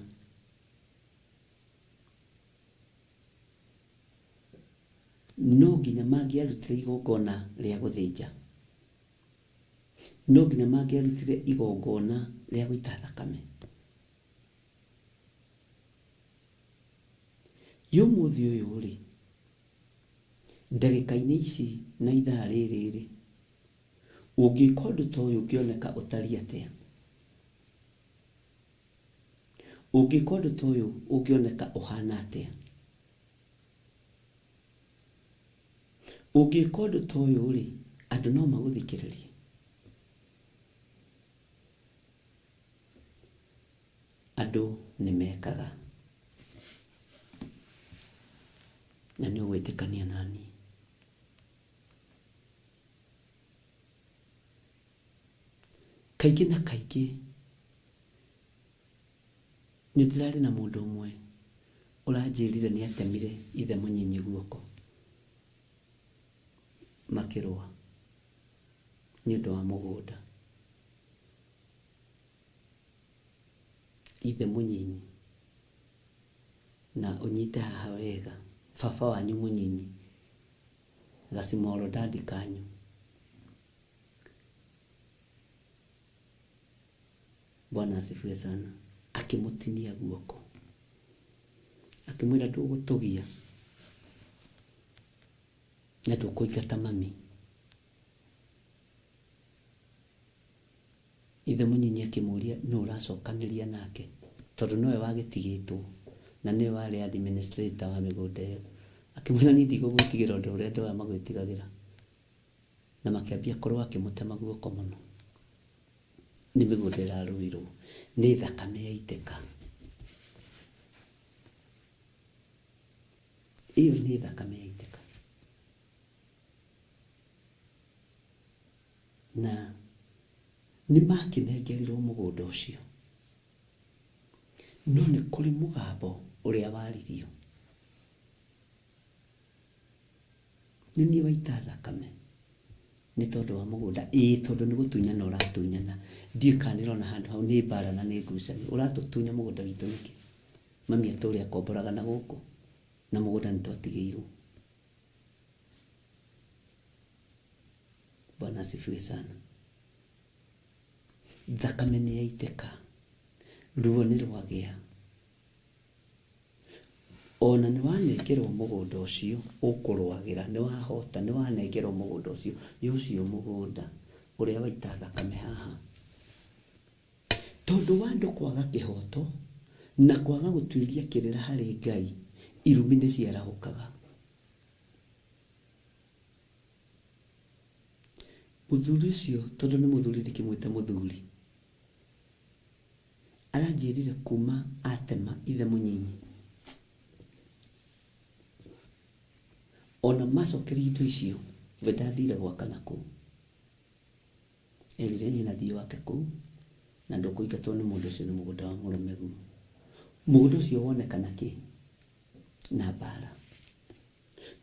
no nginya mangĩarutire igongona rĩa gũthĩnja, no nginya mangĩarutire igongona rĩa gũita thakame. Ũmũthĩ ũyũ rĩ, ndagĩka-inĩ ici na ithaa rĩrĩ rĩ, ũngĩka ũndũ ta ũyũ ũngĩoneka ũtariĩ atĩa? Ũngĩka ũndũ ta ũyũ ũngĩoneka ũhana atĩa? Ũngĩka ũndũ ta ũyũ rĩ, andũ no magũthikĩrĩrie? Andũ nĩ mekaga, na nĩ ũgwĩtĩkania nani. Kaingĩ na kaingĩ nĩ ndĩrarĩ na mũndũ ũmwe ũranjĩrire nĩ atemire ithe mũnyinyi guoko makĩrũa nĩ ũndũ wa mũgũnda. Ithe mũnyinyi, na ũnyite haha wega, baba wanyu mũnyinyi, Gacimoro dadi kanyu, Bwana asifiwe sana, akĩmũtinia guoko, akĩmwĩra ndũgũtũgia na ndũkũingata mami. Ithe mũnyinyi akĩmũria nũ ũracokanĩria nake, tondũ nowe wagĩtigĩtwo na nĩwe warĩ administrator wa mĩgũnda ĩyo. Akĩmwĩra niĩ ndigũgũtigĩra ũndũ ũrĩa andũ aya magwĩtigagĩra, na makĩambia korwo akĩmũtema guoko mũno. Nĩ mĩgũnda ĩrarũirwo, nĩ thakame yaitĩka. Iyo nĩ thakame yaitĩka. Na nĩ makĩnengerirwo mũgũnda ũcio, no nĩ kũrĩ mũgambo ũrĩa waririo, nĩ niĩ waita thakame nĩ tondũ wa mũgũnda. Tondũ nĩ gũtunyana ũratunyana, ndiũĩ kana nĩrona handũ hau nĩ mbara na nĩ ngucanio. Ũratũtunya mũgũnda witũ nĩkĩ? Mami atũrĩ akomboraga na gũkũ na mũgũnda nĩ twatigĩirwo. Bwana asifiwe sana. Thakame nĩ yaitĩka, ruo nĩ rwagĩa, ona nĩ wanengerwo mũgũnda ũcio ũkũrwagĩra, nĩ wahota, nĩ wanengerwo mũgũnda ũcio, ũcio mũgũnda ũrĩa waita thakame haha. Tondũ wa andũ kwaga kĩhoto na kwaga gũtuĩria kĩrĩra harĩ Ngai, irumi nĩ ciarahũkaga. Mũthuri ũcio, tondũ nĩ mũthuri ndĩkĩmwĩte mũthuri, aranjĩrire kuma atema ithe mũnyinyi, ona macokerie indo icio we ndathire gwaka nakũu. Erire nyina thiĩ wake kũu na ndũkũingatwo nĩ mũndũ ũcio, nĩ mũgũnda wa mũrũmegu. Mũgũnda ũcio wonekana kĩ? Na mbara.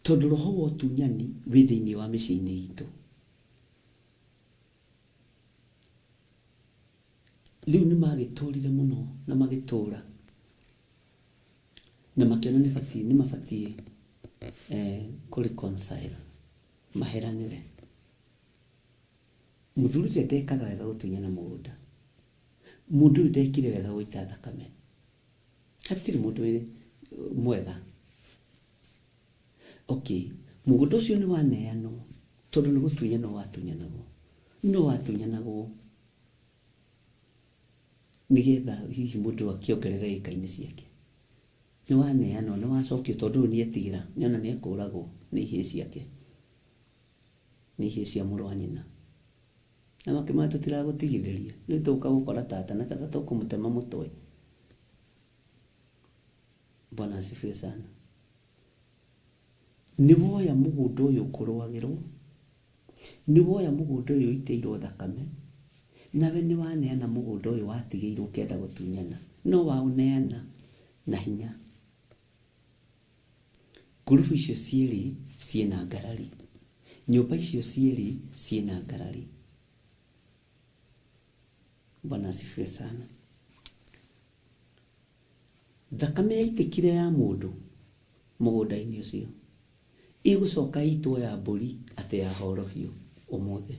Tondũ roho wa ũtunyani wĩ thĩinĩ wa mĩciĩ-inĩ itũ. Rĩu nĩ magĩtũrire mũno na magĩtũra na makĩona nĩ mabatiĩ kũreconcile, maheranĩre. Mũthuri ũcio ndekaga wega gũtunyana mũgũnda, mũndũ ũyũ ndekire wega gũita thakame, hatirĩ mũndũ wĩ mwega. Okay, mũgũnda ũcio nĩ waneanwo tondũ nĩ gũtunyanwo watunyanagwo, no watunyanagwo nĩgetha hihi mũndũ akĩongerera ĩka-inĩ ciake. Nĩ waneanwo, nĩ wacokio tondũ nĩ etigĩra, nĩona nĩ ekũragwo nĩ ihĩĩ ciake, nĩ ihĩĩ cia mũrũ wa nyina. Na makĩmaya tũtiragũtigithĩria, nĩ tũka gũkora tata na tata tũkũmũtema mũtwe. Bwana asifiwe sana. Nĩ woya mũgũnda ũyũ kũrwagĩrwo, nĩ woya mũgũnda ũyũ itĩirwo thakame, nawe nĩ waneana mũgũnda ũyũ watigĩirwo kenda gũtunyana, no waũneana na hinya. Ngurubu icio cierĩ ciĩna ngarari, nyũmba icio cierĩ ciĩna ngarari. Bwana asifiwe sana. Thakame yaitĩkire ya mũndũ mũgũnda-inĩ ũcio igũcoka itwo ya mbũri atĩ yahorohio ũmũthĩ,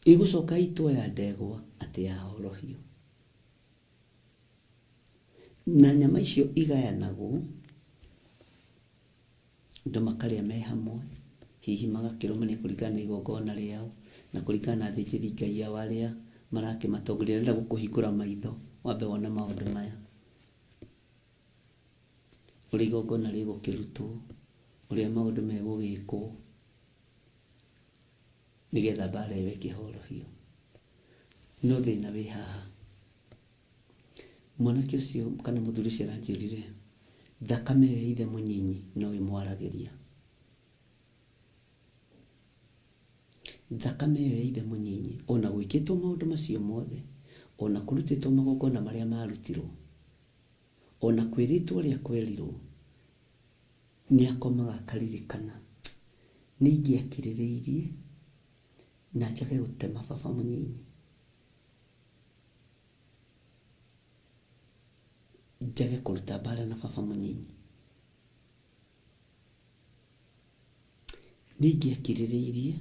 igũcoka itwo ya ndegwa atĩ yahorohio, na nyama icio igayanagwo, andũ makarĩa me hamwe, hihi magakĩrũmania kũringana na igongona rĩao na kũringana na athĩnjĩri Ngai ao arĩa marakĩmatongoria. Nĩenda gũkũhingũra maitho wambe wone maũndũ maya, ũrĩa igongona rĩgũkĩrutwo, ũrĩa maũndũ megũgĩkwo, nĩgetha mbara ĩyo ĩkĩhorohio. No thĩna wĩ haha, mwanake ũcio kana mũthuri ũcio aranjĩrire thakame ĩyo ya ithe mũnyinyi no ĩmwaragĩria. Thakame ĩyo ya ithe mũnyinyi ona gwĩkĩtwo maũndũ macio mothe, ona kũrutĩtwo magongona marĩa marutirwo, ona kwĩrĩtwo ũrĩa kwerirwo, nĩ akomaga akaririkana, nĩ ingĩakirĩrĩirie na njage gũtema baba mũnyinyi, njage kũruta mbara na baba mũnyinyi, nĩ ingĩakirĩrĩirie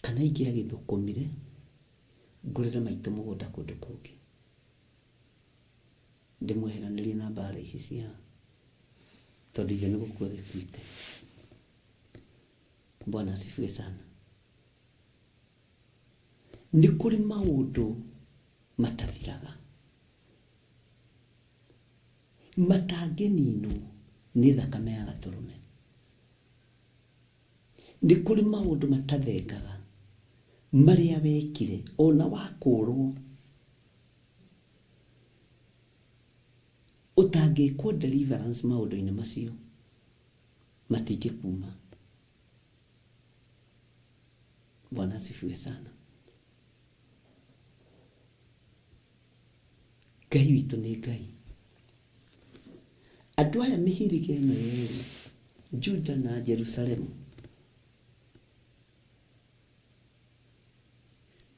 kana ingĩagĩthũkũmire ngũrĩre maitũ mũgũnda kũndũ kũngĩ, ndĩmweheranĩrie na mbara ici cia tondũ ithe nĩ gũkua gĩkuĩte. Bwana asifiwe sana. Nĩ kũrĩ maũndũ matathiraga, matangĩninwo nĩ thakame ya gatũrũme. Nĩ kũrĩ maũndũ matathengaga marĩa wekire ona wakũrwo ũtangĩkwo deliverance maũndũ-inĩ macio matingĩkuma. Bwana asifiwe sana. Ngai witũ nĩ Ngai. Andũ aya mĩhĩrĩga ĩno yerĩ, Juda na Jerusalemu,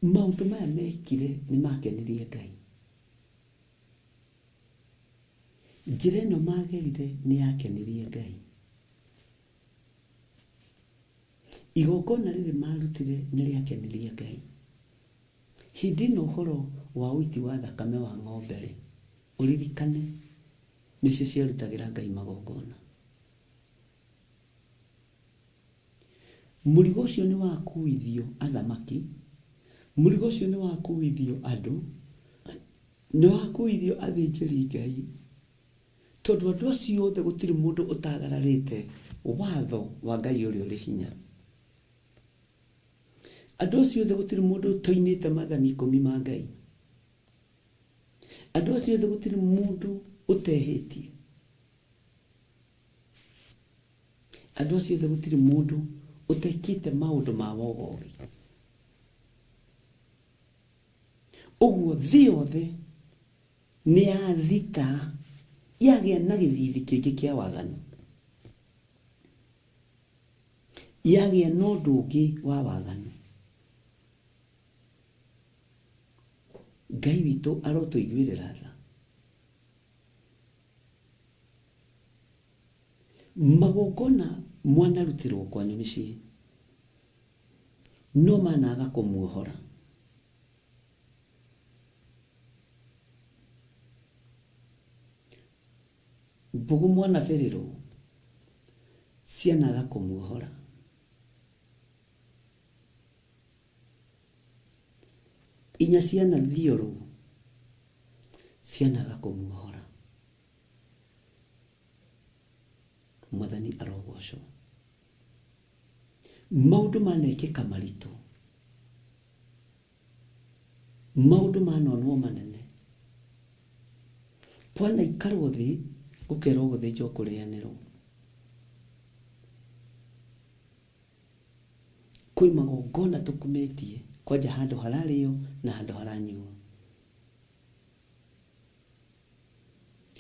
maũndũ maya mekire nĩ makenirie Ngai. Njĩra ĩno magerire nĩ yakenirie Ngai. Igongona rĩrĩ marutire nĩ rĩakenirie Ngai. Hĩndĩ ĩno ũhoro wa ũiti wa thakame wa ng'ombe rĩ, ũririkane nĩcio ciarutagĩra Ngai magongona. Mũrigo ũcio nĩ wakuithio athamaki, mũrigo ũcio nĩ wakuithio andũ, nĩ wakuithio athĩnjĩri Ngai, tondũ andũ acio othe gũtirĩ mũndũ ũtagararĩte watho wa Ngai ũrĩa ũrĩ hinya. Andũ acio othe gũtirĩ mũndũ ũtoinĩte maathani 10 ma Ngai. Andũ acio othe gũtirĩ mũndũ ũtehĩtie. Andũ acio othe gũtirĩ mũndũ ũtekĩte maũndũ ma wogogi. Ũguo thĩ yothe nĩ yathita, yagĩa na gĩthithi kĩngĩ kĩa waganu, yagĩa na ũndũ ũngĩ wa waganu. Ngai witũ arotũiguĩrĩra tha. Magongona mwanarutirwo kwanyu mĩciĩ no managa kũmuohora. Mbogo mwanaberĩrwo cianaga kũmuohora. Inya ciana thiorũ cianaga kũmuohora. Mwathani arogocwo. Maũndũ manekĩka maritũ, maũndũ manonwo manene, kwanaikarwo thĩ gũkerwo gũthĩnjwo kũrĩanĩrwo. Kwĩ magongona tũkumĩtie kwanja handũ hararĩo na handũ haranyuo,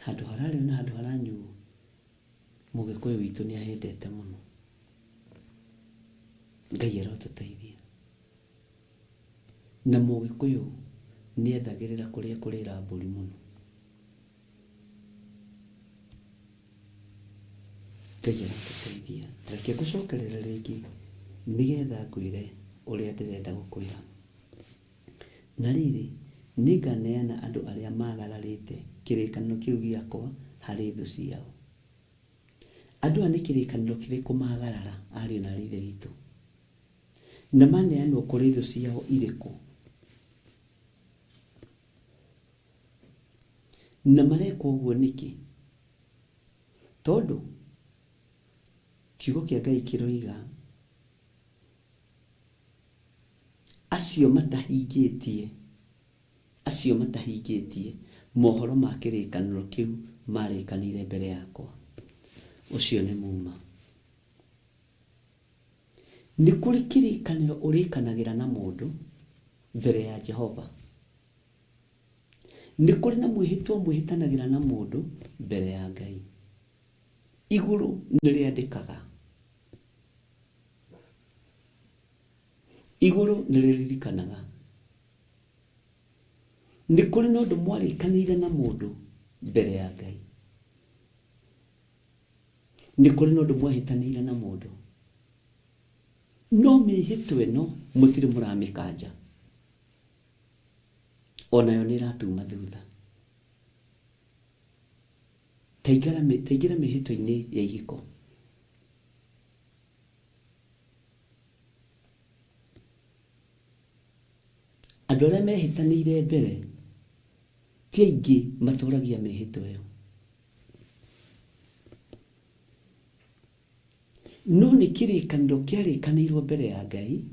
handũ hararĩo na handũ haranyuo. Mũgĩkũyũ witũ nĩ ahendete mũno. Ngai arotũteithia. Na Mũgĩkũyũ nĩ ethagĩrĩra kũrĩa kũrĩra mbũri mũno. Ngai arotũteithia. Reke ngũcokerere rĩngĩ nĩgetha ngwĩre ũrĩa ndĩrenda gũkwĩra. Na rĩrĩ nĩnganeana andũ arĩa magararĩte kĩrĩkanĩro kĩu gĩakwa harĩ thũ ciao. Andũ aya nĩ kĩrĩkanĩro kĩrĩkũ magarara, ariũ na ithe witũ? Na maneanwo kũrĩ thũ ciao irĩkũ? Na marekwo ũguo nĩkĩ? Tondũ kiugo kĩa Ngai kĩroiga acio matahingĩtie mohoro ma kĩrĩkanĩro kĩu marĩkanĩire mbere yakwa, ũcio nĩ muma. Nĩ kũrĩ kĩrĩkanĩro ũrĩkanagĩra na mũndũ mbere ya Jehova. Nĩ kũrĩ na mwĩhĩtwa mwĩhĩtanagĩra na mũndũ mbere ya Ngai. Igũrũ nĩ rĩandĩkaga, igũrũ nĩ rĩririkanaga. Nĩ kũrĩ na ũndũ mwarĩkanĩire na mũndũ mbere ya Ngai. Nĩ kũrĩ na ũndũ mwahĩtanĩire na mũndũ, no mĩhĩtwa ĩno mũtirĩ mũramĩkanja, onayo nĩ ĩratuma thutha. Taingĩra mĩhĩtwa-inĩ ya ihiko. Andũ arĩa mehĩtanĩire mbere ti aingĩ matũragia mĩhĩtwa ĩyo, no nĩ kĩrĩkanĩro kĩarĩkanĩirwo mbere ya Ngai,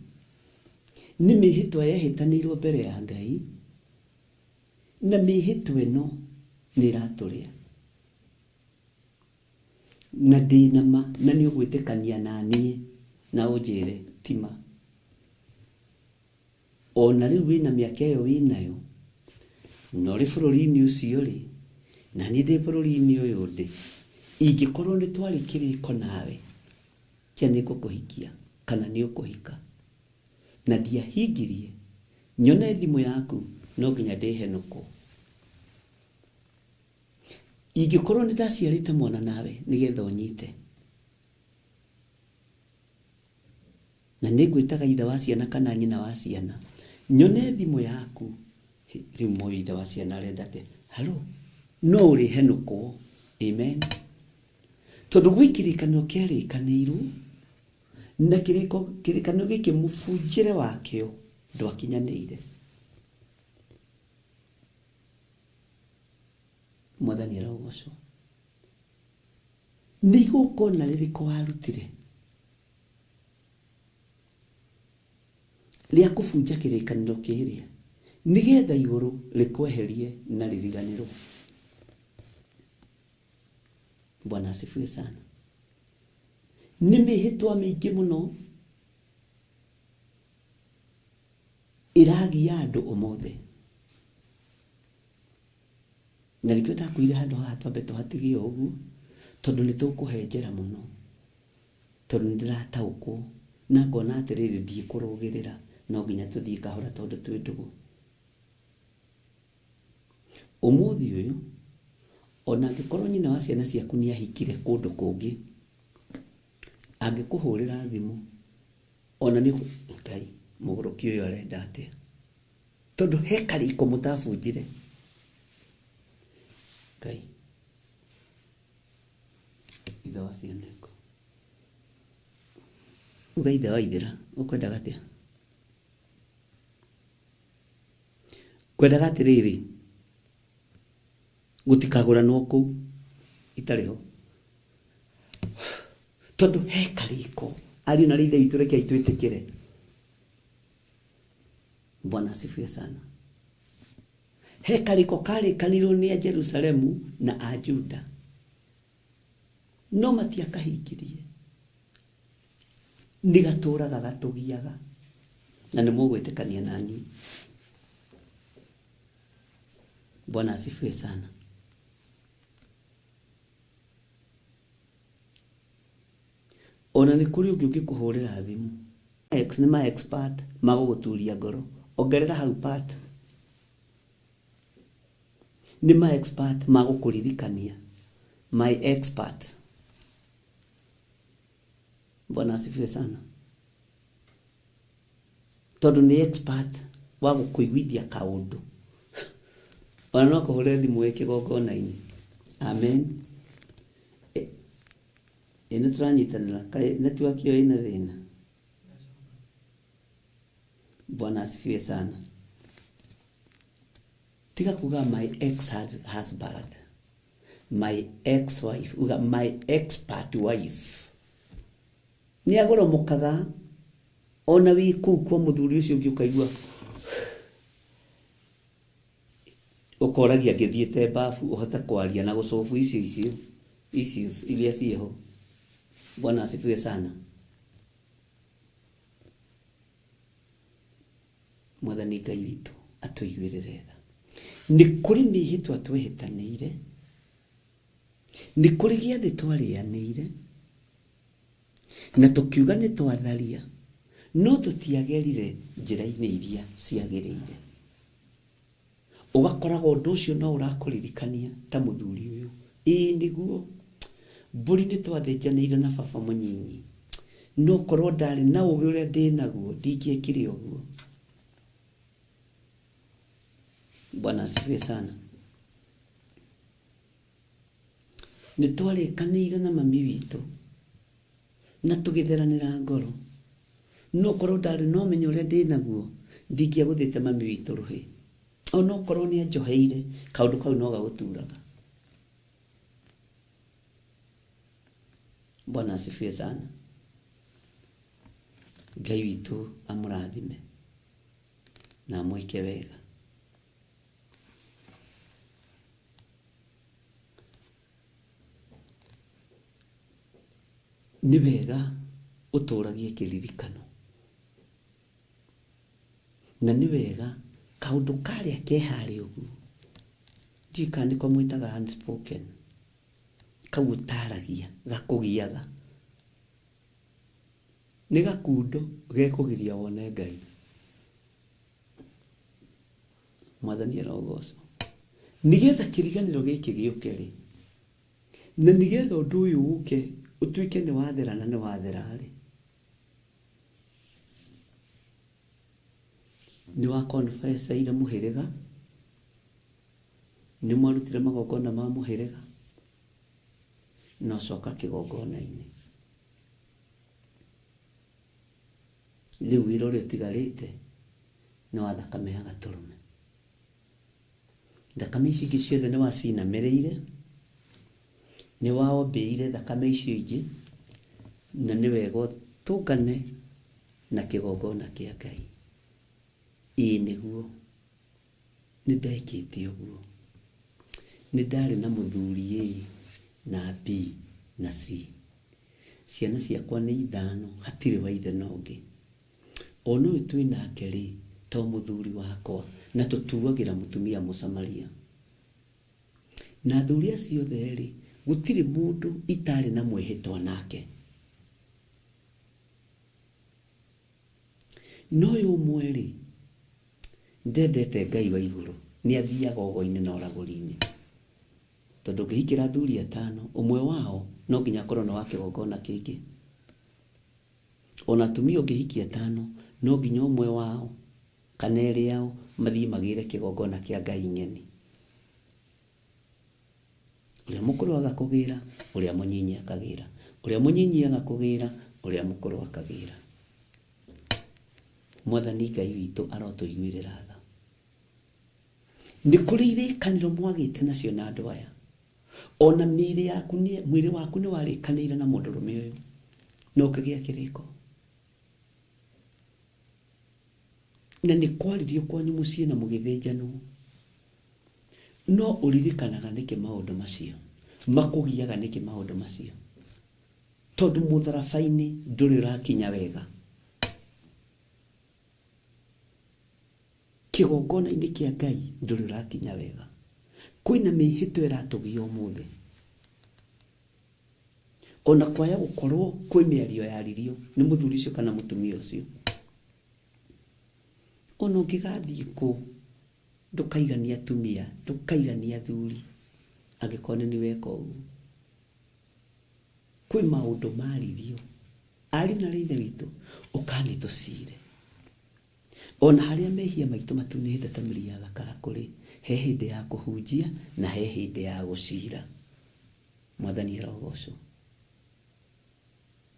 nĩ mĩhĩtwa yehĩtanĩirwo mbere ya Ngai, na mĩhĩtwa ĩno nĩ ĩratũrĩa. Na ndĩnama na nĩ ũgwĩtĩkania na niĩ na ũnjĩre tima. Ona rĩu wĩna mĩaka ĩyo wĩnayo, no rĩ bũrũri-inĩ ũcio rĩ, na niĩ ndĩ bũrũri-inĩ ũyũ ndĩ, ingĩkorwo nĩ twarĩ kĩrĩko nawe kĩa nĩ ngũkũhikia kana nĩ ũkũhika, na ndiahingirie, nyone thimũ yaku, no nginya ndĩhenũkwo. Ingĩkorwo nĩ ndaciarĩte mwana nawe nĩgetha ũnyite, na nĩ ngwĩtaga ithe wa ciana kana nyina wa ciana, nyone thimũ yaku, rĩu moyo ithe wa ciana arenda atĩ, halo, no ũrĩhenũkwo. Amen. Tondũ gwĩ kĩrĩkanĩro kĩarĩkanĩirwo, na kĩrĩkanĩro gĩkĩ mũbunjĩre wakĩo ndwakinyanĩire. Mwathani arogocwo. Nĩ igongona rĩrĩkũ warutire rĩa kũbunja kĩrĩkanĩro kĩrĩa nĩgetha igũrũ rĩkweherie na rĩriganĩrwo? Bwana asifiwe sana. Nĩ mĩhĩtwa mĩingĩ mũno ĩragia andũ ũmũthĩ, na nĩkĩo ndakwĩire handũ haha twambe tũhatigie ũguo, tondũ nĩ tũkũhenjera mũno, tondũ nĩ ndĩrataũkwo na ngona atĩrĩrĩ ndiĩkũrũgĩrĩra, no nginya tũthiĩ kahora tondũ twĩ ndũgũ. Ũmũthĩ ũyũ, ona angĩkorwo nyina wa ciana ciaku nĩ ahikire kũndũ kũngĩ, angĩkũhũrĩra thimũ, ona nĩ Ngai mũgũrũki ũyũ arenda atĩa, tondũ he karĩko mũtabunjire. Ngai ithe wa ciana ĩko, uga ithe wa ithĩra, ũkwendaga atĩa? Kwendaga atĩrĩrĩ, gũtikagũranwo kũu itarĩ ho, tondũ he karĩko. Ariũ na ithe witũ reke twĩtĩkĩre. Bwana asifiwe sana. He karĩko karĩkanĩirwo nĩ a Jerusalemu na a Juda, no matiakahingirie. Nĩ gatũraga gatũgiaga, na nĩ mũgwĩtĩkania na niĩ. Bwana asifiwe sana. Ona nĩ kũrĩ ũngĩ ũngĩkũhũrĩra thimũ, nĩ ma expert magũgũturia ngoro, ongerera hau part. Nĩ ma expert magũkũririkania, my expert. Bwana asifiwe sana. Tondũ nĩ expert wa gũkũiguithia kaũndũ, ona no kũhũrĩra thimũ kĩgongona-inĩ. Amen. Nĩ tũranyitanĩra, netiwaki ĩyo ĩna thĩna. Bwana asifiwe sana. Tiga kuga my ex-husband, my ex-wife, uga my expert wife. Nĩ agũrũmũkaga, ona wĩ kũu kwa mũthuri ũcio ũngĩ ũkaigua ũkoragia ngĩthiĩte bafu ũhota kwaria na gũcobu icio iria ciĩho. Bwana asifiwe sana. Mwathani Ngai witũ atũiguĩrĩre tha. Nĩ kũrĩ mĩhĩtwa twehĩtanĩire, nĩ kũrĩ gĩathĩ twarĩanĩire na tũkiuga nĩ twatharia, no tũtiagerire njĩra-inĩ iria ciagĩrĩire. Ũgakoraga ũndũ ũcio no ũrakũririkania ta mũthuri ũyũ. Ĩĩ nĩguo, mbũri nĩ twathĩnjanĩire na baba mũnyinyi, no korwo ndarĩ na ũgĩ ũrĩa ndĩnaguo ndingĩekire ũguo. Bwana asifiwe sana. Nĩ twarĩkanĩire na mami witũ na tũgĩtheranĩra ngoro, no korwo ndarĩ na ũmenyo ũrĩa ndĩnaguo ndingĩagũthĩte mami witũ rũhĩ. Ona okorwo nĩ anjoheire, kaũndũ kau no gagũturaga. Bwana asifiwe sana. Ngai witũ amũrathime na amwĩke wega. Nĩ wega ũtũragie kĩririkano, na nĩ wega kaũndũ karĩa keharĩ ũguo, ndiũĩ kana nĩko mwĩtaga unspoken, kau ũtaragia gakũgiaga, nĩ gakundo gekũgiria wone Ngai. Mwathani arogocwo. Nĩgetha kĩriganĩro gĩkĩ gĩũke rĩ, na nĩgetha ũndũ ũyũ ũke ũtuĩke nĩ wathera na nĩ wathera rĩ, nĩ wa confess ire mũhĩrĩga, nĩ mwarutire magongona ma mũhĩrĩga, no coka kĩgongona-inĩ. Rĩu wĩra ũrĩa ũtigarĩte nĩ wa thakame ya gatũrũme. Thakame ici ingĩ ciothe nĩ wacinamĩrĩire, nĩ waombĩire thakame icio ingĩ, na nĩ wega ũtũngane na kĩgongona kĩa Ngai. Ĩĩ nĩguo, nĩ ndekĩte ũguo. Nĩ ndarĩ na mũthuri A na B na C. Ciana ciakwa nĩ 5, hatirĩ wa ithe na ũngĩ. Ona ũyũ twĩ nake rĩ, to mũthuri wakwa, na tũtuagĩra mũtumia Mũsamaria. Na athuri acio othe rĩ, gũtirĩ mũndũ itarĩ na mwĩhĩtwa nake. No ũyũ ũmwe rĩ, ndendete Ngai wa igũrũ, nĩ athiaga ogo-inĩ na ũragũri-inĩ. Tondũ ngĩhikĩra athuri 5, ũmwe wao no nginya akorwo nĩ wa kĩgongona kĩngĩ. Ona atumia ũngĩhikia 5, no nginya ũmwe wao kana erĩ ao mathiĩ magĩre kĩgongona kĩa Ngai ng'eni. Ũrĩa mũkũrũ agakũgĩra, ũrĩa mũnyinyi akagĩra. Ũrĩa mũnyinyi agakũgĩra, ũrĩa mũkũrũ akagĩra. Mwathani Ngai witũ arotũiguĩrĩra tha. Nĩ kũrĩ irĩkanĩro mwagĩte nacio na andũ aya. Ona mwĩrĩ waku nĩ warĩkanĩire na mũndũrũme ũyũ, no ũkĩgĩa kĩrĩko. Na nĩ kwaririo kwanyu mũciĩ na mũgĩthĩnjanwo. No ũririkanaga nĩkĩ maũndũ macio, makũgiaga nĩkĩ maũndũ macio. Tondũ mũtharaba-inĩ ndũrĩ ũrakinya wega. Kĩgongona-inĩ kĩa Ngai ndũrĩ ũrakinya wega. Kwĩna mĩhĩtwa ĩratũgia ũmũthĩ. Ona kwaya gũkorwo kwĩ mĩario yaririo nĩ mũthuri ũcio kana mũtumia ũcio. Ona ũngĩgathiĩ kũ, ndũkaigania atumia, ndũkaigania athuri, angĩkorwo nĩ weka ũguo. Kwĩ maũndũ maririo. Ari na ithe witũ, ũkani tũcire. Ona harĩa mehia maitũ matunĩhĩte ta mĩri ya gakarakũrĩ, he hĩndĩ ya kũhunjia na he hĩndĩ ya gũcira. Mwathani arogocwo.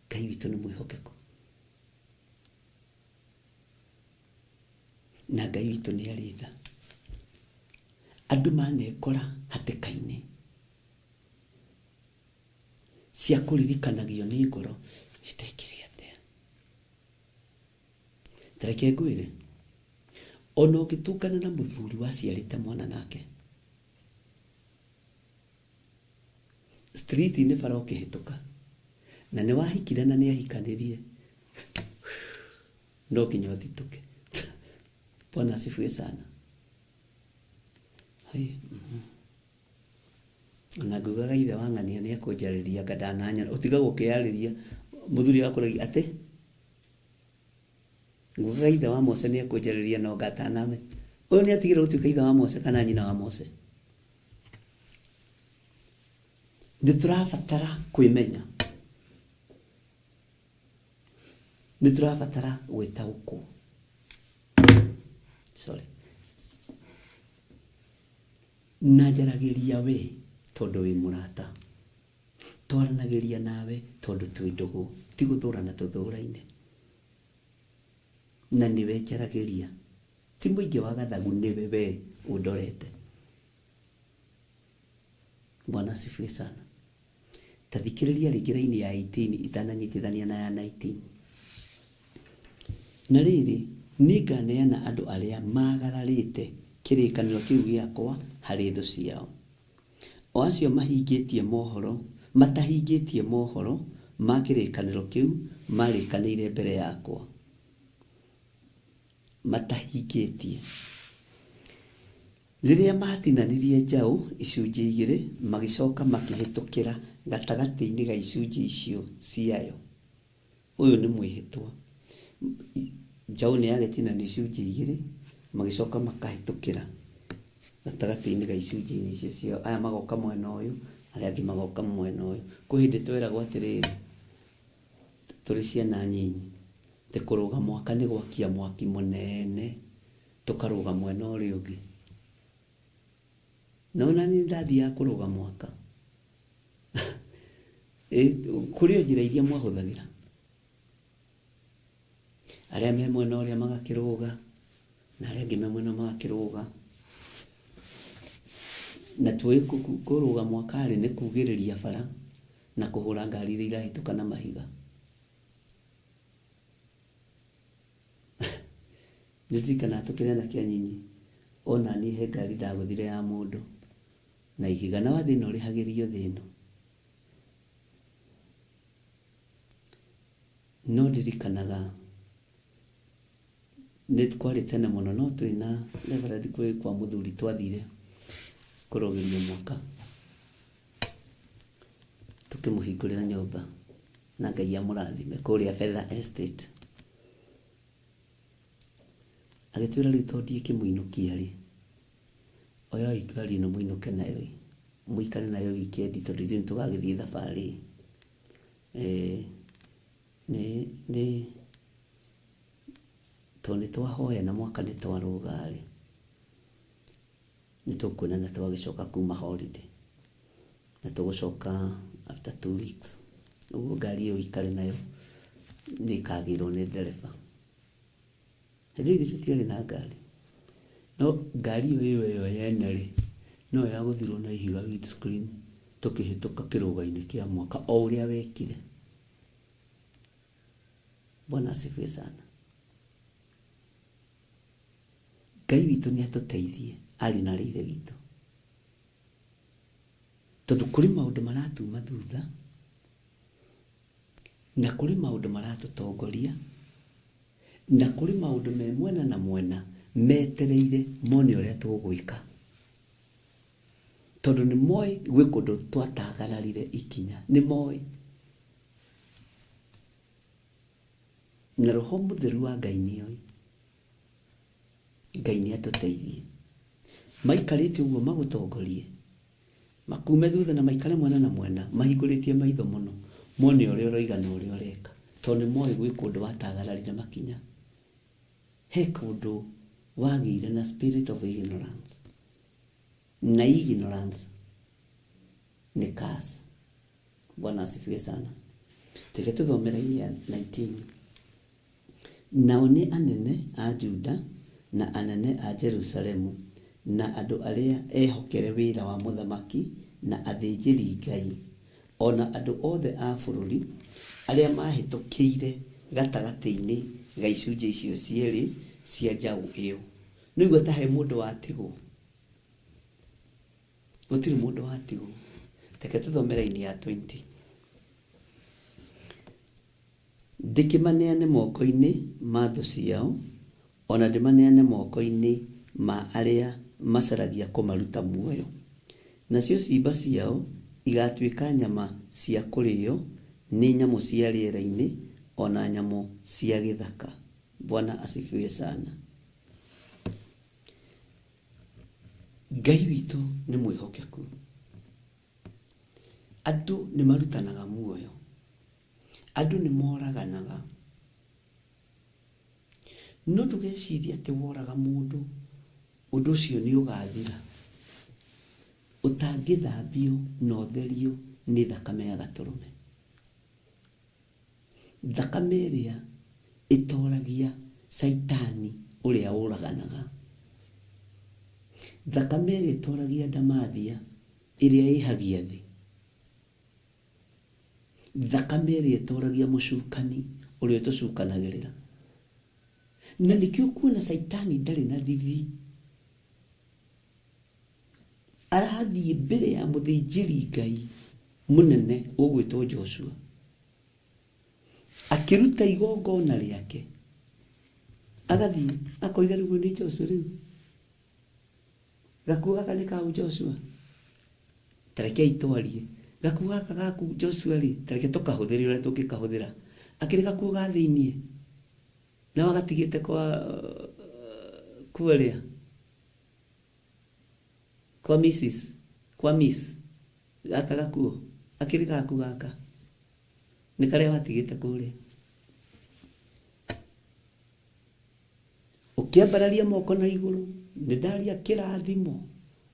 Ngai witũ nĩ mwĩhokeku. Na Ngai witũ nĩ arĩ tha. Andũ manekora hatĩka-inĩ cia kũririkanagio nĩ ngoro, itekire atĩa. Tareke ngwĩre, ona ũngĩtũngana na mũthuri waciarĩte mwana nake, street-inĩ bara ũkĩhĩtũka, na nĩ wahikire na nĩ ahikanĩrie, no nginya ũthitũke. Bwana asifiwe sana. Hai. Na ngugaga ithe wa ng'ania nĩ ekũnjarĩria ngadananya ũtigagwo ũkĩyarĩria mũthuri wakũragia atĩ ngugaga ithe wa Mose nĩ ekũnjarĩria no ngataname ũyũ nĩ atigĩrwo gũtuĩka ithe wa Mose kana nyina wa Mose. Nĩ tũrabatara kwĩmenya, nĩ tũrabatara gwĩtaũkwo. Na njaragĩria we tondũ wĩ mũrata, twaranagĩria nawe tondũ twĩ ndũgũ, ti gũthũrana tũthũraine. Na nĩwe njaragĩria, ti mũingĩ wa gathagu, nĩwe we ũndorete. Bwana asifiwe sana. Tathikĩrĩria rĩngĩ raini ya 18 itananyitithania na ya 19. Na rĩrĩ nĩ nganeana andũ arĩa magararĩte kĩrĩkanĩro kĩu gĩakwa harĩ thũ ciao, o acio mahingĩtie mohoro, matahingĩtie mohoro ma kĩrĩkanĩro kĩu marĩkanĩire mbere yakwa. Matahingĩtie. Rĩrĩa matinanirie njaũ icunjĩ igĩrĩ, magĩcoka makĩhĩtũkĩra gatagatĩ-inĩ ga icunjĩ icio ciayo. Ũyũ nĩ mwĩhĩtwa. Njaũ nĩ yagĩtinanio icunjĩ igĩrĩ, magĩcoka makahĩtũkĩra gatagatĩ-inĩ ga icunjĩ icio ciao. Aya magoka mwena ũyũ, arĩa angĩ magoka mwena ũyũ. Kwĩ hĩndĩ tweragwo atĩrĩrĩ, tũrĩ ciana nyinyi, atĩ kũrũga mwaka nĩ gwakia mwaki mũnene, tũkarũga mwena ũrĩa ũngĩ. Na ona niĩ ndathiaga kũrũga mwaka. Kũrĩ o njĩra iria mwahũthagĩra. Arĩa me mwena ũrĩa magakĩrũga, na arĩa angĩ me mwena magakĩrũga. Na tũĩ kũrũga mwaka-rĩ nĩ kugĩrĩria bara na kũhũra ngari iria irahĩtũka na mahiga. Nĩndirikanaga tũkĩrĩ anake anyinyi, ona niĩ he ngari ndagũthire ya mũndũ na ihiga, na wathĩna ũrĩhagĩrio thĩno. No ndirikanaga nĩ kwarĩ tene mũno, no tũrĩ na Reverend kwĩ kwa mũthuri twathire kũrũgĩrio mwaka, tũkĩmũhingũrĩra nyũmba na Ngai amũrathime kũrĩa Feather Estate. Agĩtwĩra rĩu tondũ ndiĩkĩmũinũkia-rĩ, oyai ngari ĩno mũinũke nayo, mũikare nayo wikendi tondũ ithuĩ nĩtũgagĩthiĩ thabarĩ. Tondũ nĩtwahoya na mwaka nĩtwarũga-rĩ, nĩtũkuonana twagĩcoka kuma holiday, na tũgũcoka after 2 weeks. Ũguo ngari ĩyo ikare nayo nĩĩkagĩrwo nĩ ndereba. Hĩndĩ ĩyo tũtiarĩ na ngari, no ngari ĩyo yene-rĩ no ya gũthirwo na ihiga windscreen, tũkĩhĩtũka kĩrũga-inĩ kĩa mwaka o ũrĩa wekire. Bwana asifiwe sana. Ngai witũ nĩatũteithie, arĩ na ithe witũ, tondũ kũrĩ maũndũ maratuma thutha na kũrĩ maũndũ maratũtongoria na kũrĩ maũndũ me mwena na mwena metereire mone ũrĩa tũgwĩka, tondũ nĩ moĩ gwĩ kũndũ twatagararire ikinya, nĩ moĩ. Na Roho Mũtheru wa Ngai nĩoĩ. Ngai nĩatũteithie. Maikarĩte ũguo magũtongorie, makume thutha na maikare mwena na mwena, mahingũrĩtie maitho mũno, mone ũrĩa ũroiga na ũrĩa ũreka, tondũ nĩ moĩ gwĩ kũndũ watagararire makinya. He kũndũ wagĩire na spirit of ignorance, na ignorance nĩ curse. Bwana asifiwe sana. Tũke tũthome raini ya 19. Nao nĩ anene a Juda na anene a Jerusalemu na andũ arĩa ehokere wĩra wa mũthamaki na athĩnjĩri Ngai, ona andũ othe a bũrũri arĩa mahĩtũkĩire gatagatĩ-inĩ ga icunjĩ icio cierĩ cia njaũ ĩyo. Nĩguo ta he mũndũ watigwo, gũtirĩ mũndũ watigwo. Teke tũthome raini ya 20. Ndĩkĩmaneane moko-inĩ ma thũ ciao, ona ndĩmaneane moko-inĩ ma arĩa macaragia kũmaruta muoyo. Nacio ciimba ciao igatuĩka nyama cia kũrĩo nĩ nyamũ cia rĩera-inĩ ona nyamũ cia gĩthaka. Bwana asifiwe sana. Ngai witũ nĩ mwĩhokeku. Andũ nĩ marutanaga muoyo. Andũ nĩ moraganaga. No ndũgecirie atĩ woraga mũndũ ũndũ ũcio nĩ ũgathira ũtangĩthambio na ũtherio nĩ thakame ya Gatũrũme. Thakame ĩrĩa ĩtoragia Saitani ũrĩa ũraganaga. Thakame ĩrĩa ĩtoragia Ndamathia ĩrĩa ĩhagia thĩ. Thakame ĩrĩa ĩtoragia mũcukani ũrĩa tũcukanagĩrĩra. Na nĩkĩo kuona Saitani ndarĩ na thithi. Arathiĩ mbere ya mũthĩnjĩri Ngai mũnene ũgwĩtwo Joshua, akĩruta igongona rĩake, agathiĩ akoiga rĩu nĩ Joshua rĩu. Gakuo gaka nĩ kau Joshua. Tarekei twarie. Gakuo gaka gaku Joshua rĩ, tareke tũkahũthĩre ũrĩa tũngĩkahũthĩra. Akĩrĩ gakuo ga thĩiniĩ. Na wagatigĩte kwa rĩa. Kwa Mrs. Kwa Miss. Gaka gakuo. Akĩrĩ gaku gaka. Nĩ karĩa watigĩte kũrĩa. Ũkĩambararia moko na igũrũ, nĩ ndaria kĩrathimo.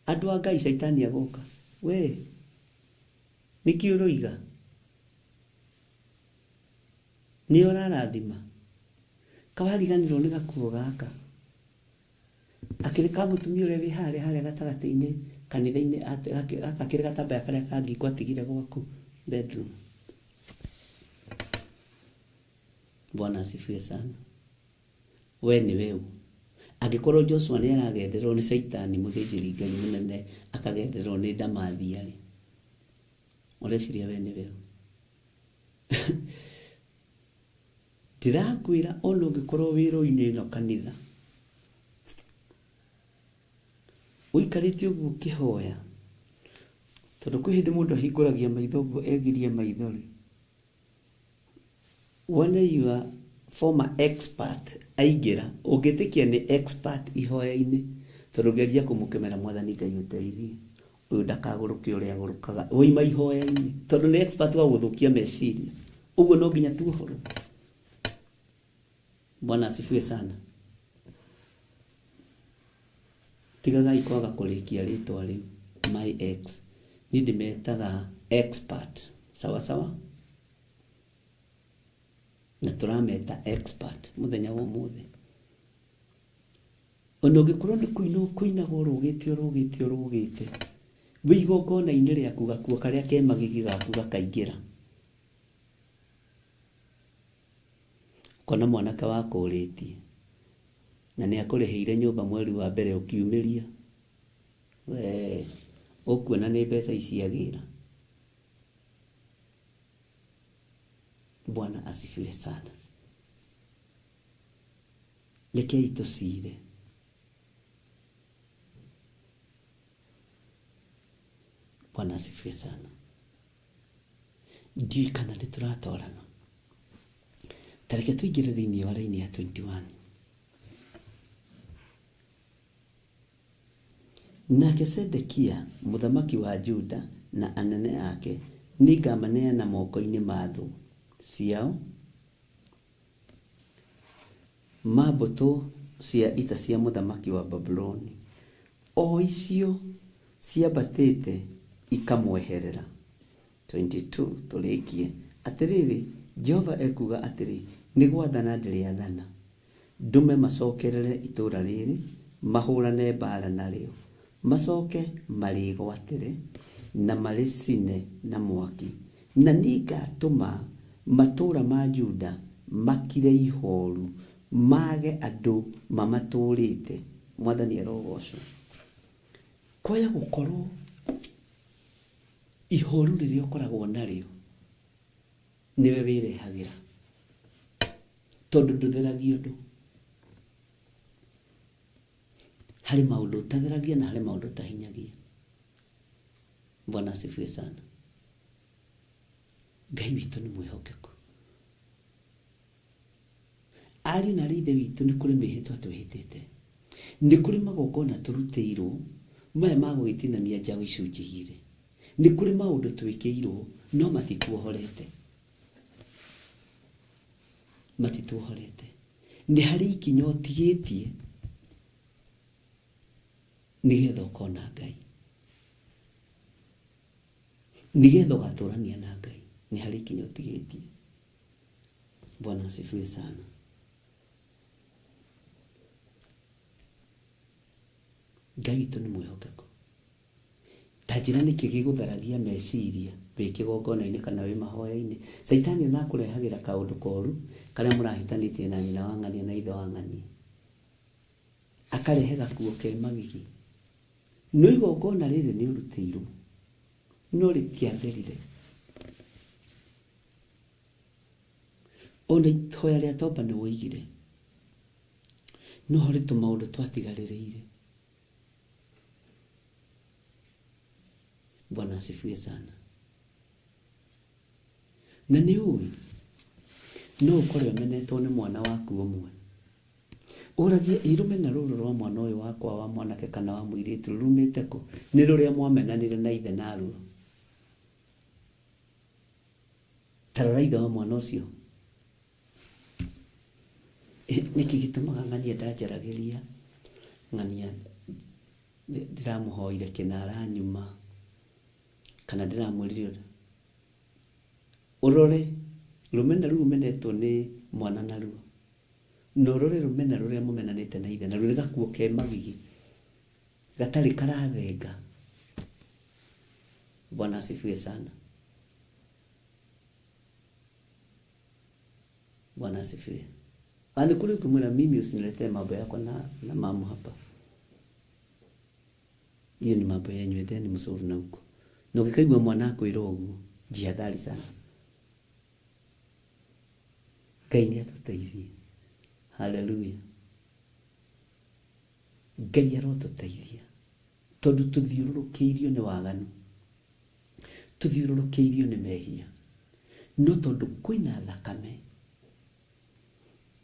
Andũ a Ngai Saitani agoka. We, nĩkĩ ũroiga? Nĩ ũrarathima. Kawariganĩrwo nĩ gakuo gaka. Akĩrĩ ka mũtumia ũrĩa wĩ harĩa gatagatĩ-inĩ kanitha-inĩ, akĩrĩ gatambaya karĩa kangĩ kwatigire gwaku bedroom. Bwana asifiwe sana. We nĩ weũ. Angĩkorwo Joshua nĩ aragenderwo nĩ Saitani mũthĩnjĩri Ngai mũnene, akagenderwo nĩ Ndamathia rĩ, ũreciria we nĩ weũ? Ndĩrakwĩra ona ũngĩkorwo wĩra-inĩ ĩno kanitha, ũikarĩte ũguo ũkĩhoya, tondũ kwĩ hĩndĩ mũndũ ahingũragia maitho ũguo egirie maitho rĩ, wone you are former expert aingĩra, ũngĩtĩkia nĩ expert ihoya-inĩ, tondũ ũngĩanjia kũmũkemera Mwathani Ngai ũteithie, ũyũ ndakagũrũke ũrĩa agũrũkaga, woima ihoya-inĩ, tondũ nĩ expert wa gũthũkia meciria. Ũguo no nginya tu ũhoro. Bwana asifiwe sana. Tigagai kwaga kũrĩkia rĩtwa rĩu, my ex. Niĩ ndĩmetaga expert. Sawa sawa? Na tũrameta expert mũthenya wa ũmũthĩ. Ona ũngĩkorwo nĩ kũinagwo rũgĩte. We igongona-inĩ rĩaku gakuo karĩa ke magigi gaku gakaingĩra. Kona mwanake wakũrĩtie. Na nĩ akũrĩhĩire nyũmba mweri wa mbere ũkiumĩria. We, ũkuona nĩ mbeca iciagĩra. Bwana asifiwe sana. Rekei tũcire. Bwana asifiwe sana. Ndiũĩ kana nĩ tũratwarana. Tareke tũingĩre thĩinĩ wa raini ya 21. Nake Sedekia mũthamaki wa Juda na anene ake nĩngamaneana moko-inĩ ma thũ ciao, ma mbũtũ cia ita cia mũthamaki wa Babuloni, o icio ciambatĩte ikamweherera. 22 tũrĩkie. Atĩrĩrĩ, Jehova ekuga atĩrĩ, nĩ gwathana ndĩrĩathana, ndume macokerere itũũra rĩrĩ, mahũrane mbara narĩo, macoke marĩgwatĩre na marĩcine na mwaki, na nĩngatũma matũũra ma Juda makire ihooru, mage andũ mamatũũrĩte. Mwathani arogocwo. Kwaya gũkorwo ihooru rĩrĩa ũkoragwo narĩo nĩwe wĩrehagĩra, tondũ ndũtheragia ũndũ. Harĩ maũndũ ũtatheragia na harĩ maũndũ ũtahinyagia. Bwana asifiwe sana. Ngai witũ nĩ mwĩhokeku. Ariũ na ithe witũ nĩ kũrĩ mĩhĩtwa twĩhĩtĩte. Nĩ kũrĩ magongona tũrutĩirwo maya ma gũgĩtinania njaũ icunjĩ igĩrĩ. Nĩ kũrĩ maũndũ twĩkĩirwo no matituohorete. Matituohorete. Nĩ harĩ ikinya ũtigĩtie nĩgetha ũkona Ngai. Nĩgetha ũgatũrania na Ngai. Nĩ harĩ ikinya ũtigĩtie. Bwana asifiwe sana. Ngai witũ nĩ mwĩhokeku. Ta njĩra nĩkĩ gĩgũtharagia meciria wĩ kĩgongona-inĩ kana wĩ mahoya-inĩ. Saitani nakũrehagĩra kaũndũ koru karĩa mũrahĩtanĩtie na nyina wa ng'ania na ithe wa ng'ania. Akarehe gakuo ke magigi. No igongona rĩrĩ nĩ ũrutĩirwo. No rĩtiatherire. Ona ihoya rĩa toba nĩ woigire. No harĩ tũmaũndũ twatigarĩrĩire. Bwana asifiwe sana. Na nĩ ũĩ no ũkore ũmenetwo nĩ mwana waku ũmwe. Ũragie irũmena rũrũ rwa mwana ũyũ wakwa wa mwanake kana wa mũirĩtu rumĩte kũ? Nĩ rũrĩa mwamenanire na ithe na ruo. Ta rora ithe wa mwana ũcio. Nĩkĩ gĩtũmaga ng'ania ndanjaragĩria ng'ania ndĩramũhoire kĩnara nyuma kana ndĩramwĩrire ũrore rũmena rũu menetwo nĩ mwana na ruo. No rore rũmena rũrĩa mũmenanĩte na ithe na rũrĩ gakuo ke magigi gatarĩ karathenga. Bwana asifiwe sana. Bwana asifiwe. Ani kule kumwela mimi usiniletee mambo yako na mamu hapa. Hiyo ni mambo yenyu, endeni msuru na huko. Na ukikaigua mwanako irogu, jihadhari sana. Ngai nĩ atũteithie. Haleluya. Ngai arotũteithia. Tondũ tũthiũrũrũkĩirio nĩ waganu. Tũthiũrũrũkĩirio nĩ mehia. No tondũ kwĩna thakame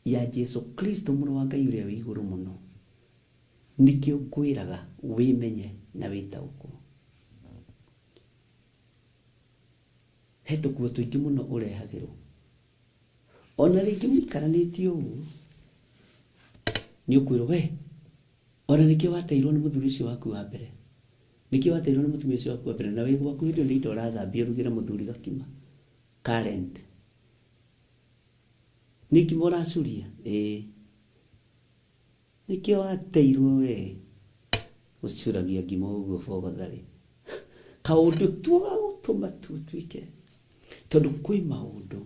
ya Jesu Kristo mũrũ wa Ngai ũrĩa wĩ igũrũ mũno. Nĩkĩo ngwĩraga wĩmenye na wĩtaũkwo. He tũkuo tũingĩ mũno ũrehagĩrwo. Ona rĩngĩ mũikaranĩtie ũguo nĩ ũkwĩrwo we ona nĩkĩo wateirwo nĩ mũthuri ũcio waku wa mbere. Nĩkĩo wateirwo nĩ mũtumia ũcio waku wa mbere na wĩ gwaku hĩndĩ ĩyo nĩ indo ũrathambia ũrugĩre mũthuri gakima. Current. Nĩkĩ mũracuria? Nĩkĩo wateirwo we ũcuragia ngima ũguo bogatharĩ. Kaũndũ tũgagũtũma tuĩke. Tondũ kwĩ maũndũ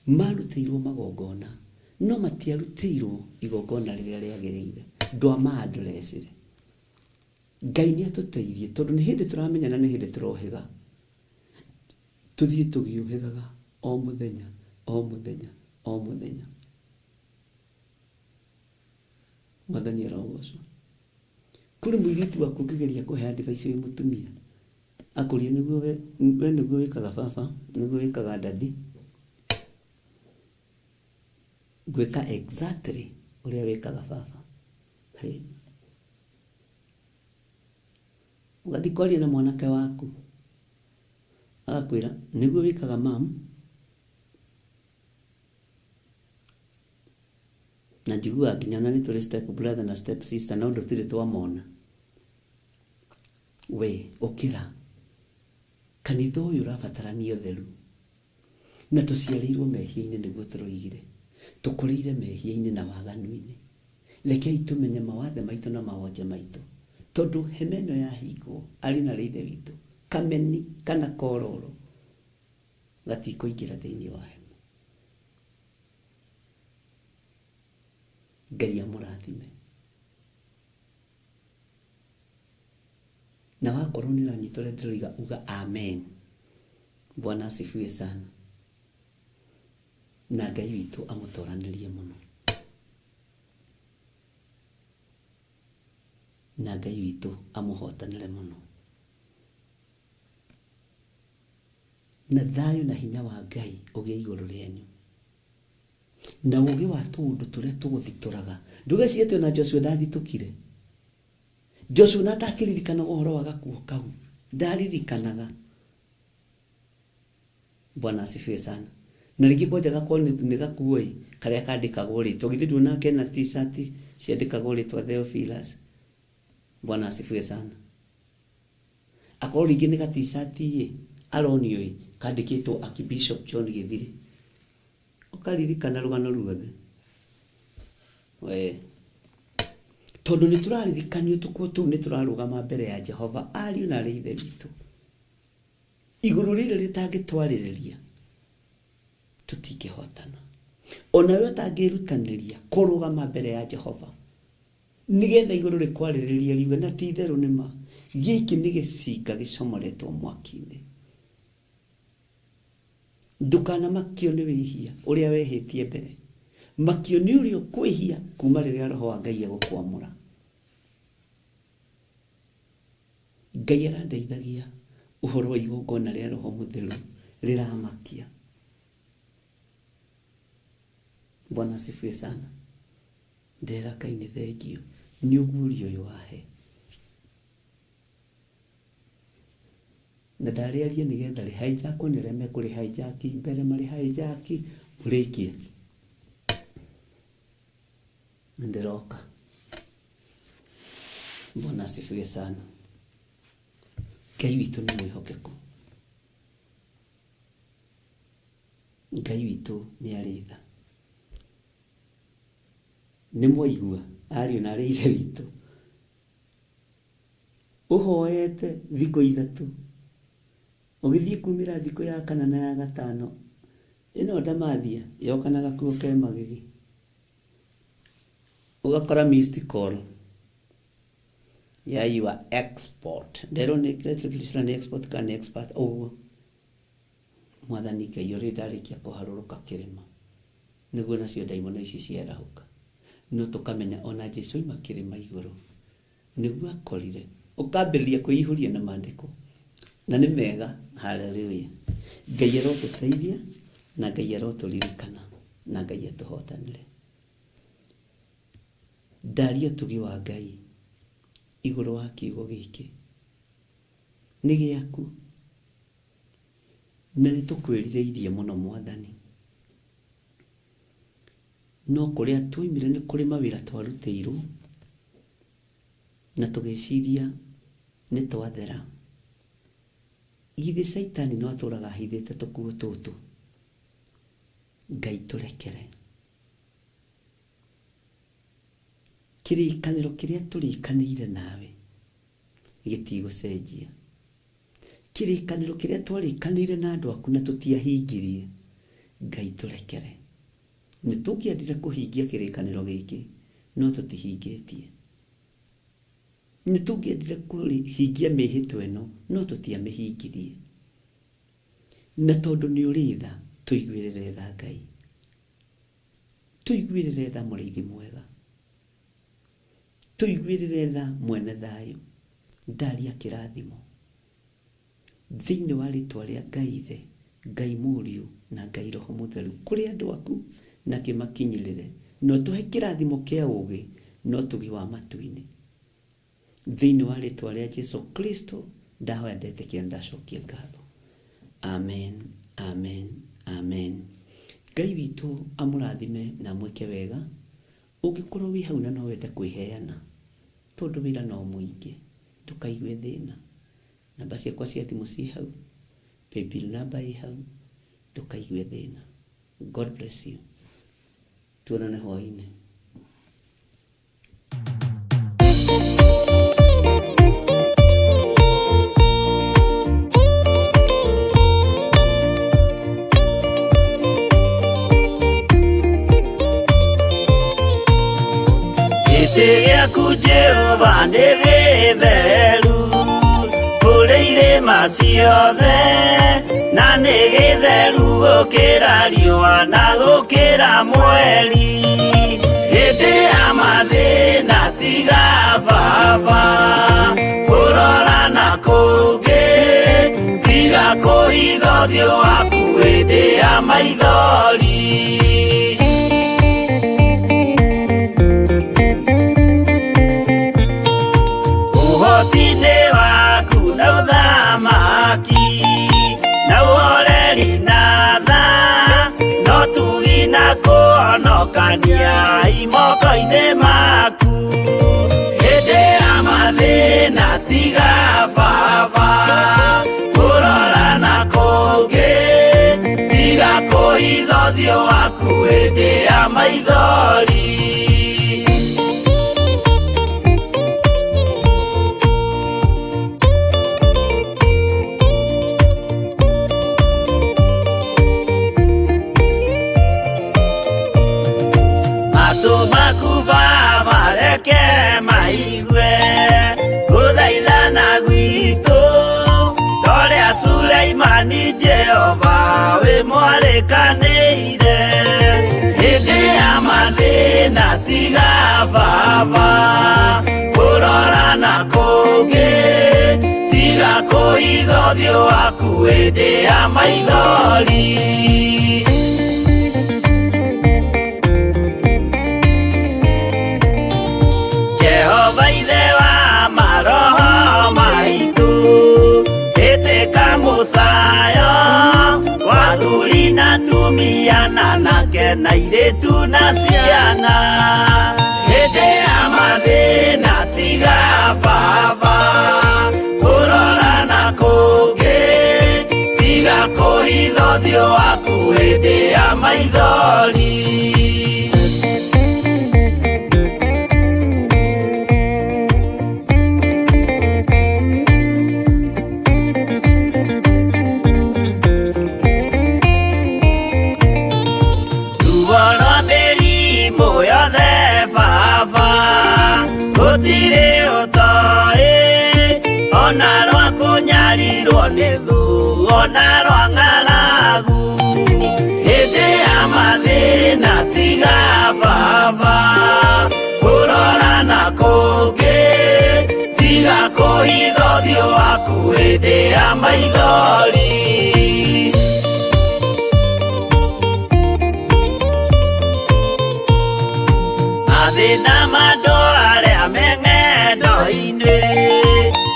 marutĩirwo magongona no matiarutĩirwo igongona rĩrĩa rĩagĩrĩire. Ndwama andũrecire. Ngai nĩ atũteithie tondũ nĩ hĩndĩ tũramenya na nĩ hĩndĩ tũrohĩga. Tũthiĩ tũgĩũhĩgaga o mũthenya o mũthenya o mũthenya. Mwathani arogocwo. Kũrĩ mũirĩtu waku ũngĩgeria kũhe advice wĩ mũtumia akũrie nĩguo we nĩguo wĩkaga baba nĩguo wĩkaga dadi. Gwĩka exactly ũrĩa wĩkaga baba. Ũgathiĩ kwaria na mwanake waku agakwĩra nĩguo wĩkaga mam. Na njiguaga nginya na nĩ tũrĩ step brother na step sister na ũndũ tũrĩ twamona. We ũkĩra kanitha ũyũ ũrabatarania ũtheru na tũciarĩirwo mehia-inĩ nĩguo tũroigire. Tũkũrĩire mehia-inĩ na waganu-inĩ. Rekei tũmenye mawathe maitũ na mawonje maitũ. Tondũ hema ĩno yahingwo arĩ na ithe witũ kameni kana kororo gatikũingĩra thĩinĩ wa hema. Ngai amũrathime. Na wakorwo nĩ ũranyita ũrĩa ndĩroiga uga amen. Bwana asifiwe sana. Na Ngai witũ amũtoranĩrie mũno. na Ngai witũ amũhotanĩre mũno. Na thayũ na hinya wa Ngai ũgĩe igũrũ rĩanyu, na ũgĩ wa tũũndũ tũrĩa tũgũthitũraga. Ndũgecirie atĩ ona Joshua ndathitũkire. Joshua na atakĩririkana ũhoro wa gakuo kau, ndaririkanaga. Bwana asifiwe sana. Na rĩngĩ kwanja gakorwo nĩ gakuo karĩa kandĩkagwo rĩtwa, githĩ nduona kena t-shirt ciandĩkagwo rĩtwa Theophilus. Bwana asifiwe sana. Akorwo rĩngĩ nĩ ga t-shirt aronio kandĩkĩtwo Archbishop John Githiri, ũkaririkana rũgano ruothe. Tondũ nĩ tũraririkanio tũkuo tũu nĩ tũrarũgama mbere ya Jehova, ariũ na arĩ ithe witũ. Igũrũ rĩrĩ rĩtangĩtwarĩrĩria tũtingĩhotana. Ona we ũtangĩrutanĩria kũrũgama mbere ya Jehova, nĩgetha igũrũ rĩkwarĩrĩria riuge na ti itherũ nĩma, gĩkĩ nĩ gĩcinga gĩcomoretwo mwaki-inĩ. Ndũkanamakio nĩ wĩhia ũrĩa wehĩtie mbere, makio nĩ ũrĩa ũkwĩhia kuma rĩrĩa Roho wa Ngai egũkwamũra. Ngai arandeithagia ũhoro wa igongona rĩa Roho Mũtheru rĩramakia. Bwana asifiwe sana. Ndera Ngai nĩ thengio nĩ ũguũrio ũyũ wahe. Na ndarĩaria nĩgetha rĩhijackwo nĩ arĩa mekũrĩhijaki mbere marĩhijaki mũrĩkie. Ndĩroka. Bwana asifiwe sana. Ngai witũ nĩ mwĩhokeku. Ngai witũ nĩ arĩ tha. Nĩ mwaigua ariũ na arĩ ithe witũ. Ũhoete thikũ ithatũ, ũgĩthiĩ kumĩra thikũ ya kana na ya gatano, ĩno ndamathia yokana gakuo ke magigi, ugakora missed call ya your export. Ndero nĩ kĩrĩa nĩ export kana expert ũguo. Mwathani Ngai ũrĩ ndarĩkia kũharũrũka kĩrĩma, nĩguo nacio ndaimono ici ciarahũka. No tũkamenya ona Jesũ ima kĩrĩma igũrũ nĩguo akorire. Ũkambĩrĩria kwĩihũria na maandĩko na nĩ mega. Haleluya. Ngai arotũteithia na Ngai arotũririkana na Ngai atũhotanĩre. Ndaria ũtugi wa Ngai igũrũ wa kiugo gĩkĩ nĩ gĩaku, na nĩ tũkwĩrirĩirie mũno Mwathani. No kũrĩa tuimire nĩ kũrĩ mawĩra twarutĩirwo na tũgĩciria nĩ twathera. Githĩ Saitani no atũraga ahithĩte tũkuo tũtũ? Ngai tũrekere. Kĩrĩkanĩro kĩrĩa tũrĩkanĩire nawe gĩtigũcenjia. Kĩrĩkanĩro kĩrĩa twarĩkanĩire na andũ aku na tũtiahingirie, Ngai tũrekere. Nĩ tũngĩendire kũhingia kĩrĩkanĩro gĩkĩ no tũtihingĩtie. Nĩ tũngĩendire kũhingia mĩhĩtwa ĩno no tũtiamĩhingirie. Na tondũ nĩ ũrĩ tha, tũiguĩrĩre tha Ngai. Tũiguĩrĩre tha mũrĩithi mwega. Tũiguĩrĩre tha mwene thayũ. Ndaria kĩrathimo thĩinĩ wa rĩtwa rĩa Ngai Ithe, Ngai Mũriũ na Ngai Roho Mũtheru kũrĩ andũ aku, na kĩmakinyĩrĩre. No tũhe kĩrathimo kĩa ũgĩ no tũgi wa matu-inĩ. Thĩinĩ wa rĩtwa rĩa Jesũ Kristo ndahoya ndetĩkia ndacokia ngatho. Amen, amen, amen. Ngai witũ amũrathime na mwĩke wega. Ũngĩkorwo wĩ hau na no wende kwĩheana, tondũ wĩra no mũingĩ, ndũkaigue thĩna. Namba ciakwa cia thimũ ciĩ hau, paybill namba ĩ hau, ndũkaigue thĩna. God bless you. Tuonane hwaĩ-inĩ. Gĩaku Jehova nĩ gĩtheru kũrĩ irĩma ciothe, na nĩ gĩtheru gũkĩra riũa na gũkĩra mweri. Hĩndĩ ya mathĩna tiga Baba. kũhitha ũthiũ waku hĩndĩ ya maithori. Ũhoti-inĩ waku na ũthamaki na ũhoreri na tha no tugi na kũhonokania imoko-inĩ maku. Hĩndĩ ya mathĩna tiga baba kũrora na kũngĩ, tiga kũhitha ũthiũ waku hĩndĩ ya maithori. Matũ maku baba reke maigue gũthaithana gwitũ, torĩa Suleimani Jehova wĩ mwarĩkanĩire. Hĩndĩ ya mathĩna tiga baba kũrora na kũngĩ, tiga kũhitha ũthiũ waku hĩndĩ ya maithori. Jehova ithe wa maroho maitũ, ĩtĩka mũcayo wa athuri na atumia na anake na airĩtu na ciana. Hĩndĩ ya mathĩna tiga baba kũrora na kũngĩ, tiga kũhitha ũthiũ waku hĩndĩ ya maithori. Gũtirĩ ũtoĩ ona rwa kũnyarirwo nĩ thũ ona rwa ng'aragu. Hĩndĩ ya mathĩna tiga baba kũrora na kũngĩ, tiga kũhitha ũthiũ waku hĩndĩ ya maithori. Mathĩna mandũ arĩa me ng'endo-inĩ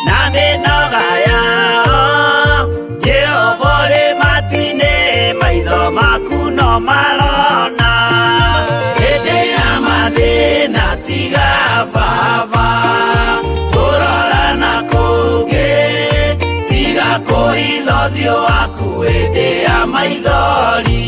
na mĩnoga yao, Jehova ũrĩ matu-inĩ maitho maku no marona. Hĩndĩ ya mathĩna tiga baba kũrora na kũngĩ, tiga kũhitha ũthiũ waku hĩndĩ ya maithori.